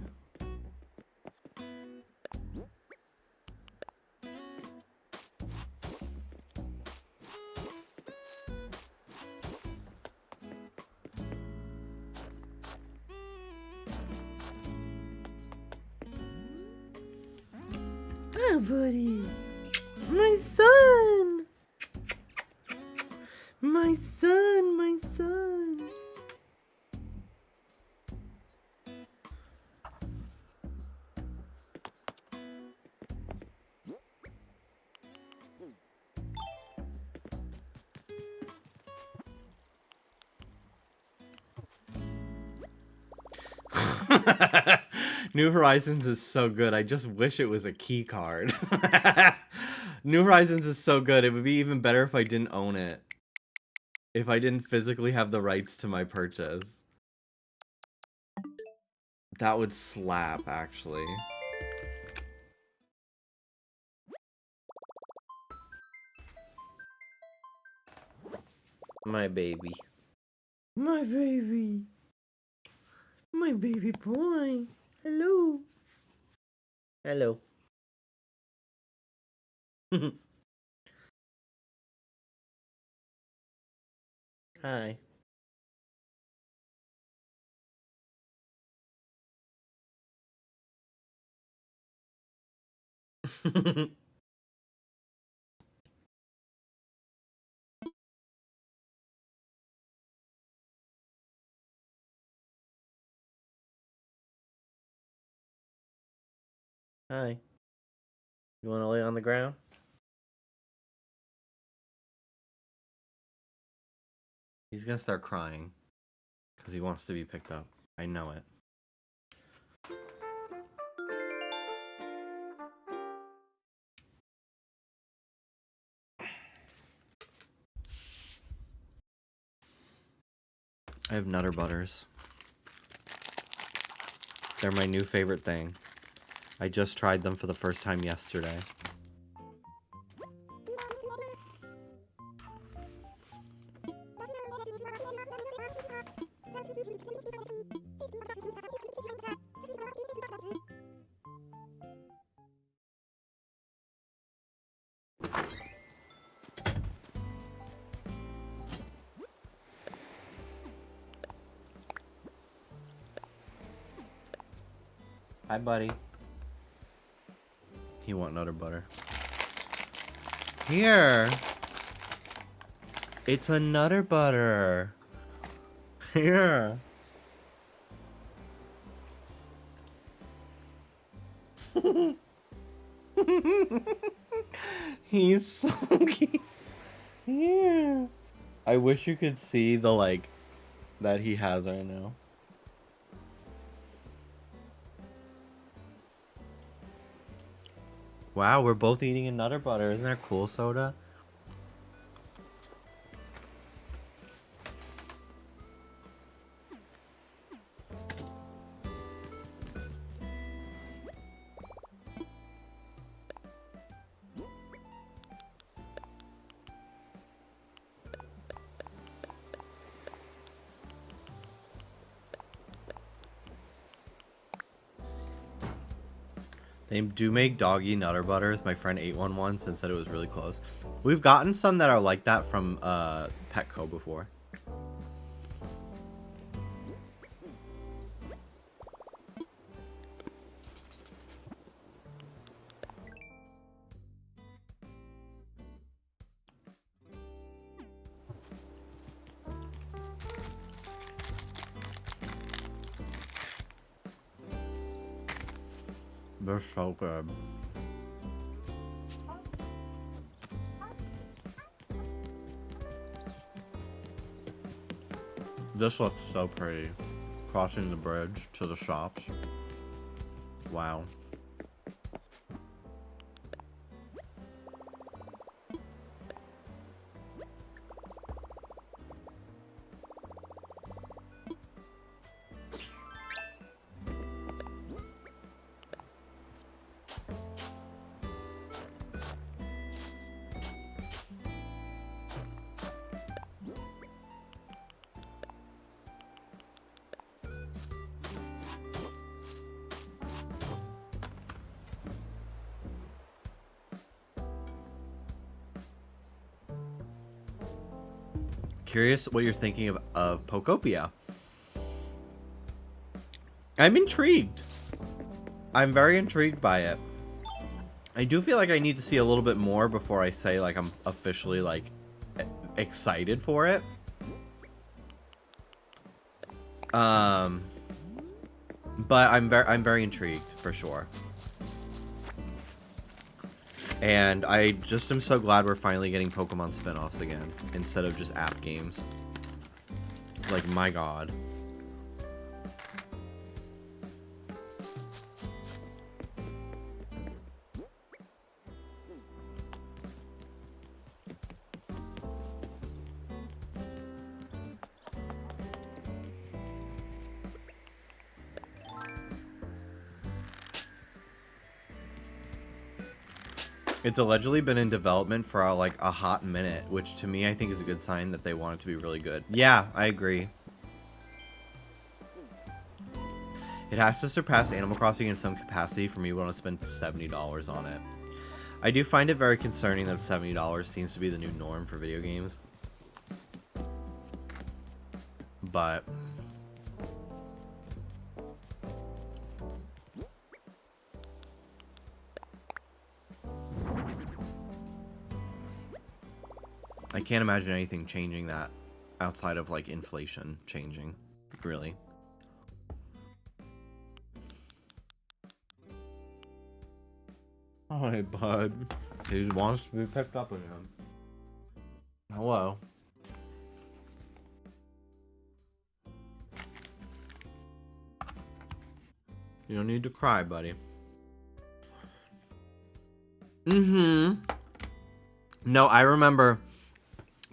Oh, buddy. My son! My son, my son! New Horizons is so good. I just wish it was a key card. New Horizons is so good. It would be even better if I didn't own it. If I didn't physically have the rights to my purchase. That would slap, actually. My baby. My baby. My baby boy. Hello. Hello. Hi. Hi. You want to lay on the ground? He's gonna start crying because he wants to be picked up. I know it. I have Nutter Butters. They're my new favorite thing. I just tried them for the first time yesterday. Hi, buddy. He want Nutter Butter. Here. It's a Nutter Butter. Here. He's so cute. Yeah. I wish you could see the like that he has right now. Wow, we're both eating a Nutter Butter. Isn't that cool, Soda? They do make doggy Nutter Butters. My friend ate one once and said it was really close. We've gotten some that are like that from Petco before. They're so good. This looks so pretty. Crossing the bridge to the shops. Wow. Curious what you're thinking of Pokopia. I'm intrigued. I'm very intrigued by it. I do feel like I need to see a little bit more before I say like I'm officially like excited for it. But I'm very intrigued for sure. And I just am so glad we're finally getting Pokemon spin-offs again, instead of just app games. Like, my god. It's allegedly been in development for like a hot minute, which to me I think is a good sign that they want it to be really good. Yeah, I agree. It has to surpass Animal Crossing in some capacity for me to want to spend $70 on it. I do find it very concerning that $70 seems to be the new norm for video games. But I can't imagine anything changing that outside of like inflation changing, really. Hi, bud. He wants to be picked up again. Hello. You don't need to cry, buddy. No, I remember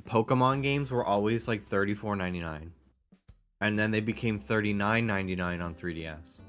Pokemon games were always like $34.99. And then they became $39.99 on 3DS.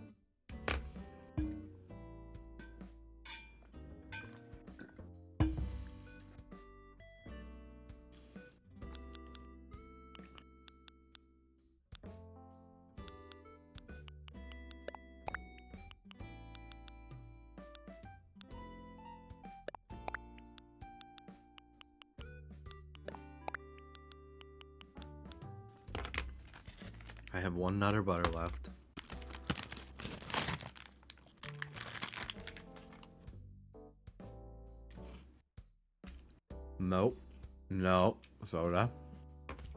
I have one Nutter Butter left. Nope. No. Soda.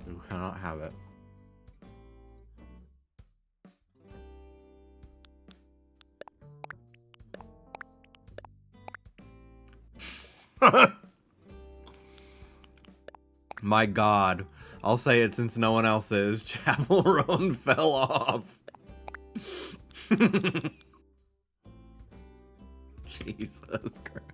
You cannot have it. My God. I'll say it since no one else is. Chapel Roan fell off. Jesus Christ.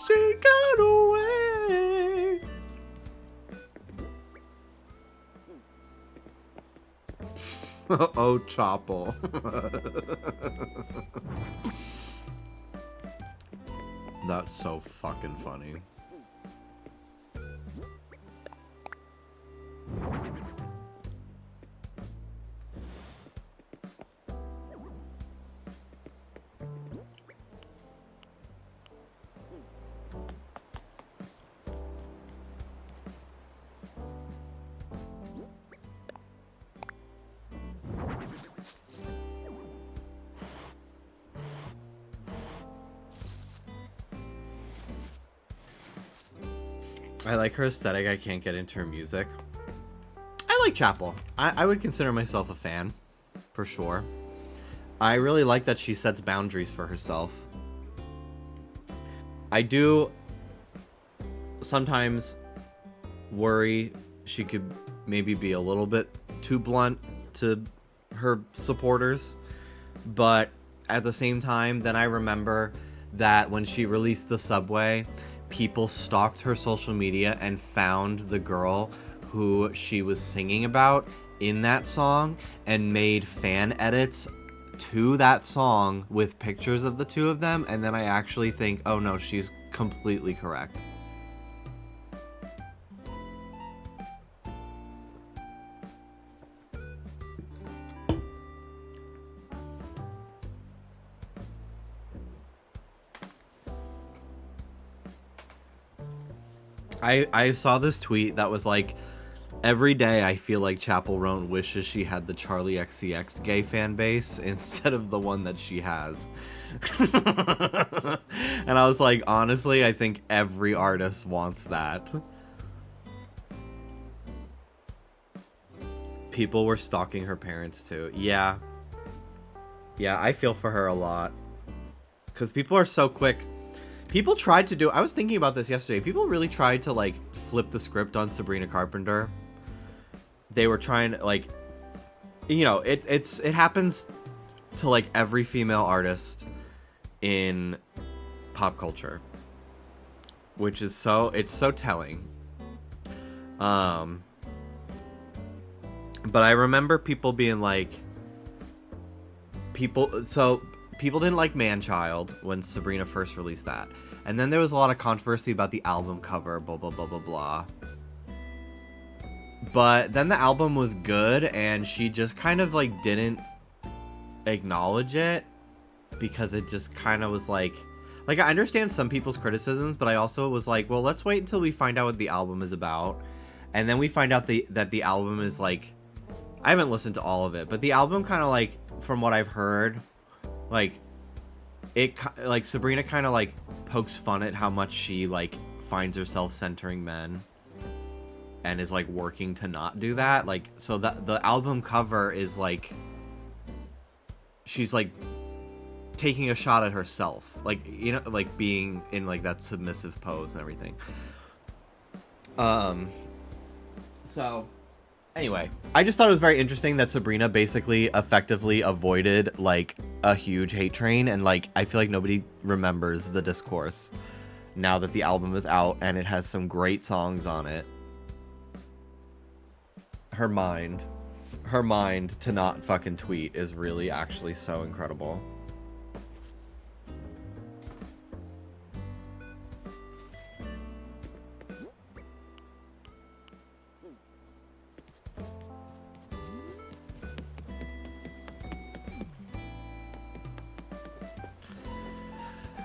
She got away. Oh, Chapel. That's so fucking funny. I like her aesthetic. I can't get into her music. I like Chapel. I would consider myself a fan, for sure. I really like that she sets boundaries for herself. I do sometimes worry she could maybe be a little bit too blunt to her supporters, but at the same time, then I remember that when she released The Subway, people stalked her social media and found the girl who she was singing about in that song and made fan edits to that song with pictures of the two of them, and then I actually think, oh no, she's completely correct. I saw this tweet that was like, every day I feel like Chapel Roan wishes she had the Charlie XCX gay fan base instead of the one that she has. And I was like, honestly, I think every artist wants that. People were stalking her parents too. Yeah. Yeah, I feel for her a lot. Because people are so quick. People tried to do... I was thinking about this yesterday. People really tried to, like, flip the script on Sabrina Carpenter. They were trying to, like... You know, it happens to, like, every female artist in pop culture. Which is so... It's so telling. But I remember people being like... People didn't like Man-Child when Sabrina first released that. And then there was a lot of controversy about the album cover, blah, blah, blah, blah, blah. But then the album was good, and she just kind of, like, didn't acknowledge it. Because it just kind of was like... Like, I understand some people's criticisms, but I also was like, well, let's wait until we find out what the album is about. And then we find out that the album is, like... I haven't listened to all of it, but the album kind of, like, from what I've heard... Like, Sabrina kind of, like, pokes fun at how much she, like, finds herself centering men. And is, like, working to not do that. Like, so that the album cover is, like... She's, like, taking a shot at herself. Like, you know, like, being in, like, that submissive pose and everything. So... Anyway, I just thought it was very interesting that Sabrina basically effectively avoided, like, a huge hate train, and, like, I feel like nobody remembers the discourse now that the album is out and it has some great songs on it. Her mind to not fucking tweet is really actually so incredible.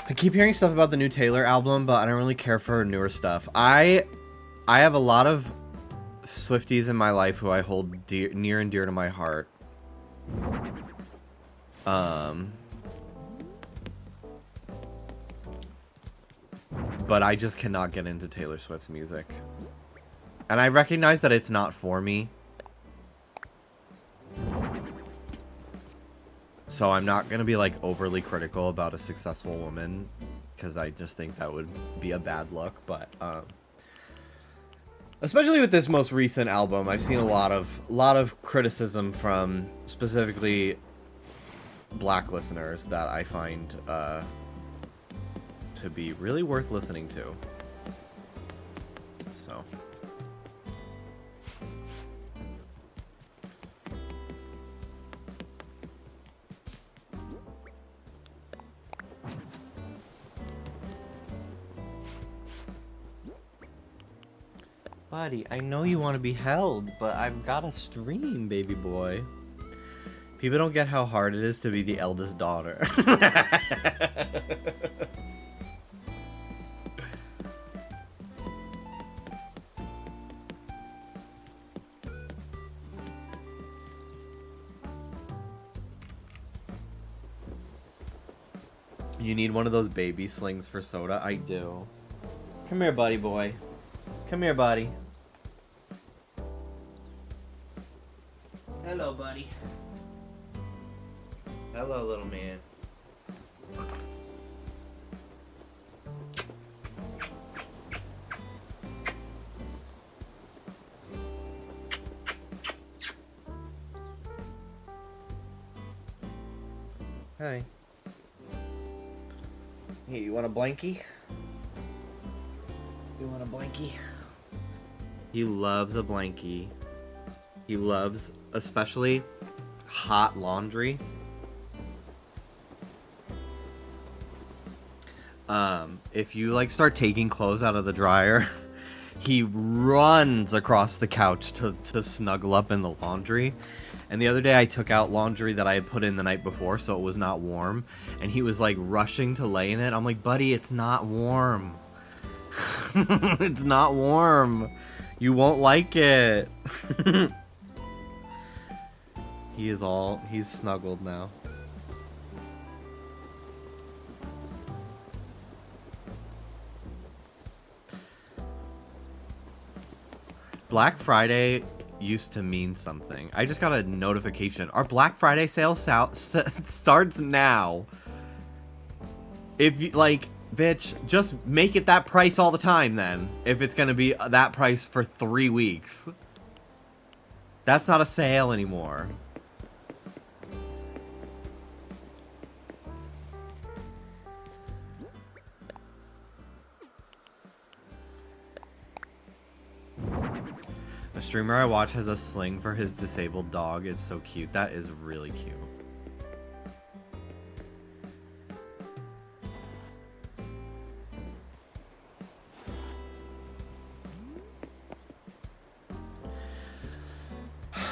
I keep hearing stuff about the new Taylor album, but I don't really care for her newer stuff. I have a lot of Swifties in my life who I hold near and dear to my heart. But I just cannot get into Taylor Swift's music. And I recognize that it's not for me. So I'm not going to be like overly critical about a successful woman, because I just think that would be a bad look. But especially with this most recent album, I've seen a lot of criticism from specifically black listeners that I find to be really worth listening to. So buddy, I know you want to be held, but I've got a stream, baby boy. People don't get how hard it is to be the eldest daughter. You need one of those baby slings for soda? I do. Come here, buddy boy. Come here, buddy. Hello, buddy. Hello, little man. Hi. Hey, you want a blankie? You want a blankie? He loves a blankie. He loves, especially, hot laundry. If you like start taking clothes out of the dryer, he runs across the couch to snuggle up in the laundry. And the other day I took out laundry that I had put in the night before, so it was not warm. And he was like rushing to lay in it. I'm like, buddy, it's not warm. It's not warm. You won't like it. He's snuggled now. Black Friday used to mean something. I just got a notification. Our Black Friday sale starts now. If you like, bitch, just make it that price all the time then. If it's gonna be that price for 3 weeks. That's not a sale anymore. A streamer I watch has a sling for his disabled dog. It's so cute. That is really cute.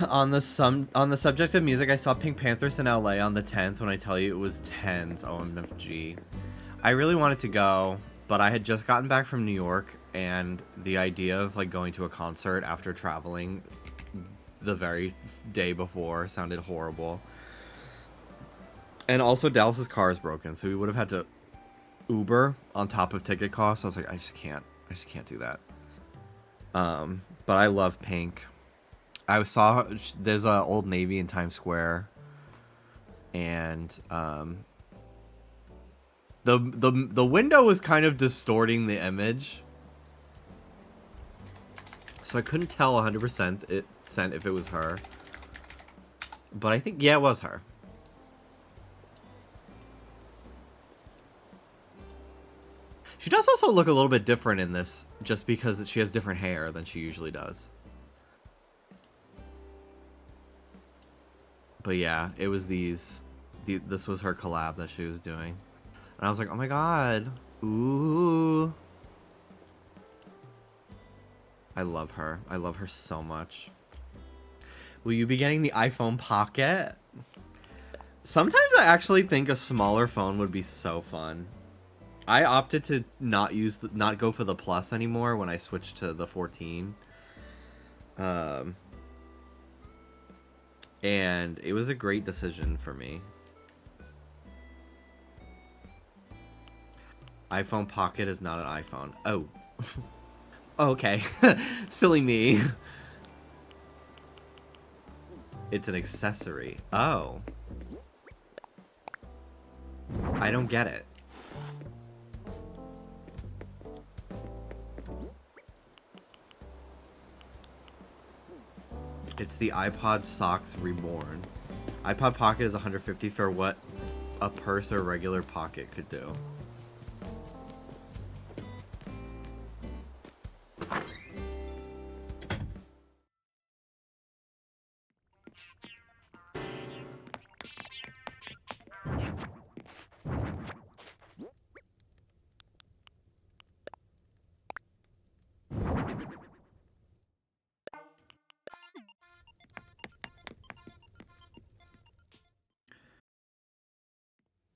On the subject of music, I saw Pink Panthers in LA on the 10th. When I tell you it was 10s, OMFG. I really wanted to go, but I had just gotten back from New York, and the idea of like going to a concert after traveling the very day before sounded horrible. And also Dallas's car is broken, so we would have had to Uber on top of ticket costs. I was like, I just can't do that. But I love Pink. I saw there's a Old Navy in Times Square, and the window was kind of distorting the image, so I couldn't tell 100% if it was her. But I think, yeah, it was her. She does also look a little bit different in this, just because she has different hair than she usually does. But yeah, it was this was her collab that she was doing. And I was like, oh my god. Ooh. I love her. I love her so much. Will you be getting the iPhone Pocket? Sometimes I actually think a smaller phone would be so fun. I opted to not go for the Plus anymore when I switched to the 14. And it was a great decision for me. iPhone Pocket is not an iPhone. Oh. Okay. Silly me. It's an accessory. Oh. I don't get it. It's the iPod Socks Reborn. iPod Pocket is $150 for what a purse or regular pocket could do.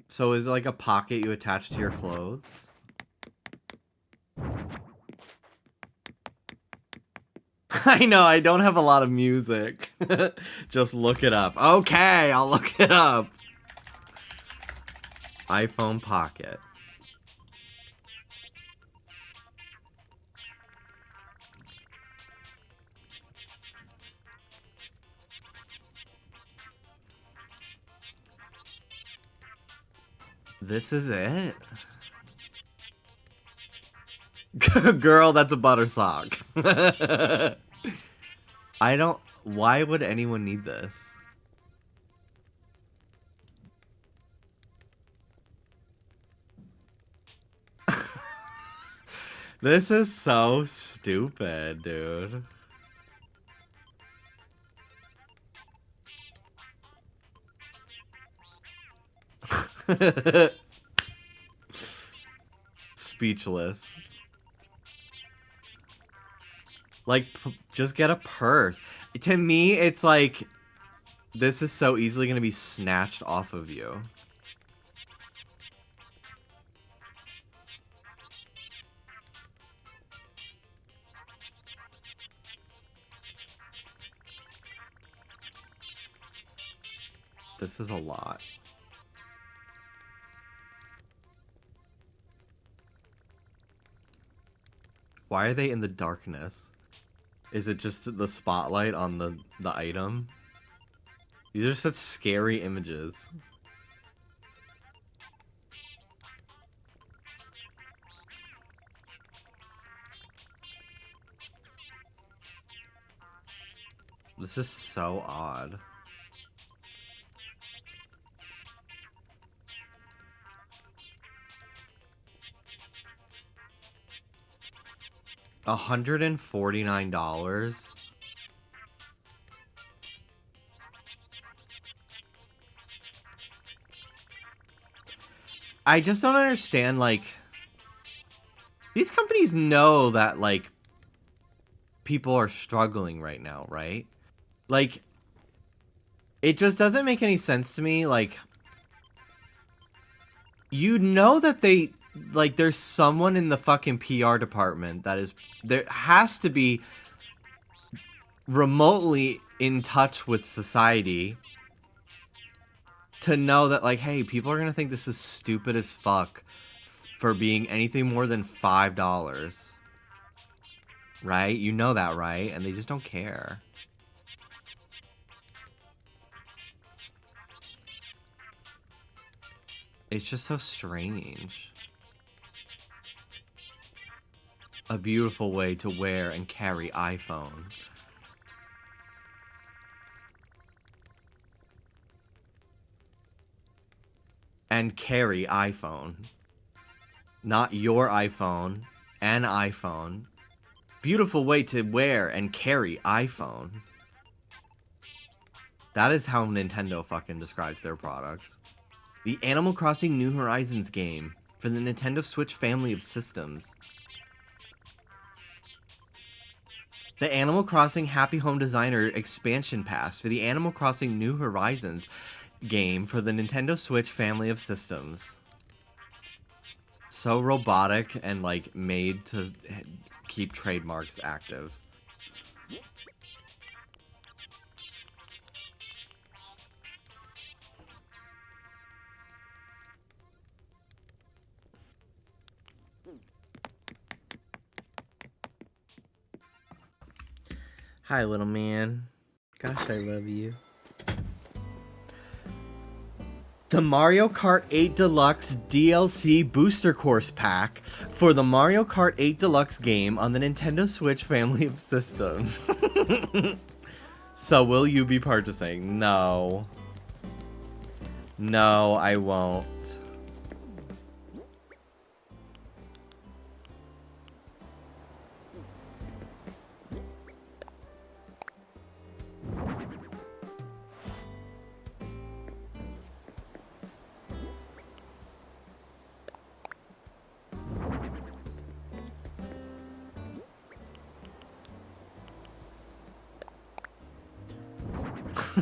So is it like a pocket you attach to your clothes? I know, I don't have a lot of music. Just look it up. Okay, I'll look it up. iPhone Pocket. This is it? Girl, that's a butter sock. I don't... Why would anyone need this? This is so stupid, dude. Speechless. Like, just get a purse. To me, it's like, this is so easily going to be snatched off of you. This is a lot. Why are they in the darkness? Is it just the spotlight on the item? These are such scary images. This is so odd. $149? I just don't understand, like, these companies know that, like, people are struggling right now, right? Like, it just doesn't make any sense to me, like, you know that they... Like, there's someone in the fucking PR department that is... There has to be remotely in touch with society to know that, like, hey, people are gonna think this is stupid as fuck for being anything more than $5. Right? You know that, right? And they just don't care. It's just so strange. A beautiful way to wear and carry iPhone. And carry iPhone. Not your iPhone, an iPhone. Beautiful way to wear and carry iPhone. That is how Nintendo fucking describes their products. The Animal Crossing New Horizons game for the Nintendo Switch family of systems. The Animal Crossing Happy Home Designer expansion pass for the Animal Crossing New Horizons game for the Nintendo Switch family of systems. so robotic and like made to keep trademarks active. Hi, little man. Gosh, I love you. The Mario Kart 8 Deluxe DLC Booster Course Pack for the Mario Kart 8 Deluxe game on the Nintendo Switch family of systems. So will you be purchasing? No. No, I won't.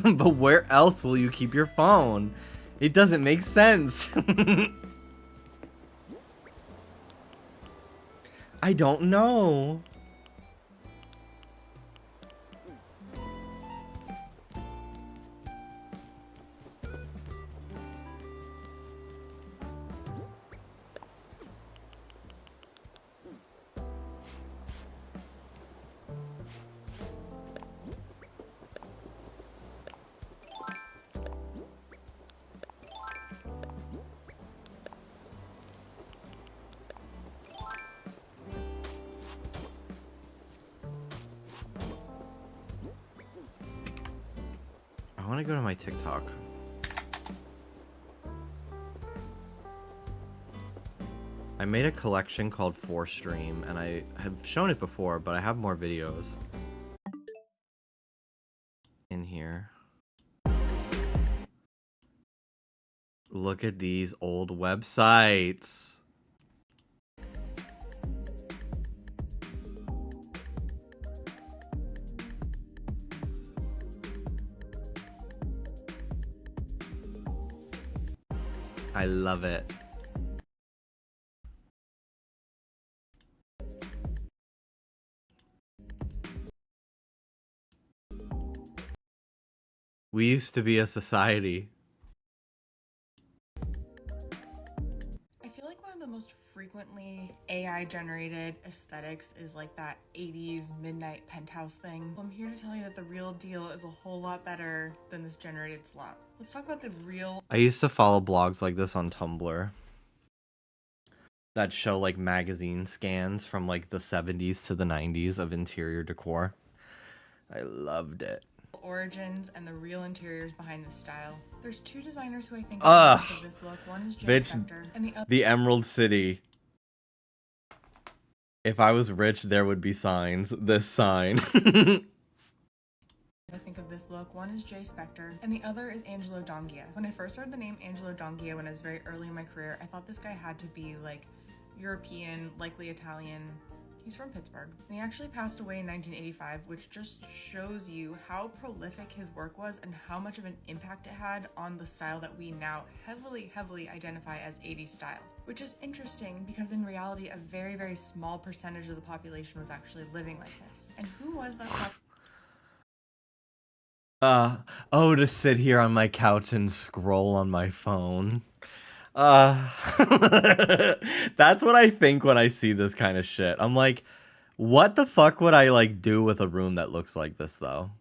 But where else will you keep your phone? It doesn't make sense. I don't know. I want to go to my TikTok. I made a collection called 4Stream, and I have shown it before, but I have more videos in here. Look at these old websites. I love it. We used to be a society. I feel like one of the most frequently AI generated aesthetics is like that 80s midnight penthouse thing. Well, I'm here to tell you that the real deal is a whole lot better than this generated slop. Let's talk about the real. I used to follow blogs like this on Tumblr that show like magazine scans from like the 70s to the 90s of interior decor. I loved it. Origins and the real interiors behind this style. There's two designers who I think Ugh, of this look. One is Jay bitch, Spector, and the other the Emerald City. If I was rich, there would be signs. This sign. I think of this look. One is Jay Spector, and the other is Angelo Donghia. When I first heard the name Angelo Donghia when I was very early in my career, I thought this guy had to be like European, likely Italian. He's from Pittsburgh, and he actually passed away in 1985, which just shows you how prolific his work was and how much of an impact it had on the style that we now heavily identify as 80s style. Which is interesting because in reality, a very, very small percentage of the population was actually living like this. And who was that Oh, to sit here on my couch and scroll on my phone. That's what I think when I see this kind of shit. I'm like, what the fuck would I like do with a room that looks like this though?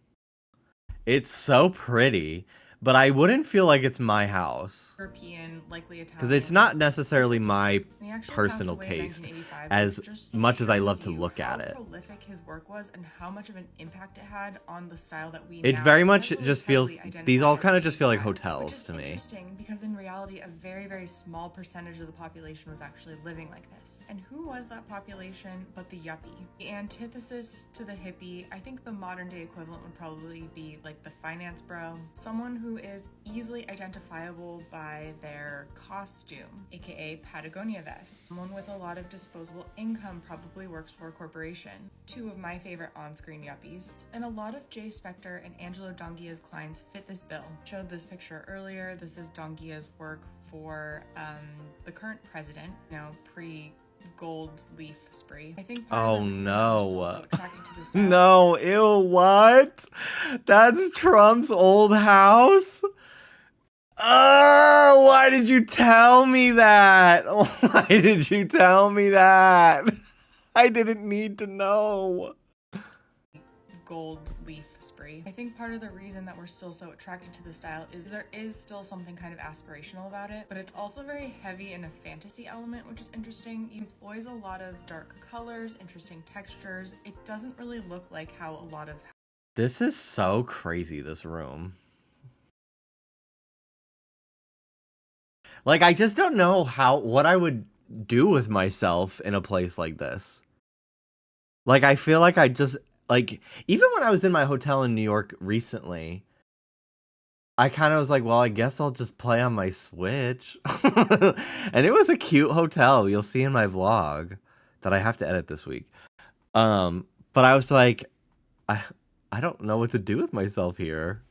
It's so pretty, but I wouldn't feel like it's my house. European, likely Italian. Because it's not necessarily my personal taste as much as I love to look at it. How prolific his work was and how much of an impact it had on the style that we It now very much heavily just feels, identify these all as kind of just 80s feel like style. hotels to me. Interesting because in reality, a very, very small percentage of the population was actually living like this. And who was that population but the yuppie? The antithesis to the hippie, I think the modern day equivalent would probably be like the finance bro. Someone who is easily identifiable by their costume, aka Patagonia vest. Someone with a lot of disposable income probably works for a corporation. Two of my favorite on-screen yuppies. And a lot of Jay Spector and Angelo Donghia's clients fit this bill. Showed this picture earlier. This is Donghia's work for the current president, pre-gold leaf spree. I think Oh no. attracted to this style. No, ew, what? That's Trump's old house? Oh, why did you tell me that? Why did you tell me that? I didn't need to know. Gold leaf spree. I think part of the reason that we're still so attracted to the style is there is still something kind of aspirational about it, but it's also very heavy in a fantasy element, which is interesting. It employs a lot of dark colors, interesting textures. It doesn't really look like how a lot of... This is so crazy, this room. Like, I just don't know what I would do with myself in a place like this. Like, I feel like I just... Like, even when I was in my hotel in New York recently, I kind of was like, well, I guess I'll just play on my Switch. And it was a cute hotel. You'll see in my vlog that I have to edit this week. But I was like, I don't know what to do with myself here.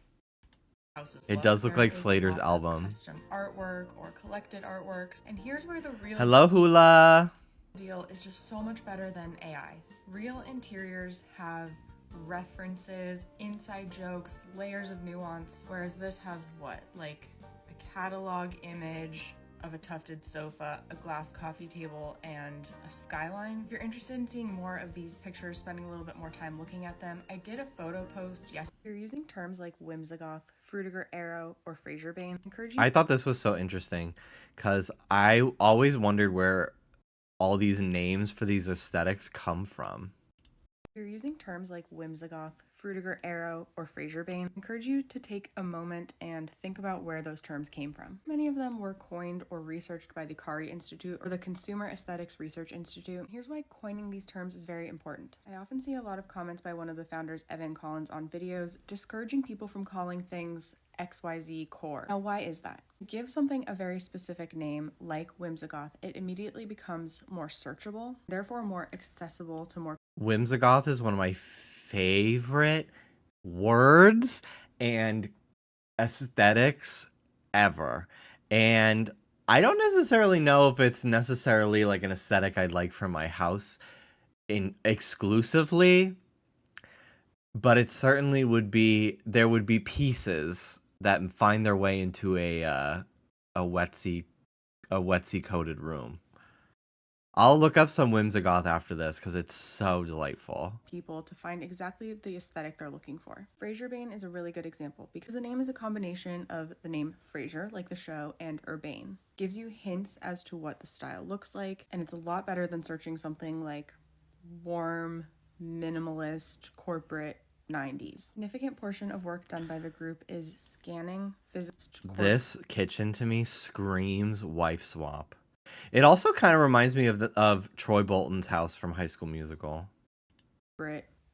It does look like Slater's album. Custom artwork or collected artworks. And here's where the real... Hello, Hula. ...deal is just so much better than AI. Real interiors have references, inside jokes, layers of nuance, whereas this has what? Like a catalog image of a tufted sofa, a glass coffee table, and a skyline. If you're interested in seeing more of these pictures, spending a little bit more time looking at them, I did a photo post yesterday. If you're using terms like whimsigoth, Fruitiger Arrow, or Fraser Bane, I encourage you... I thought this was so interesting because I always wondered where all these names for these aesthetics come from. If you're using terms like whimsigoth, Fruitiger Arrow, or Fraser Bane, I encourage you to take a moment and think about where those terms came from. Many of them were coined or researched by the Kari Institute or the Consumer Aesthetics Research Institute. Here's why coining these terms is very important. I often see a lot of comments by one of the founders, Evan Collins, on videos discouraging people from calling things XYZ core. Now, why is that? Give something a very specific name like whimsigoth, it immediately becomes more searchable, therefore more accessible to more... Whimsigoth is one of my favorite words and aesthetics ever. And I don't necessarily know if it's necessarily like an aesthetic I'd like for my house exclusively, but it certainly would be, there would be pieces that find their way into a Wetsy coated room. I'll look up some whimsigoth after this because it's so delightful. People to find exactly the aesthetic they're looking for. Fraser Bane is a really good example because the name is a combination of the name Frasier, like the show, and urbane. Gives you hints as to what the style looks like, and it's a lot better than searching something like warm, minimalist, corporate, 90s. Significant portion of work done by the group is scanning physics. This kitchen to me screams wife swap. It also kind of reminds me of Troy Bolton's house from High School Musical.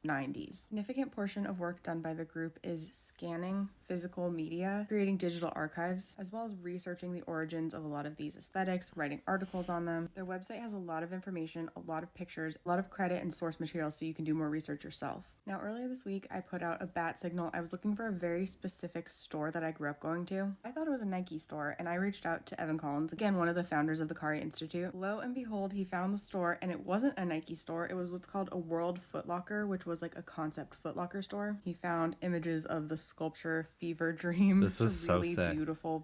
90s. Significant portion of work done by the group is scanning physical media, creating digital archives, as well as researching the origins of a lot of these aesthetics, writing articles on them. Their website has a lot of information, a lot of pictures, a lot of credit and source material so you can do more research yourself. Now, earlier this week, I put out a bat signal. I was looking for a very specific store that I grew up going to. I thought it was a Nike store, and I reached out to Evan Collins, again, one of the founders of the Kari Institute. Lo and behold, he found the store, and it wasn't a Nike store. It was what's called a World Foot Locker, which was like a concept Foot Locker store. He found images of the sculpture Fever Dream. This is so really sick.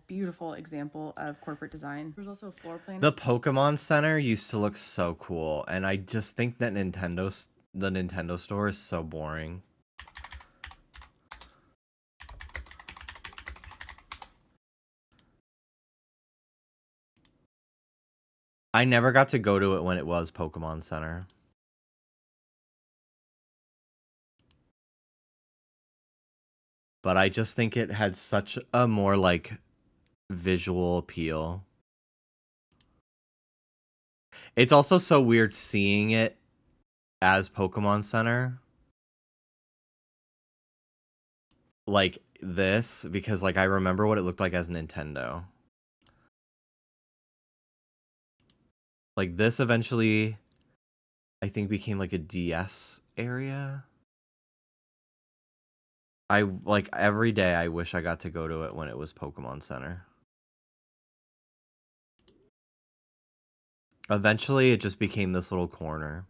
Beautiful example of corporate design. There's also a floor plan. The Pokemon Center used to look so cool, and I just think that the Nintendo store is so boring. I never got to go to it when it was Pokemon Center. But I just think it had such a more like visual appeal. It's also so weird seeing it as Pokemon Center. Like this, because like I remember what it looked like as Nintendo. Like this eventually, I think, became like a DS area. I like every day I wish I got to go to it when it was Pokemon Center. Eventually, it just became this little corner.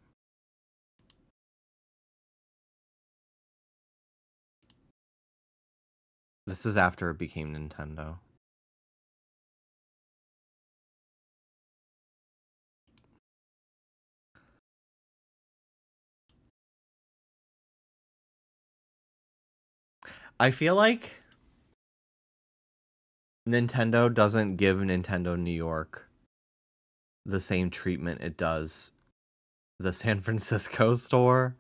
This is after it became Nintendo. I feel like Nintendo doesn't give Nintendo New York the same treatment it does the San Francisco store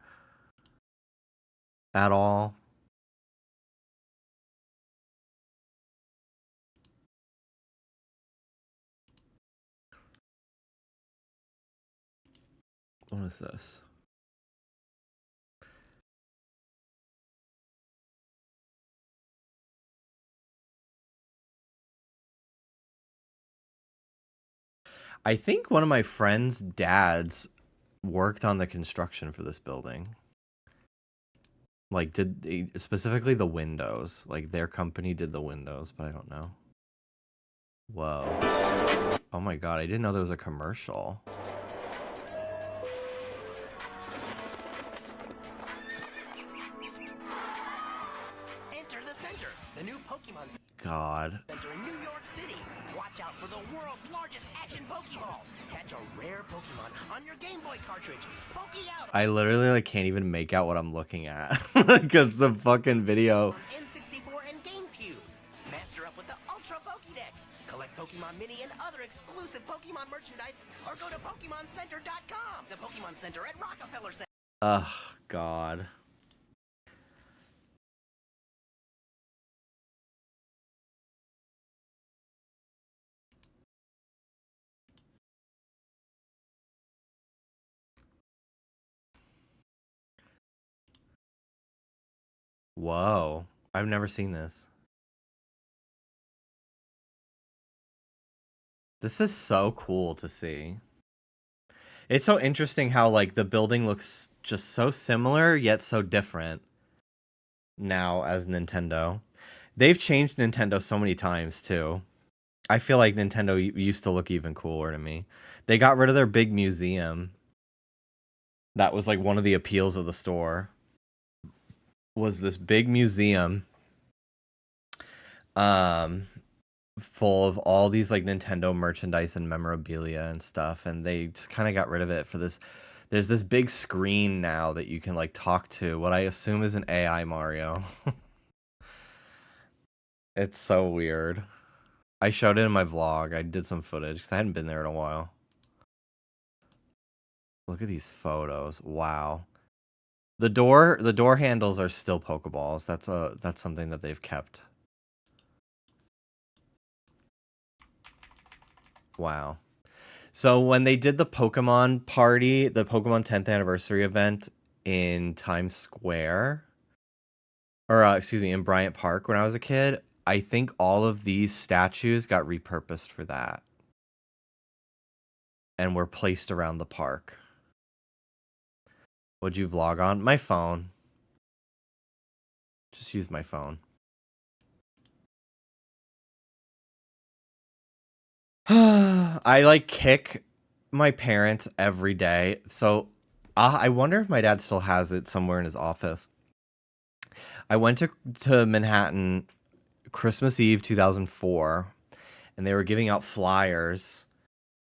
at all. What is this? I think one of my friend's dads worked on the construction for this building. Like, specifically the windows. Like, their company did the windows, but I don't know. Whoa. Oh my god, I didn't know there was a commercial. Enter the center, the new Pokemon God. Center in New York City. Watch out for the world's largest action Pokeball. Catch a rare Pokemon on your Game Boy cartridge. Poke out. I literally like can't even make out what I'm looking at because the fucking video. N64 and GameCube. Master up with the Ultra Pokédex. Collect Pokemon Mini and other exclusive Pokemon merchandise, or go to PokemonCenter.com. The Pokemon Center at Rockefeller Center. Ugh, God. Whoa. I've never seen this. This is so cool to see. It's so interesting how, like, the building looks just so similar, yet so different now as Nintendo. They've changed Nintendo so many times, too. I feel like Nintendo used to look even cooler to me. They got rid of their big museum. That was, like, one of the appeals of the store. Was this big museum full of all these like Nintendo merchandise and memorabilia and stuff, and they just kind of got rid of it for this. There's this big screen now that you can like talk to what I assume is an AI Mario. It's so weird. I showed it in my vlog. I did some footage because I hadn't been there in a while. Look at these photos. Wow. The door handles are still Pokeballs. That's something that they've kept. Wow. So when they did the Pokemon party, the Pokemon 10th anniversary event in Times Square, or excuse me, in Bryant Park when I was a kid, I think all of these statues got repurposed for that and were placed around the park. What'd you vlog on? My phone. Just use my phone. I like kick my parents every day. So I wonder if my dad still has it somewhere in his office. I went to Manhattan Christmas Eve 2004, and they were giving out flyers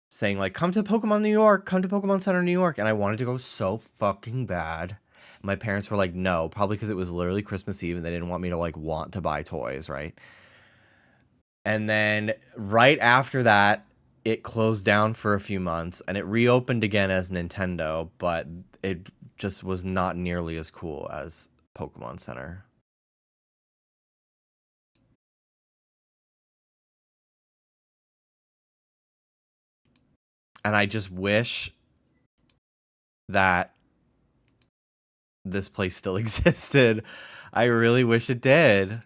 saying like, come to Pokemon New York, come to Pokemon Center New York. And I wanted to go so fucking bad. My parents were like, no, probably because it was literally Christmas Eve and they didn't want me to like want to buy toys, right? And then right after that, it closed down for a few months and it reopened again as Nintendo, but it just was not nearly as cool as Pokemon Center. And I just wish that this place still existed. I really wish it did.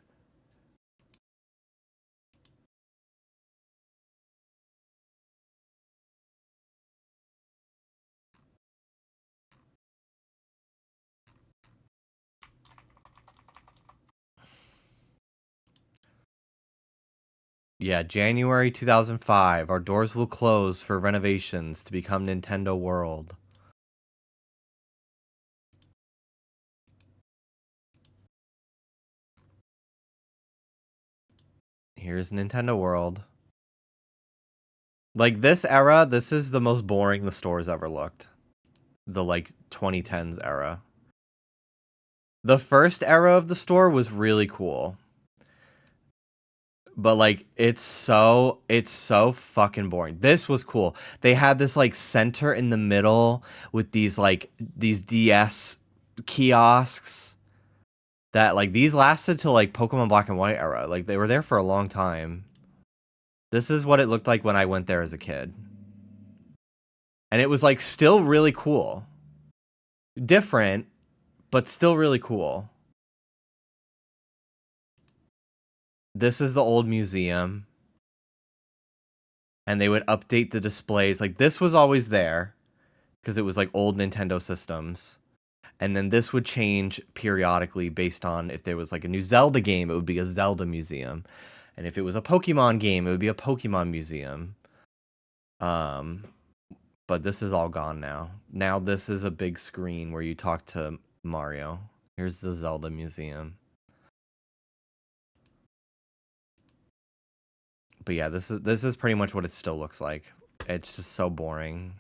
Yeah, January 2005. Our doors will close for renovations to become Nintendo World. Here's Nintendo World. Like, this era, this is the most boring the store's ever looked. The, like, 2010s era. The first era of the store was really cool. But, like, it's so fucking boring. This was cool. They had this, like, center in the middle with these, like, these DS kiosks that, like, these lasted till, like, Pokemon Black and White era. Like, they were there for a long time. This is what it looked like when I went there as a kid. And it was, like, still really cool. Different, but still really cool. This is the old museum. And they would update the displays. Like, this was always there because it was, like, old Nintendo systems. And then this would change periodically based on if there was, like, a new Zelda game, it would be a Zelda museum. And if it was a Pokemon game, it would be a Pokemon museum. But this is all gone now. Now this is a big screen where you talk to Mario. Here's the Zelda museum. But yeah, this is pretty much what it still looks like. It's just so boring.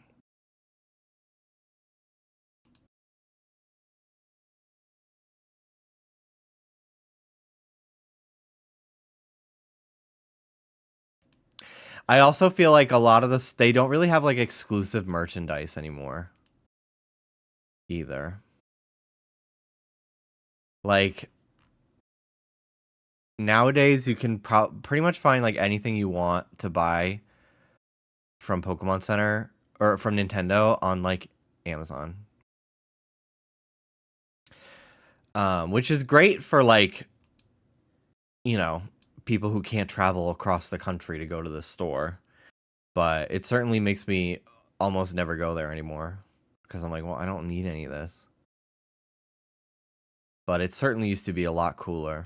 I also feel like a lot of this, they don't really have like exclusive merchandise anymore. Either. Like, nowadays you can pretty much find like anything you want to buy from Pokemon Center or from Nintendo on like Amazon. Which is great for like, you know, people who can't travel across the country to go to the store. But it certainly makes me almost never go there anymore. Because I'm like, well, I don't need any of this. But it certainly used to be a lot cooler.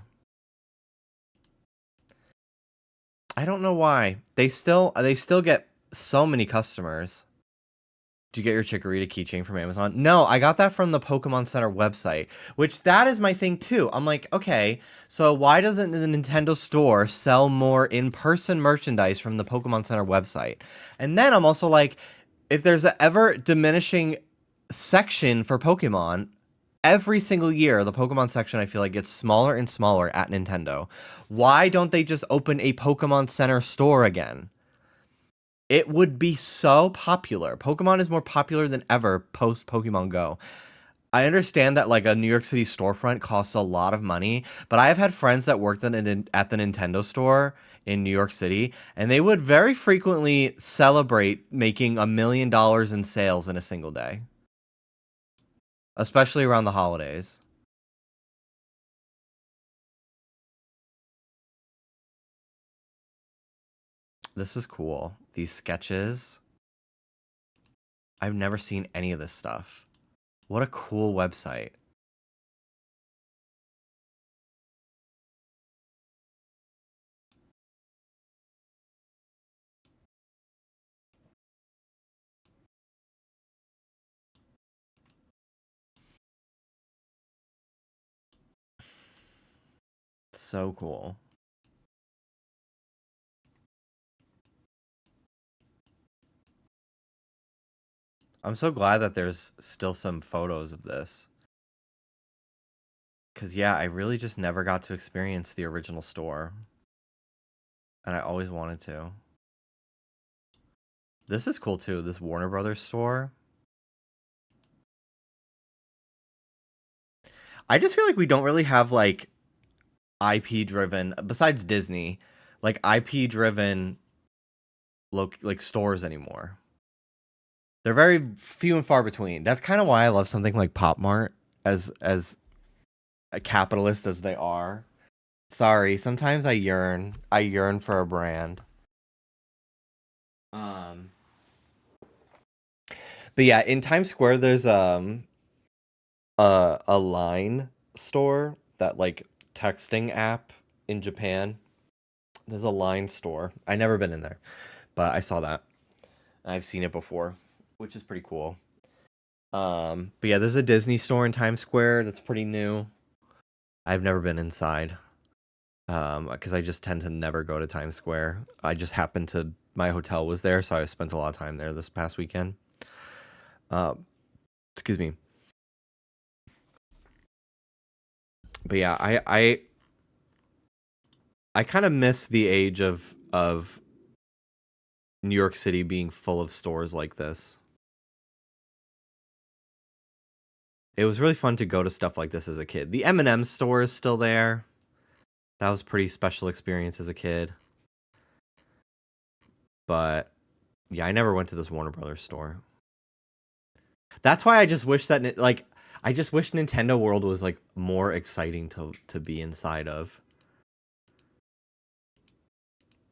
I don't know why. They still get so many customers. Did you get your Chikorita keychain from Amazon? No, I got that from the Pokemon Center website, which that is my thing too. I'm like, okay, so why doesn't the Nintendo store sell more in-person merchandise from the Pokemon Center website? And then I'm also like, if there's a ever diminishing section for Pokemon, every single year, the Pokemon section, I feel like, gets smaller and smaller at Nintendo. Why don't they just open a Pokemon Center store again? It would be so popular. Pokemon is more popular than ever post Pokemon Go. I understand that like a New York City storefront costs a lot of money, but I have had friends that worked at the Nintendo store in New York City, and they would very frequently celebrate making $1 million in sales in a single day. Especially around the holidays. This is cool. These sketches. I've never seen any of this stuff. What a cool website. So cool. I'm so glad that there's still some photos of this. Because, yeah, I really just never got to experience the original store. And I always wanted to. This is cool, too. This Warner Brothers store. I just feel like we don't really have, like, IP-driven, besides Disney, like, IP-driven, like, stores anymore. They're very few and far between. That's kind of why I love something like Pop Mart, as a capitalist as they are. Sorry, sometimes I yearn for a brand. But yeah, in Times Square there's a Line store, that like texting app in Japan. There's a line store. I've never been in there, but I saw that. I've seen it before, which is pretty cool. But yeah, there's a Disney store in Times Square that's pretty new. I've never been inside. Because I just tend to never go to Times Square. I just happened to, my hotel was there, so I spent a lot of time there this past weekend. Excuse me. But yeah, I kind of miss the age of New York City being full of stores like this. It was really fun to go to stuff like this as a kid. The M&M store is still there. That was a pretty special experience as a kid. But yeah, I never went to this Warner Brothers store. That's why I just wish that, like, I just wish Nintendo World was, like, more exciting to be inside of.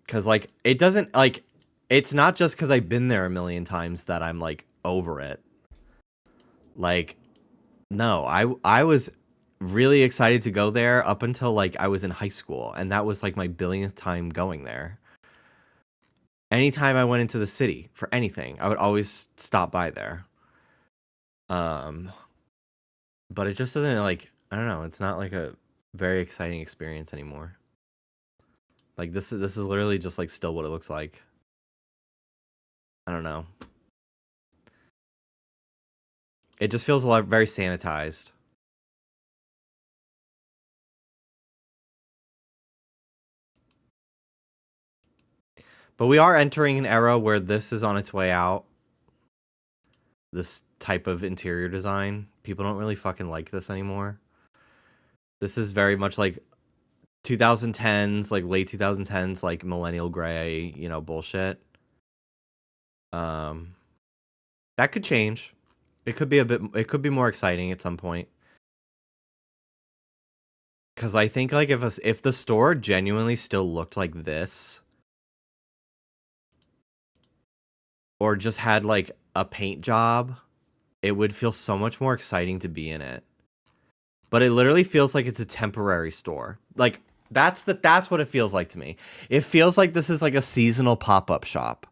Because, like, it doesn't, like, it's not just because I've been there a million times that I'm, like, over it. Like, no, I was really excited to go there up until, like, I was in high school. And that was, like, my billionth time going there. Anytime I went into the city for anything, I would always stop by there. But it just doesn't, like, I don't know, it's not like a very exciting experience anymore. Like, this is literally just, like, still what it looks like. I don't know. It just feels very sanitized. But we are entering an era where this is on its way out. This type of interior design. People don't really fucking like this anymore. This is very much like 2010s, like late 2010s, like millennial gray, you know, bullshit. That could change. It could be more exciting at some point. Cause I think like if the store genuinely still looked like this, or just had like a paint job, it would feel so much more exciting to be in it. But it literally feels like it's a temporary store. Like that's what it feels like to me. It feels like this is like a seasonal pop-up shop.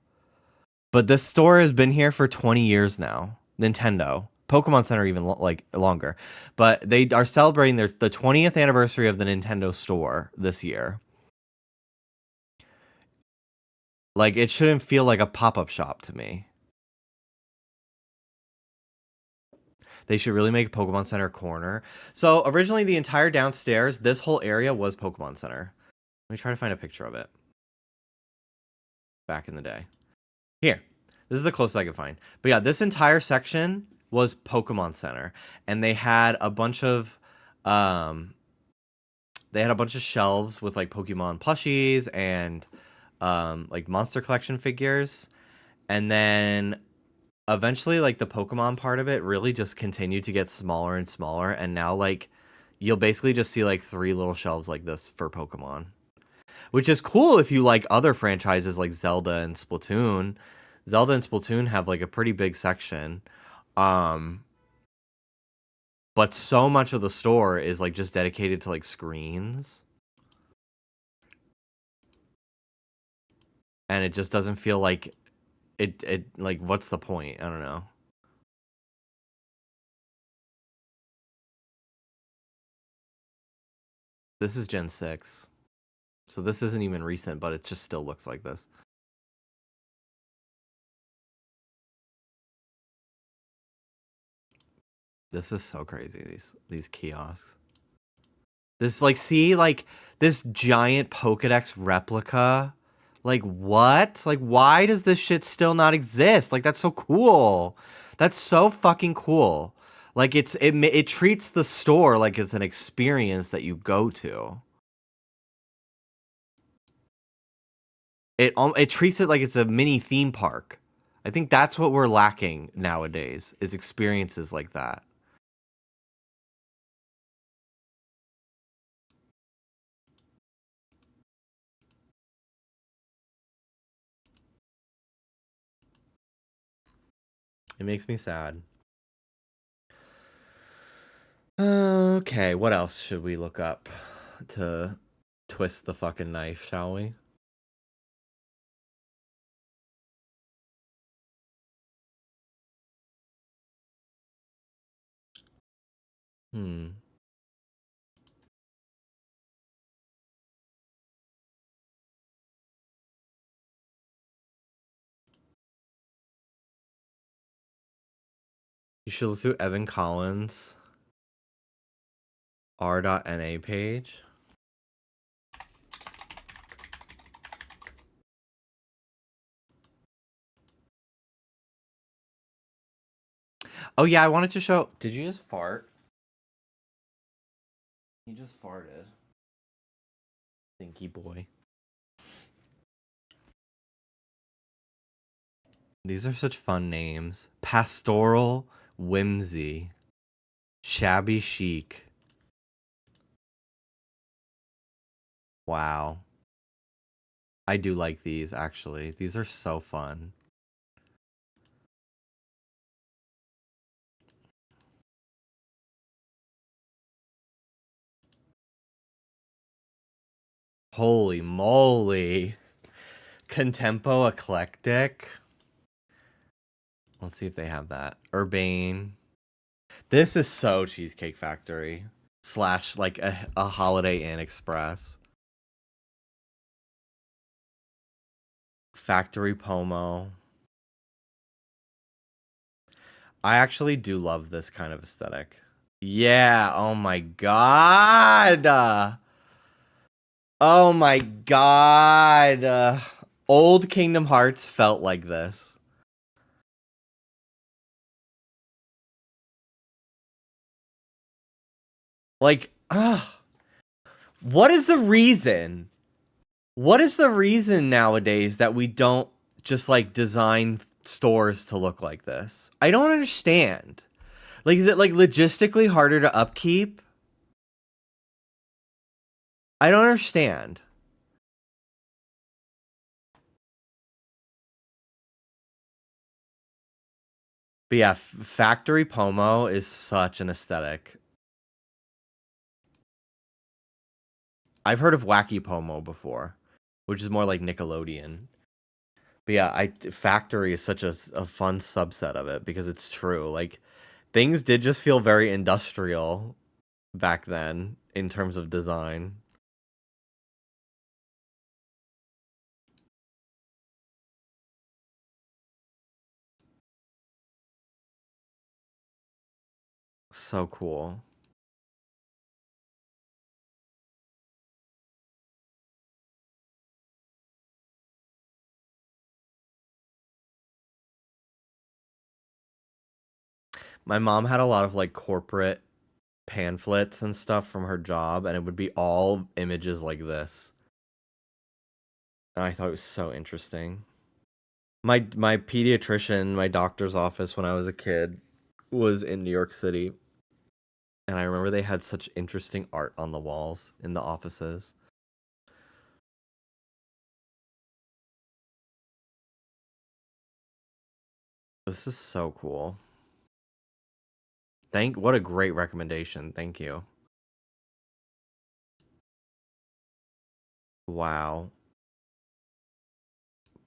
But this store has been here for 20 years now. Nintendo. Pokemon Center even like longer. But they are celebrating the 20th anniversary of the Nintendo store this year. Like, it shouldn't feel like a pop-up shop to me. They should really make a Pokemon Center corner. So, originally, the entire downstairs, this whole area was Pokemon Center. Let me try to find a picture of it. Back in the day. Here. This is the closest I can find. But yeah, this entire section was Pokemon Center. And they had a bunch of... they had a bunch of shelves with, like, Pokemon plushies and... like monster collection figures, and then eventually like the Pokemon part of it really just continued to get smaller and smaller, and now like you'll basically just see like 3 little shelves like this for Pokemon, which is cool if you like other franchises like Zelda and Splatoon. Zelda and Splatoon have like a pretty big section, but so much of the store is like just dedicated to like screens. And it just doesn't feel like it like, what's the point? I don't know. This is Gen 6. So this isn't even recent, but it just still looks like this. This is so crazy, these kiosks. This, like, see, like, this giant Pokedex replica. Like, what? Like, why does this shit still not exist? Like, that's so cool. That's so fucking cool. Like, it treats the store like it's an experience that you go to. It treats it like it's a mini theme park. I think that's what we're lacking nowadays, is experiences like that. It makes me sad. Okay, what else should we look up to twist the fucking knife, shall we? Hmm. You should look through Evan Collins' r.na page. Oh yeah, I wanted to show. Did you just fart? You just farted. Stinky boy. These are such fun names. Pastoral Whimsy. Shabby Chic. Wow. I do like these, actually. These are so fun. Holy moly. Contempo Eclectic. Let's see if they have that. Urbane. This is so Cheesecake Factory. / like a Holiday Inn Express. Factory Pomo. I actually do love this kind of aesthetic. Yeah, oh my god. Oh my god. Old Kingdom Hearts felt like this. Like, what is the reason? What is the reason nowadays that we don't just like design stores to look like this? I don't understand. Like, is it like logistically harder to upkeep? I don't understand. But yeah, Factory Pomo is such an aesthetic. I've heard of Wacky Pomo before, which is more like Nickelodeon. But yeah, Factory is such a fun subset of it because it's true. Like, things did just feel very industrial back then in terms of design. So cool. My mom had a lot of like corporate pamphlets and stuff from her job, and it would be all images like this. And I thought it was so interesting. My pediatrician, my doctor's office when I was a kid was in New York City. And I remember they had such interesting art on the walls in the offices. This is so cool. What a great recommendation. Thank you. Wow.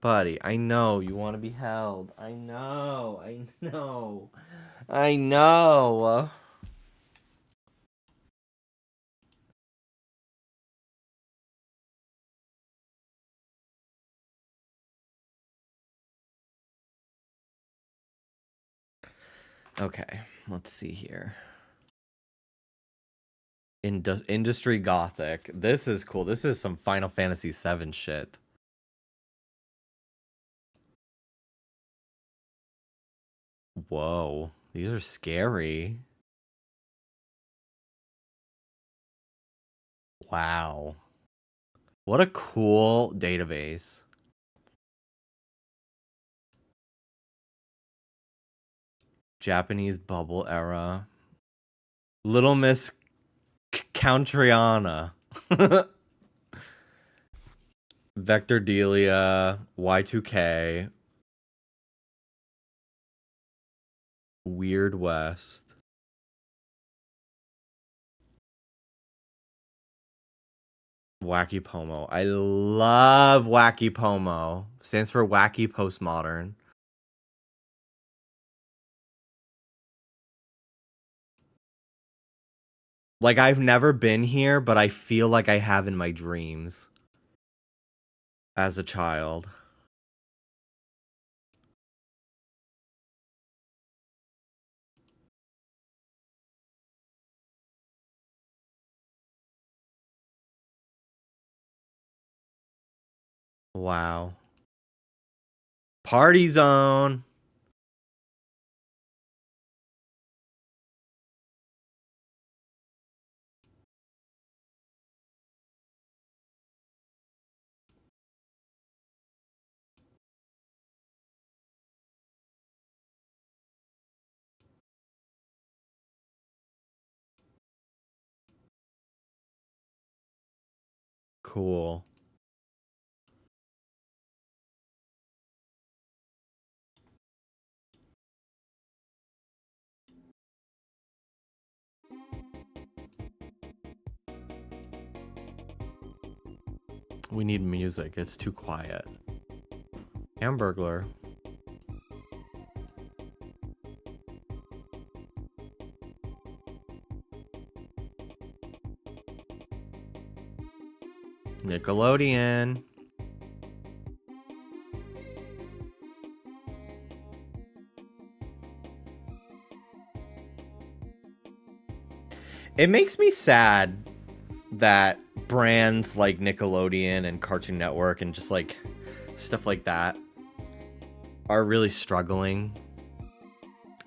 Buddy, I know you want to be held. I know. I know. I know. Okay, let's see here. Industry Gothic. This is cool. This is some Final Fantasy VII shit. Whoa, these are scary. Wow. What a cool database. Japanese bubble era. Little Miss Countriana. Vector Delia. Y2K. Weird West. Wacky Pomo. I love Wacky Pomo. Stands for Wacky Postmodern. Like, I've never been here, but I feel like I have in my dreams as a child. Wow. Party zone. Cool. We need music. It's too quiet. Hamburglar. Nickelodeon. It makes me sad that brands like Nickelodeon and Cartoon Network and just like stuff like that are really struggling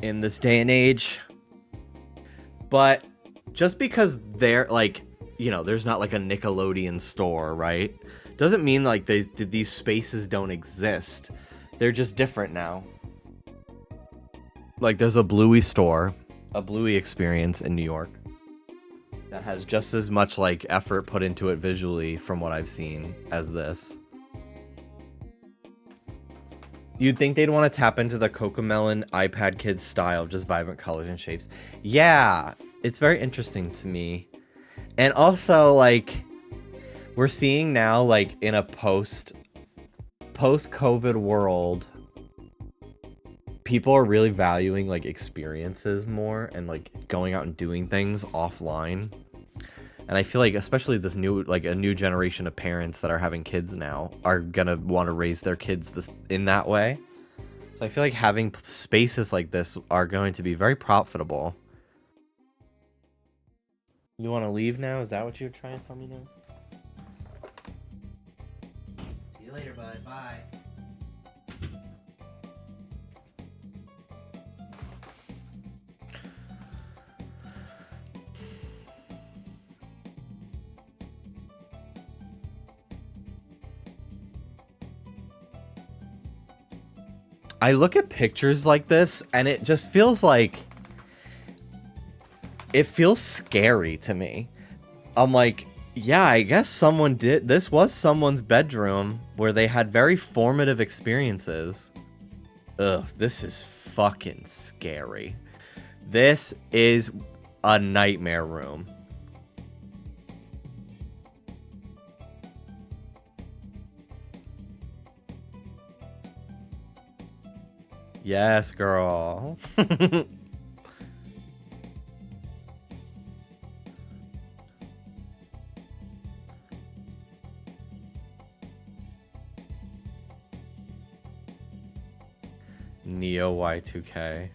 in this day and age. But just because they're like, you know, there's not like a Nickelodeon store, right? Doesn't mean like these spaces don't exist. They're just different now. Like there's a Bluey store, a Bluey experience in New York that has just as much like effort put into it visually from what I've seen as this. You'd think they'd want to tap into the Cocomelon iPad Kids style of just vibrant colors and shapes. Yeah, it's very interesting to me. And also, like, we're seeing now, like, in a post-COVID world, people are really valuing, like, experiences more and, like, going out and doing things offline. And I feel like, especially this new, like, a new generation of parents that are having kids now are gonna want to raise their kids in that way. So I feel like having spaces like this are going to be very profitable. You want to leave now? Is that what you're trying to tell me now? See you later, bud. Bye. I look at pictures like this and it just feels like it feels scary to me. I'm like, yeah, I guess someone did. This was someone's bedroom where they had very formative experiences. Ugh, this is fucking scary. This is a nightmare room. Yes, girl. Neo Y2K.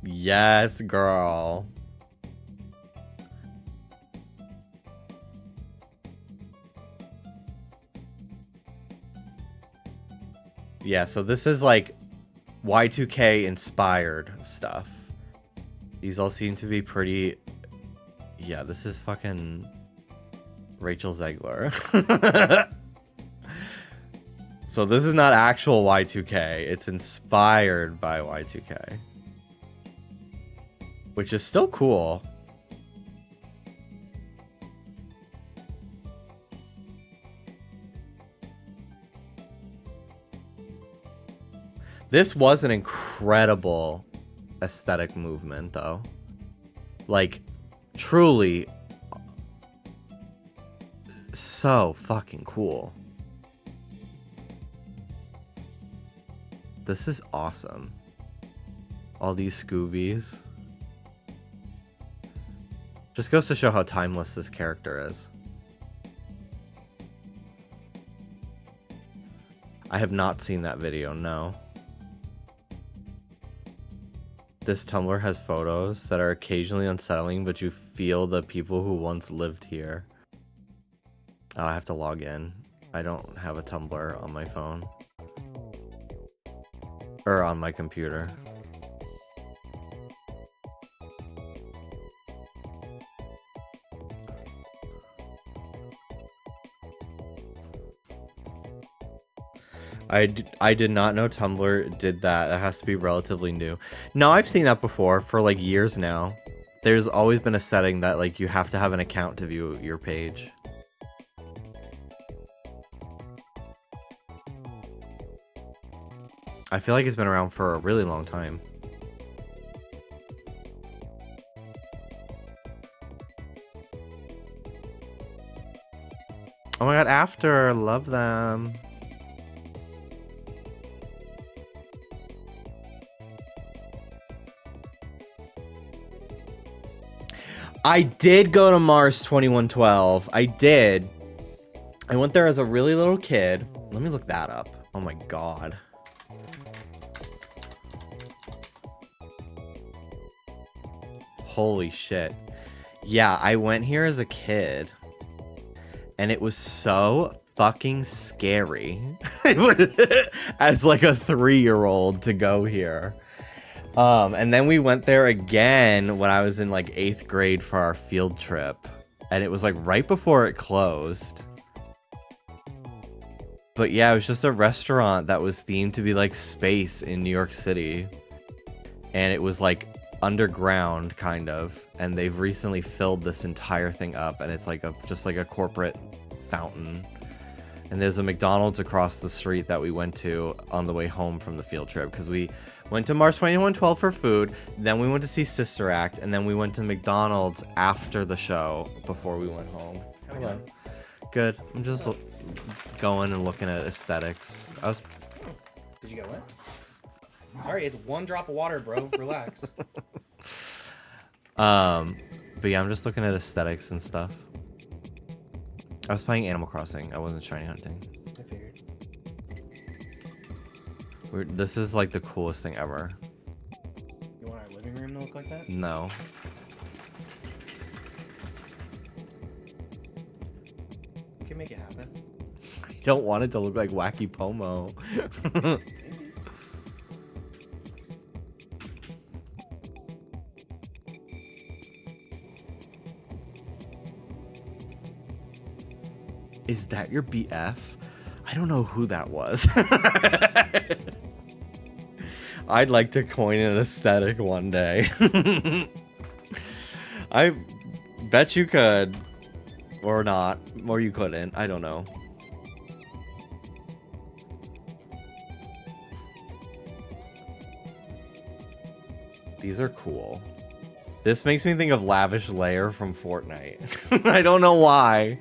Yes, girl. Yeah, so this is like Y2K inspired stuff. These all seem to be pretty... Yeah, this is fucking Rachel Zegler. So this is not actual Y2K. It's inspired by Y2K. Which is still cool. This was an incredible aesthetic movement, though. Like, truly so fucking cool. This is awesome. All these Scoobies. Just goes to show how timeless this character is. I have not seen that video, no. This Tumblr has photos that are occasionally unsettling, but you feel the people who once lived here. Oh, I have to log in. I don't have a Tumblr on my phone. Or on my computer. I did not know Tumblr did that. That has to be relatively new. No, I've seen that before for like years now. There's always been a setting that like you have to have an account to view your page. I feel like it's been around for a really long time. Oh my god, After! Love them. I did go to Mars 2112. I did. I went there as a really little kid. Let me look that up. Oh my god. Holy shit. Yeah, I went here as a kid. And it was so fucking scary. As like a 3-year-old to go here. And then we went there again when I was in like 8th grade for our field trip. And it was like right before it closed. But yeah, it was just a restaurant that was themed to be like space in New York City. And it was like underground kind of. And they've recently filled this entire thing up. And it's like just like a corporate fountain. And there's a McDonald's across the street that we went to on the way home from the field trip. Because we went to Mars 2112 for food, then we went to see Sister Act, and then we went to McDonald's after the show before we went home. Hello. Good. I'm just going and looking at aesthetics. Did you get wet? Sorry, it's one drop of water, bro. Relax. But yeah, I'm just looking at aesthetics and stuff. I was playing Animal Crossing. I wasn't shiny hunting. I figured. This is like the coolest thing ever. You want our living room to look like that? No. You can make it happen. I don't want it to look like Wacky Pomo. Is that your BF? I don't know who that was. I'd like to coin an aesthetic one day. I bet you could. Or not. Or you couldn't. I don't know. These are cool. This makes me think of Lavish Lair from Fortnite. I don't know why.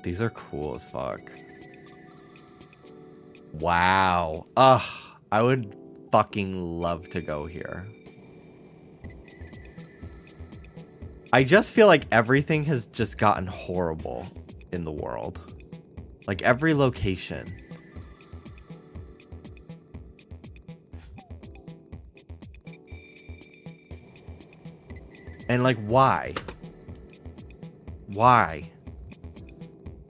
These are cool as fuck. Wow. Ugh. I would fucking love to go here. I just feel like everything has just gotten horrible in the world. Like every location. And like, why? Why?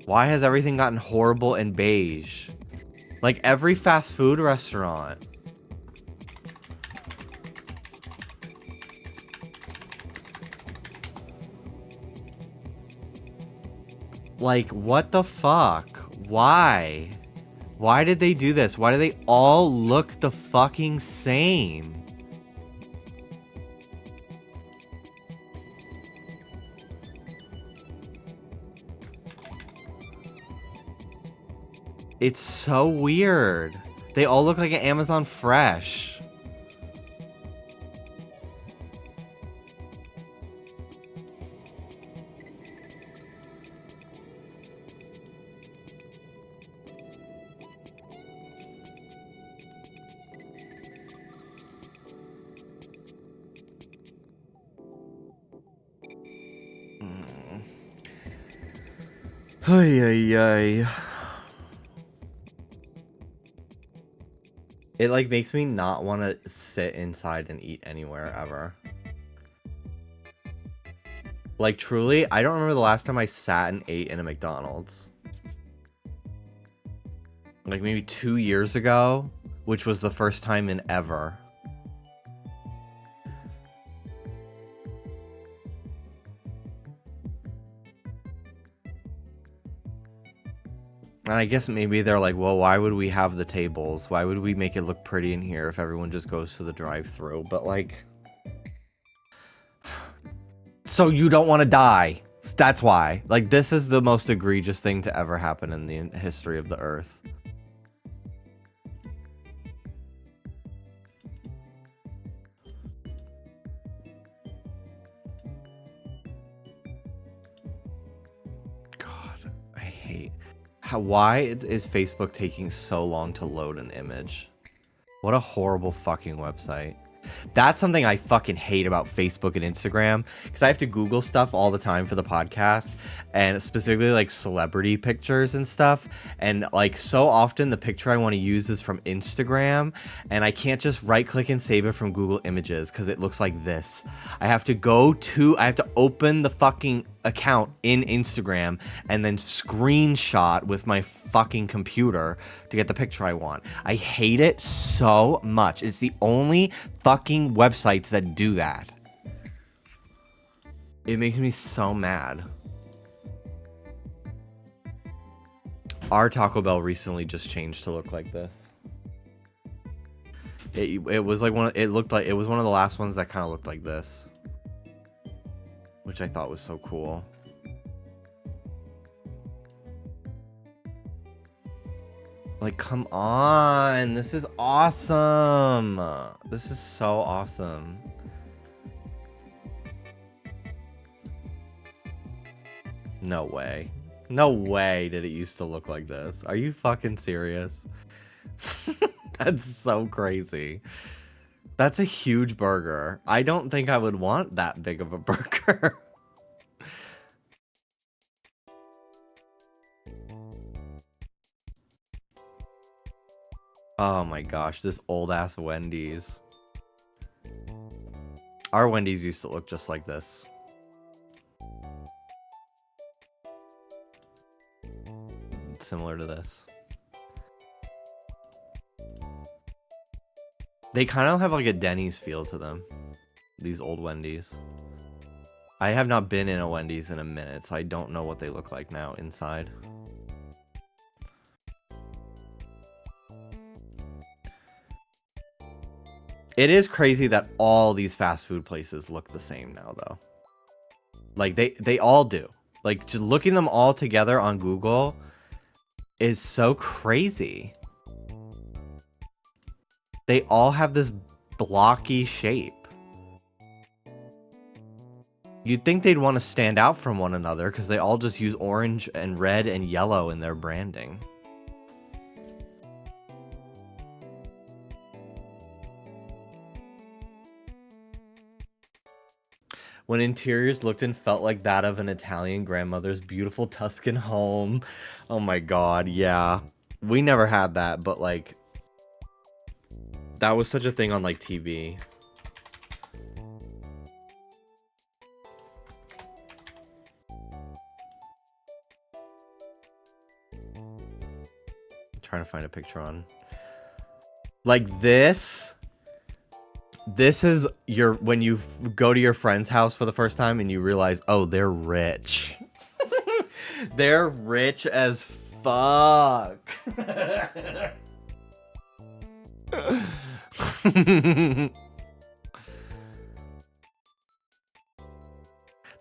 Why has everything gotten horrible and beige? Like every fast food restaurant. Like, what the fuck? Why? Why did they do this? Why do they all look the fucking same? It's so weird. They all look like an Amazon Fresh. Ay, ay, ay. It like makes me not want to sit inside and eat anywhere ever. Like truly, I don't remember the last time I sat and ate in a McDonald's. Like maybe 2 years ago, which was the first time in ever. And I guess maybe they're like, well, why would we have the tables? Why would we make it look pretty in here if everyone just goes to the drive-thru? But like, so you don't want to die. That's why. Like, this is the most egregious thing to ever happen in the history of the earth. God, I hate... Why is Facebook taking so long to load an image? What a horrible fucking website. That's something I fucking hate about Facebook and Instagram, because I have to Google stuff all the time for the podcast, and specifically like celebrity pictures and stuff, and like so often the picture I want to use is from Instagram, and I can't just right click and save it from Google Images because it looks like this. I have to open the fucking account in Instagram and then screenshot with my fucking computer to get the picture I want. I hate it so much. It's the only fucking websites that do that. It makes me so mad. Our Taco Bell recently just changed to look like this. It was like it was one of the last ones that kind of looked like this, which I thought was so cool. Like, come on. This is awesome. This is so awesome. No way. No way did it used to look like this. Are you fucking serious? That's so crazy. That's a huge burger. I don't think I would want that big of a burger. Oh my gosh, this old ass Wendy's. Our Wendy's used to look just like this. Similar to this. They kind of have like a Denny's feel to them. These old Wendy's. I have not been in a Wendy's in a minute, so I don't know what they look like now inside. It is crazy that all these fast food places look the same now, though. Like, they all do. Like, just looking them all together on Google is so crazy. They all have this blocky shape. You'd think they'd want to stand out from one another because they all just use orange and red and yellow in their branding. When interiors looked and felt like that of an Italian grandmother's beautiful Tuscan home. Oh my god, yeah. We never had that, but like, that was such a thing on like TV. I'm trying to find a picture on. Like this. This is when you go to your friend's house for the first time and you realize, oh, they're rich. They're rich as fuck.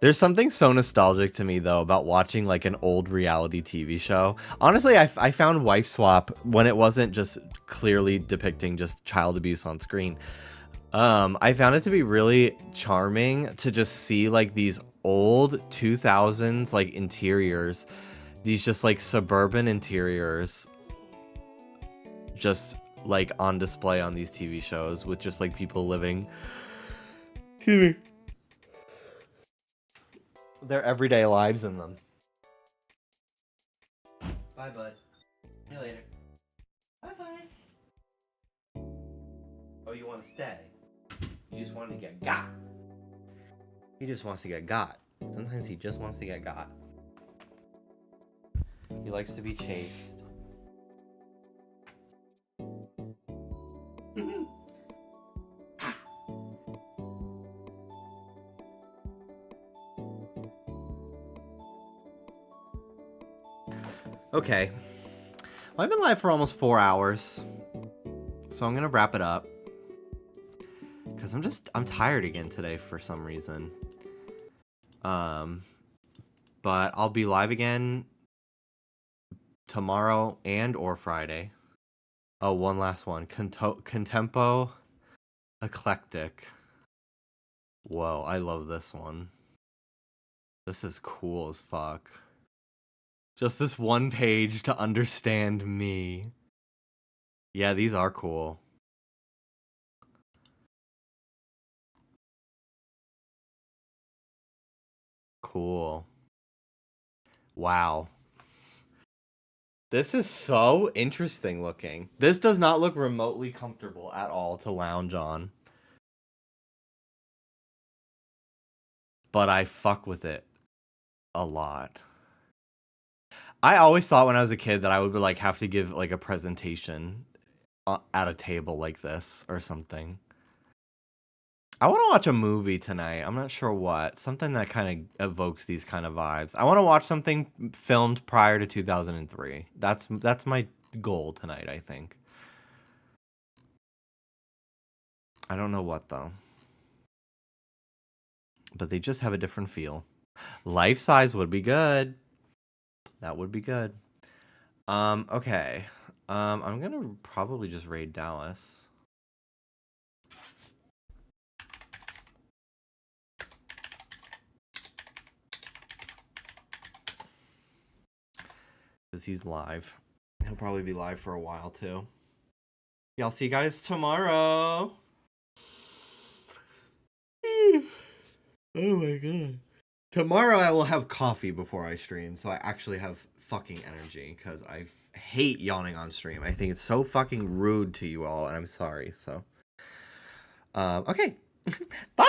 There's something so nostalgic to me, though, about watching like an old reality TV show. Honestly, I found Wife Swap when it wasn't just clearly depicting just child abuse on screen. I found it to be really charming to just see like these old 2000s like interiors, these just like suburban interiors just like on display on these TV shows with just like people living, excuse me, their everyday lives in them. Bye, bud. See you later. Bye-bye. Oh, you want to stay? You just wanted to get got. He just wants to get got. Sometimes he just wants to get got. He likes to be chased. Okay. Well, I've been live for almost 4 hours. So I'm gonna wrap it up. Cause I'm tired again today for some reason. But I'll be live again tomorrow and or Friday. Oh, one last one. Contempo Eclectic. Whoa, I love this one. This is cool as fuck. Just this one page to understand me. Yeah, these are cool. Cool. Wow. This is so interesting looking. This does not look remotely comfortable at all to lounge on. But I fuck with it a lot. I always thought when I was a kid that I would like have to give like a presentation at a table like this or something. I want to watch a movie tonight. I'm not sure what. Something that kind of evokes these kind of vibes. I want to watch something filmed prior to 2003. That's my goal tonight, I think. I don't know what though. But they just have a different feel. Life size would be good. That would be good. Okay. I'm going to probably just raid Dallas. Because he's live. He'll probably be live for a while too. Yeah, I'll see you guys tomorrow. Oh my god. Tomorrow I will have coffee before I stream, so I actually have fucking energy, because I hate yawning on stream. I think it's so fucking rude to you all, and I'm sorry, so. Okay. Bye!